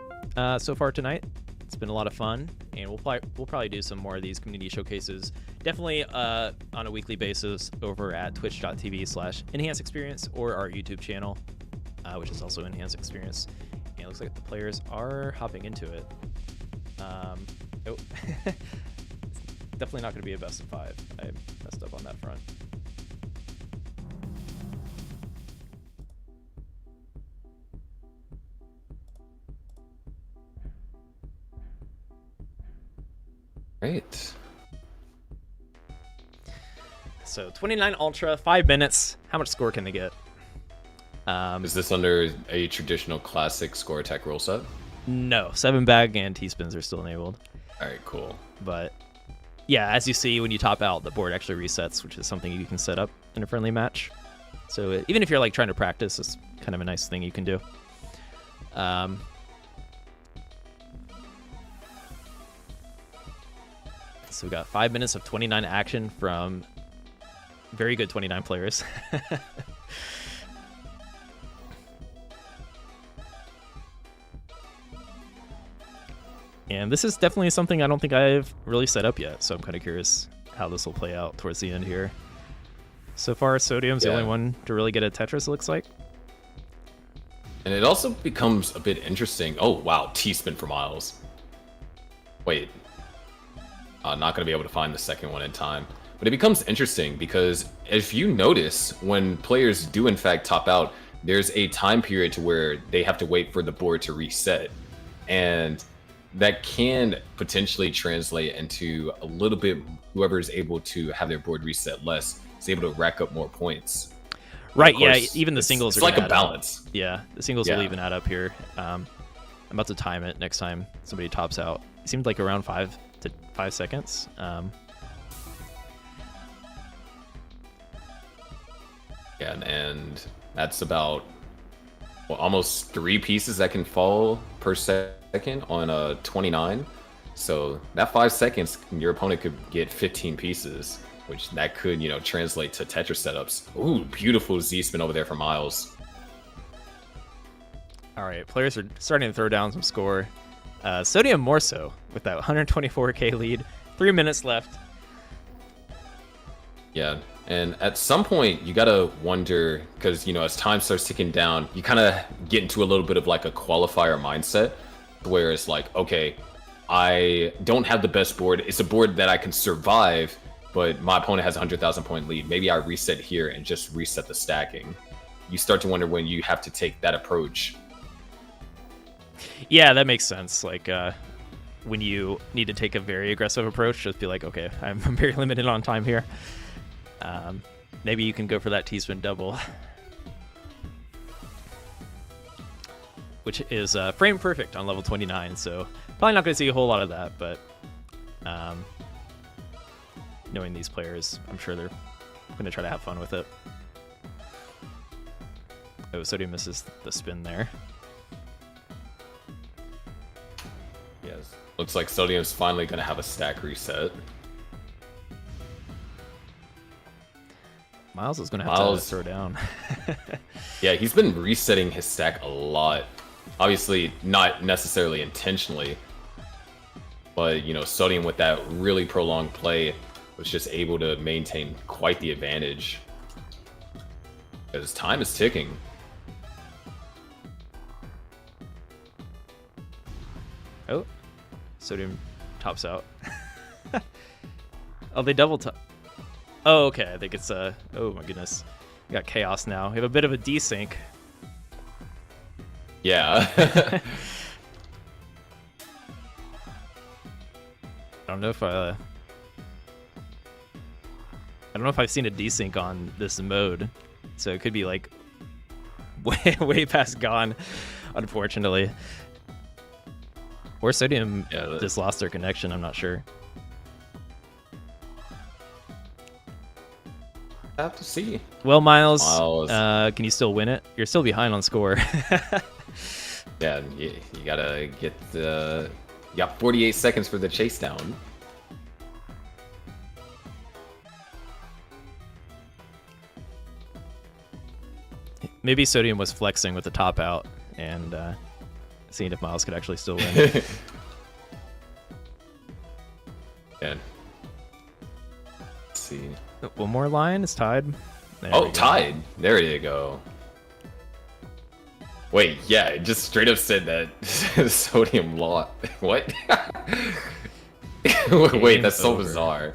so far tonight. It's been a lot of fun, and we'll probably do some more of these community showcases, definitely on a weekly basis over at twitch.tv/enhanceexperience or our YouTube channel, which is also Enhance Experience. And it looks like the players are hopping into it. Oh. Definitely not going to be a best of 5. I messed up on that front. Great. So 29 Ultra, 5 minutes. How much score can they get? Is this under a traditional classic score attack rule set? No, 7 bag and T-spins are still enabled. All right, cool. But yeah, as you see, when you top out, the board actually resets, which is something you can set up in a friendly match. So even if you're like trying to practice, it's kind of a nice thing you can do. So we got 5 minutes of 29 action from very good 29 players. And this is definitely something I don't think I've really set up yet, so I'm kind of curious how this will play out towards the end here. So far, Sodium's the only one to really get a Tetris, it looks like. And it also becomes a bit interesting. Oh, wow, T-spin for Miles. Wait. Not going to be able to find the second one in time. But it becomes interesting because if you notice, when players do in fact top out, there's a time period to where they have to wait for the board to reset. And that can potentially translate into a little bit, whoever is able to have their board reset less is able to rack up more points. Right, yeah, even the singles it's are like a balance. Yeah, the singles will even add up here. I'm about to time it next time somebody tops out. It seemed like around 5 seconds. Yeah, and that's about almost 3 pieces that can fall per second on a 29. So that 5 seconds, your opponent could get 15 pieces, which that could, translate to Tetris setups. Ooh, beautiful Z-spin over there for Miles. All right, players are starting to throw down some score. Sodium more so with that 124k lead. 3 minutes left. Yeah, and at some point you gotta wonder, because as time starts ticking down, you kind of get into a little bit of like a qualifier mindset, where it's like, okay, I don't have the best board. It's a board that I can survive, but my opponent has a 100,000 point lead. Maybe I reset here and just reset the stacking. You start to wonder when you have to take that approach. Yeah, that makes sense. Like, when you need to take a very aggressive approach, just be like, okay, I'm very limited on time here. Maybe you can go for that T-spin double, which is frame perfect on level 29, so probably not going to see a whole lot of that, but knowing these players, I'm sure they're going to try to have fun with it. Oh, Sodium misses the spin there. Yes. Looks like Sodium's finally going to have a stack reset. Miles is going to have to throw down. Yeah, he's been resetting his stack a lot. Obviously, not necessarily intentionally. But, you know, Sodium with that really prolonged play was just able to maintain quite the advantage. Because time is ticking. Oh, Sodium tops out. Oh, they double top. Oh, okay. I think it's oh my goodness. We got chaos now. We have a bit of a desync. Yeah. I don't know if I don't know if I've seen a desync on this mode, so it could be like way past gone, unfortunately. Or Sodium just lost their connection. I'm not sure. I have to see. Well, Miles, can you still win it? You're still behind on score. Yeah, you gotta get the. You got 48 seconds for the chase down. Maybe Sodium was flexing with the top out and seeing if Miles could actually still win. Yeah. Let's see. One more line is tied. Oh, tied. There you go. Wait, yeah, it just straight up said that Sodium lost. What? Wait, that's so bizarre.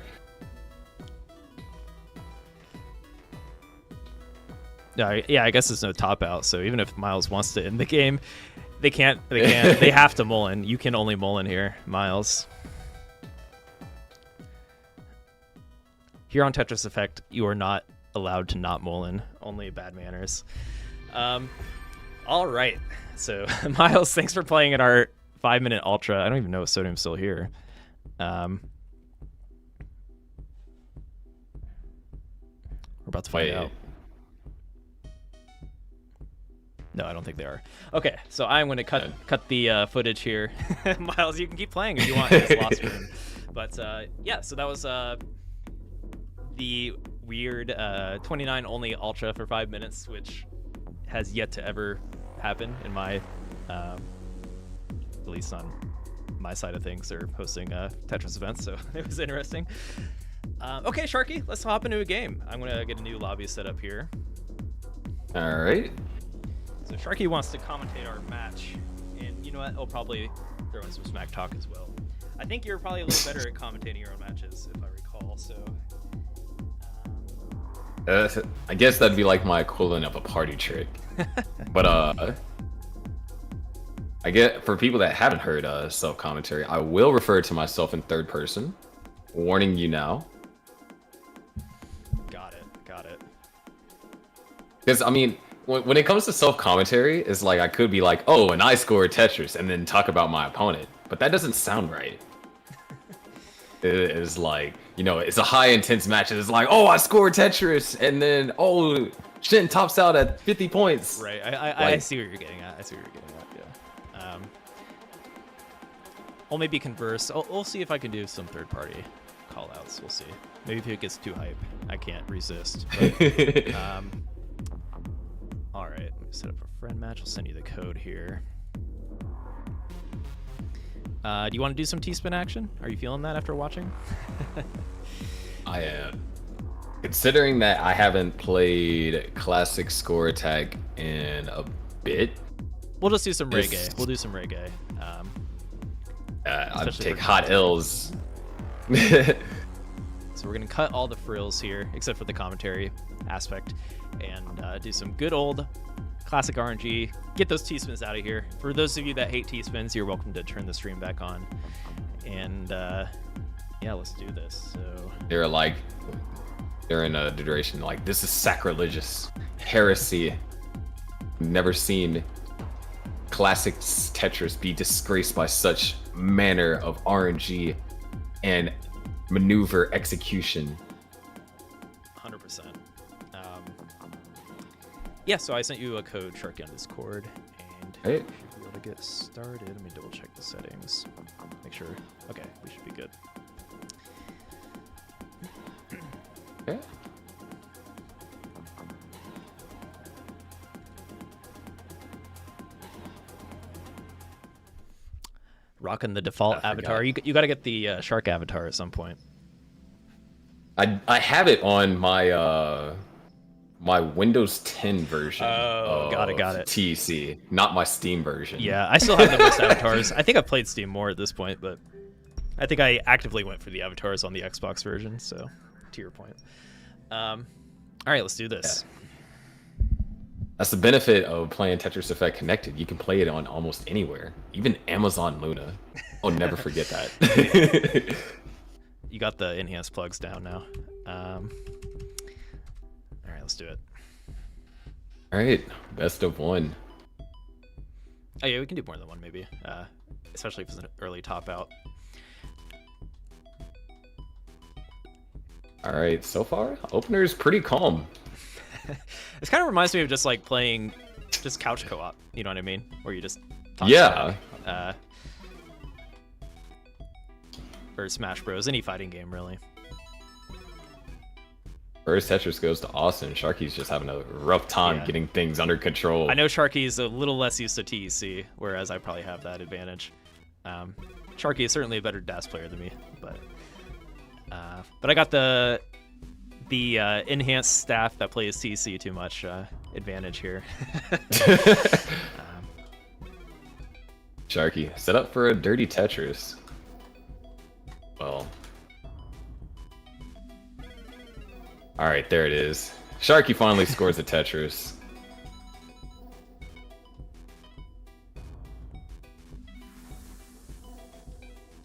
Yeah, I guess there's no top out, so even if Miles wants to end the game, they can't. They have to mullen. You can only mullen here, Miles. Here on Tetris Effect, you are not allowed to not mullen. Only bad manners. All right. So, Miles, thanks for playing in our 5-minute Ultra. I don't even know if Sodium's still here. We're about to find out. No, I don't think they are. Okay, so I'm going to cut the footage here. Miles, you can keep playing if you want. It's lost for him. But yeah, so that was the weird 29 only Ultra for 5 minutes, which has yet to ever happen in my, at least on my side of things. They're hosting Tetris events, so it was interesting. Okay, Sharky, let's hop into a game. I'm going to get a new lobby set up here. All right. So Sharky wants to commentate our match, and you know what? He'll probably throw in some smack talk as well. I think you're probably a little better at commentating your own matches, if I recall, so... I guess that'd be like my equivalent of a party trick. But I get for people that haven't heard self-commentary, I will refer to myself in third person. Warning you now. Got it. Because I mean, when it comes to self-commentary, it's like I could be like, oh, and I scored Tetris, and then talk about my opponent. But that doesn't sound right. It is like, you know, it's a high intense match. It's like, oh, I scored Tetris, and then, oh, Shin tops out at 50 points. Right. I see what you're getting at. Yeah. I'll maybe converse. We'll see if I can do some third party call outs. We'll see. Maybe if it gets too hype, I can't resist. But, all right. Let me set up a friend match. I'll send you the code here. Do you want to do some T-spin action? Are you feeling that after watching? I am. Considering that I haven't played classic score attack in a bit. We'll just do some reggae. We'll do some reggae. I'd Especially take for hot commentary. L's. So we're gonna cut all the frills here, except for the commentary aspect, and do some good old classic RNG. Get those T-spins out of here. For those of you that hate T-spins, you're welcome to turn the stream back on. And yeah, let's do this. So They're in a duration like, this is sacrilegious heresy. Never seen classic Tetris be disgraced by such manner of RNG and maneuver execution. 100%. Yeah, so I sent you a code, Sharky, on Discord, and Right. we should be able to get started. Let me double check the settings. Make sure. Okay, we should be good. Okay. Rocking the default I avatar. forgot. You got to get the shark avatar at some point. I have it on my my Windows 10 version. Oh, got it. TEC, not my Steam version. Yeah, I still have the most avatars. I think I've played Steam more at this point, but I think I actively went for the avatars on the Xbox version. So, to your point. All right, let's do this. That's the benefit of playing Tetris Effect connected. You can play it on almost anywhere, even Amazon Luna. I'll never forget that. You got the enhanced plugs down now. All right, let's do it. All right, best of one. Oh yeah, we can do more than one maybe, especially if it's an early top out. All right, so far, opener is pretty calm. This kind of reminds me of just like playing just couch co-op. You know what I mean? Where you just talk Yeah. smack, or Smash Bros. Any fighting game really. First Tetris goes to Austin. Sharky's just having a rough time Yeah. getting things under control. I know Sharky's a little less used to TEC, whereas I probably have that advantage. Sharky is certainly a better DAS player than me, but I got the enhanced staff that plays TEC too much advantage here. Sharky, set up for a dirty Tetris. Well. Alright, there it is. Sharky finally scores a Tetris.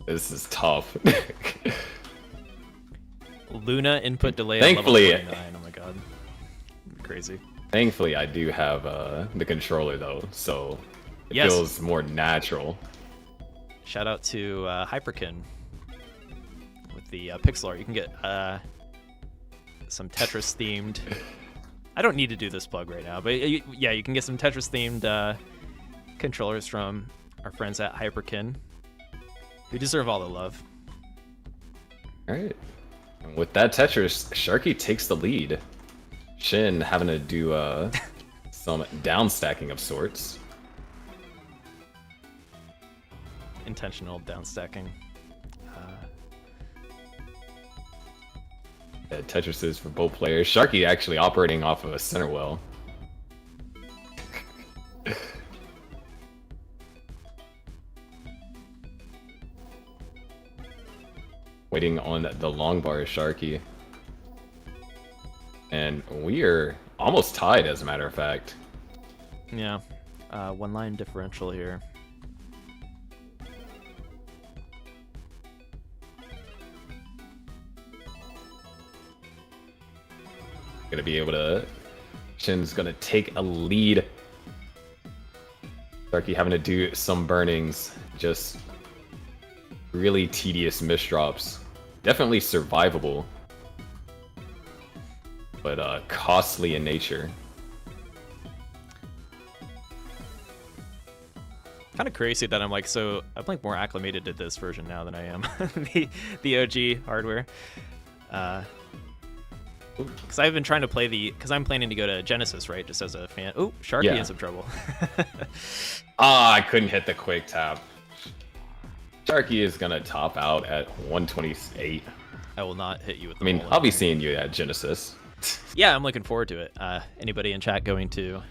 This is tough. Luna input delay Thankfully- at level 29. Oh my god. Crazy. Thankfully, I do have the controller though, so it Yes. feels more natural. Shout out to Hyperkin with the pixel art. You can get some Tetris themed. I don't need to do this plug right now, but yeah, you can get some Tetris themed controllers from our friends at Hyperkin, who deserve all the love. Alright. And with that Tetris, Sharky takes the lead. Shin having to do some down stacking of sorts. Intentional downstacking. Tetris is for both players. Sharky actually operating off of a center well. Waiting on the long bar is Sharky. And we are almost tied, as a matter of fact. Yeah, one line differential here. Gonna be able to... Shin's gonna take a lead. Sharky having to do some burnings. Just really tedious misdrops. Definitely survivable. But costly in nature. Kind of crazy that I'm like more acclimated to this version now than I am the OG hardware. Because I've been trying to play because I'm planning to go to Genesis, right? Just as a fan. Oh, Sharky Yeah. in some trouble. I couldn't hit the quick tap. Sharky is gonna top out at 128. I will not hit you with the I mean, ball I'll be in there. seeing you at Genesis. Yeah, I'm looking forward to it. Anybody in chat going to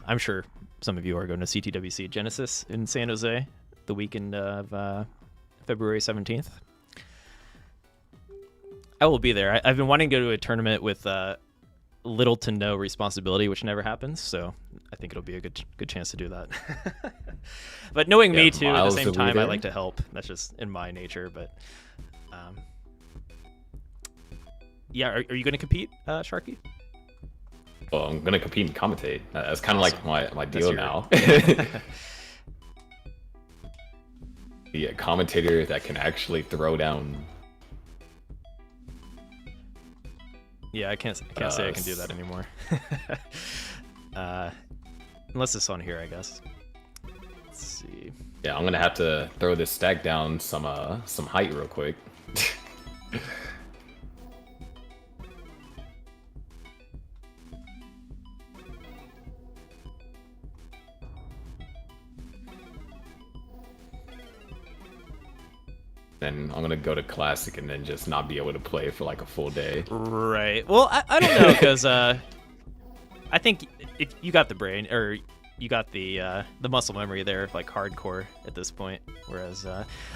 I'm sure some of you are going to CTWC Genesis in San Jose the weekend of February 17th. I will be there. I've been wanting to go to a tournament with little to no responsibility, which never happens. So I think it'll be a good chance to do that. But knowing me too, at the same time, I like to help. That's just in my nature. But yeah, are you going to compete, Sharky? Well, I'm going to compete and commentate. That's kind of like my deal now. Be a commentator that can actually throw down. Yeah, I can't say I can do that anymore. Unless it's on here, I guess. Let's see. Yeah, I'm gonna have to throw this stack down some height real quick. Then I'm gonna go to Classic and then just not be able to play for like a full day. Right. Well, I don't know, because I think if you got the brain, or you got the muscle memory there of like hardcore at this point. Whereas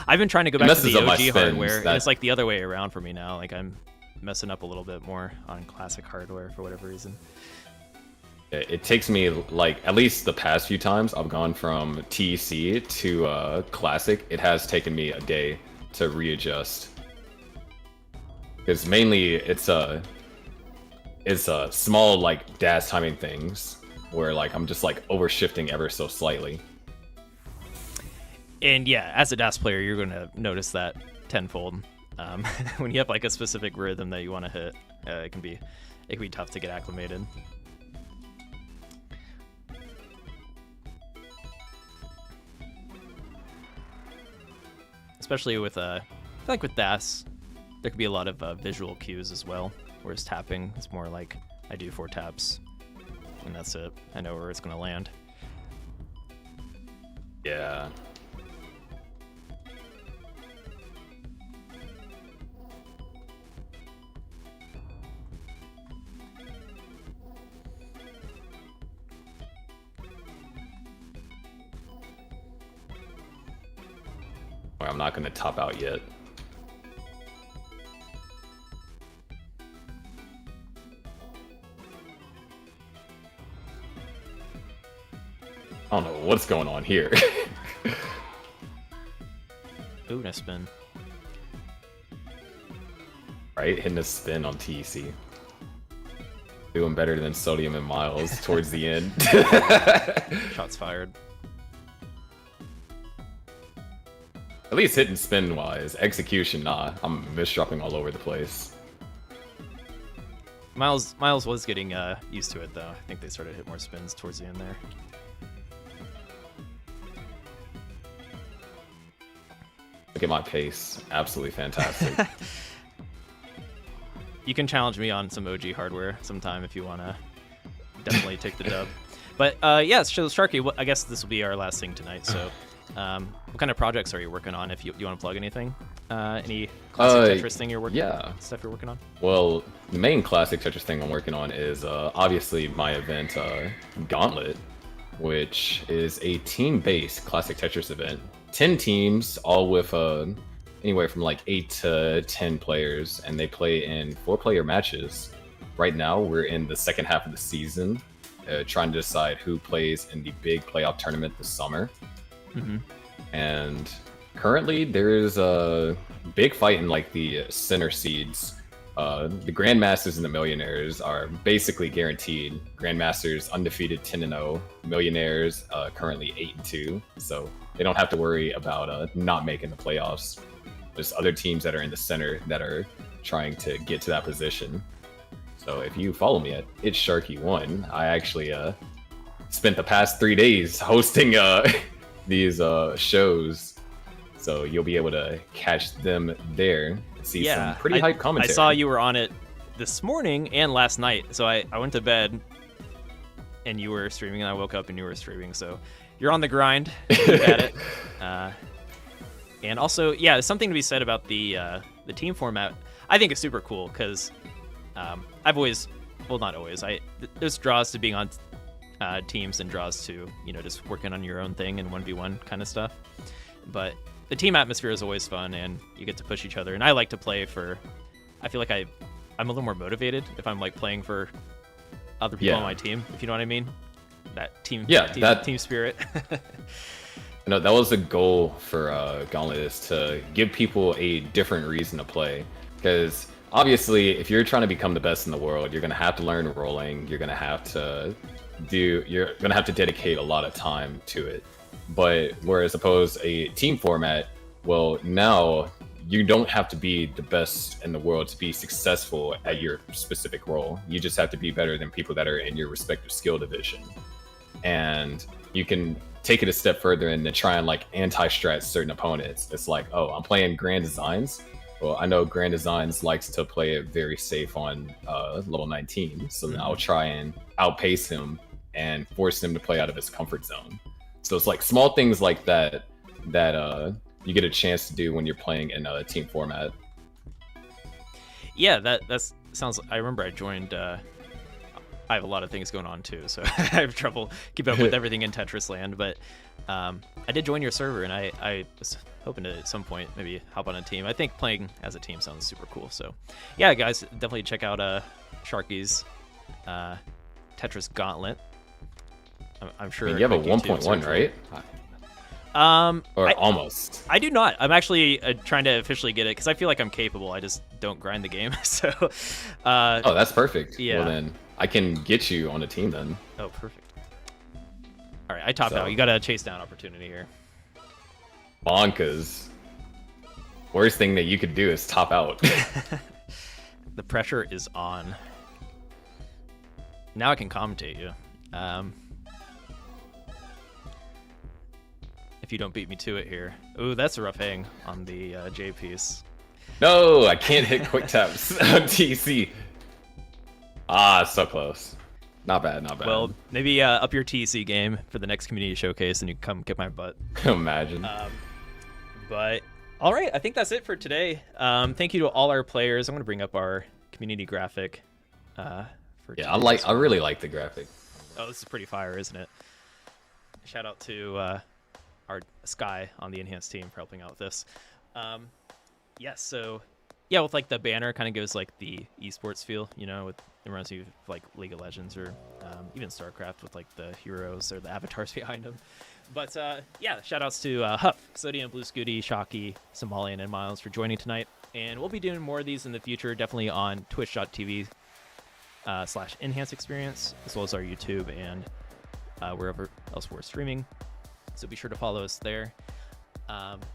I've been trying to go back to the OG hardware, and it's like the other way around for me now. Like I'm messing up a little bit more on classic hardware for whatever reason. It takes me like at least the past few times I've gone from TEC to Classic. It has taken me a day to readjust, because mainly it's a small like dash timing things where like I'm just like overshifting ever so slightly. And yeah, as a DAS player, you're going to notice that tenfold. When you have like a specific rhythm that you want to hit, it can be tough to get acclimated. Especially with I feel like with DAS, there could be a lot of visual cues as well. Whereas tapping, it's more like I do 4 taps, and that's it. I know where it's going to land. Yeah. I'm not going to top out yet. I don't know what's going on here. Ooh, nice spin. Right, hitting a spin on TEC. Doing better than Sodium and Miles towards the end. Shots fired. At least hitting spin wise. Execution, nah. I'm misdropping all over the place. Miles was getting used to it though. I think they started to hit more spins towards the end there. Look at my pace. Absolutely fantastic. You can challenge me on some OG hardware sometime if you want to definitely take the dub. But yeah, so Sharky, I guess this will be our last thing tonight. So what kind of projects are you working on, if you want to plug anything? Any classic Tetris thing you're working on? Stuff you're working on? Well, the main classic Tetris thing I'm working on is obviously my event Gauntlet, which is a team-based classic Tetris event. 10 teams, all with anywhere from like 8 to 10 players, and they play in 4-player matches. Right now, we're in the second half of the season, trying to decide who plays in the big playoff tournament this summer. Mm-hmm. And currently, there is a big fight in like the center seeds. The Grandmasters and the Millionaires are basically guaranteed. Grandmasters undefeated 10-0, Millionaires currently 8-2, so they don't have to worry about not making the playoffs. There's other teams that are in the center that are trying to get to that position. So if you follow me at It's Sharky1, I actually spent the past 3 days hosting these shows, so you'll be able to catch them there. See some pretty hype commentary. I saw you were on it this morning and last night, so I went to bed and you were streaming, and I woke up and you were streaming, so you're on the grind. Keep at it. And also, yeah, there's something to be said about the team format. I think it's super cool because I've always, well, not always, there's draws to being on teams and draws to, just working on your own thing and 1v1 kind of stuff. But the team atmosphere is always fun, and you get to push each other. And I like to play for. I feel like I'm a little more motivated if I'm like playing for other people on my team. If you know what I mean. That team. Team spirit. No, that was the goal for Gauntlet, is to give people a different reason to play. Because obviously, if you're trying to become the best in the world, you're gonna have to learn rolling. You're gonna have to dedicate a lot of time to it. But whereas suppose a team format, well, now you don't have to be the best in the world to be successful at your specific role. You just have to be better than people that are in your respective skill division. And you can take it a step further and then try and like anti-strat certain opponents. It's like, oh, I'm playing Grand Designs. Well, I know Grand Designs likes to play it very safe on level 19. So then I'll try and outpace him and force him to play out of his comfort zone. So it's like small things like that you get a chance to do when you're playing in a team format. Yeah, that sounds. I remember I joined. I have a lot of things going on too, so I have trouble keeping up with everything in Tetris land. But I did join your server, and I was hoping to at some point maybe hop on a team. I think playing as a team sounds super cool. So yeah, guys, definitely check out Sharky's Tetris Gauntlet. I'm sure you have a 1.1, right? Or almost. I do not. I'm actually trying to officially get it because I feel like I'm capable. I just don't grind the game. So. Oh, that's perfect. Yeah. Well, then I can get you on a team then. Oh, perfect. All right, I topped out. You got a chase down opportunity here. Bonkers. Worst thing that you could do is top out. The pressure is on. Now I can commentate you. If you don't beat me to it here. Ooh, that's a rough hang on the J piece. No, I can't hit quick taps on TC. Ah, so close. Not bad, not bad. Well, maybe up your TC game for the next community showcase and you can come get my butt. Imagine. But all right, I think that's it for today. Thank you to all our players. I'm going to bring up our community graphic. Yeah, I really like the graphic. Oh, this is pretty fire, isn't it? Shout out to our Sky on the enhanced team for helping out with this. Yes, so yeah, with like the banner kind of gives like the esports feel, you know, it reminds you of like League of Legends or even StarCraft with like the heroes or the avatars behind them. But yeah, shout outs to Huff, Sodium, Blue Scuti, Shocky, Somalian, and Miles for joining tonight. And we'll be doing more of these in the future, definitely on twitch.tv /enhance experience, as well as our YouTube and wherever else we're streaming. So be sure to follow us there.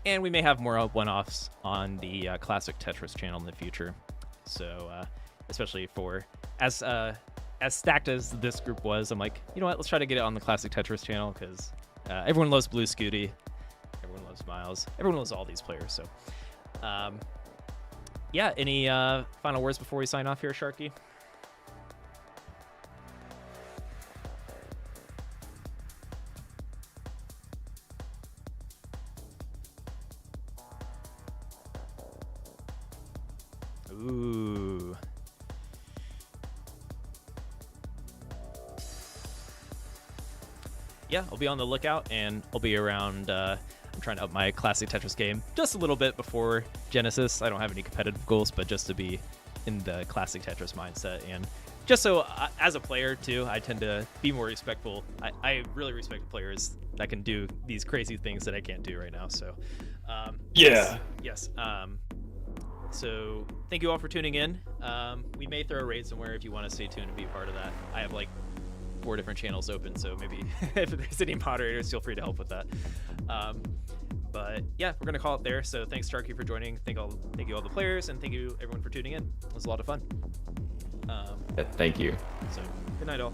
And we may have more one-offs on the Classic Tetris channel in the future. So especially for as stacked as this group was, I'm like, you know what? Let's try to get it on the Classic Tetris channel because everyone loves Blue Scuti, everyone loves Miles, everyone loves all these players. So yeah, any final words before we sign off here, Sharky? Ooh. Yeah, I'll be on the lookout, and I'll be around. I'm trying to up my Classic Tetris game just a little bit before Genesis. I don't have any competitive goals, but just to be in the Classic Tetris mindset, and just so as a player too, I tend to be more respectful. I really respect players that can do these crazy things that I can't do right now. So, yeah, yes. So thank you all for tuning in. We may throw a raid somewhere if you want to stay tuned and be a part of that. I have like 4 different channels open, so maybe if there's any moderators, feel free to help with that. But yeah, we're gonna call it there. So thanks, Sharky, for joining. Thank you all the players, and thank you everyone for tuning in. It was a lot of fun. Thank you. So good night, all.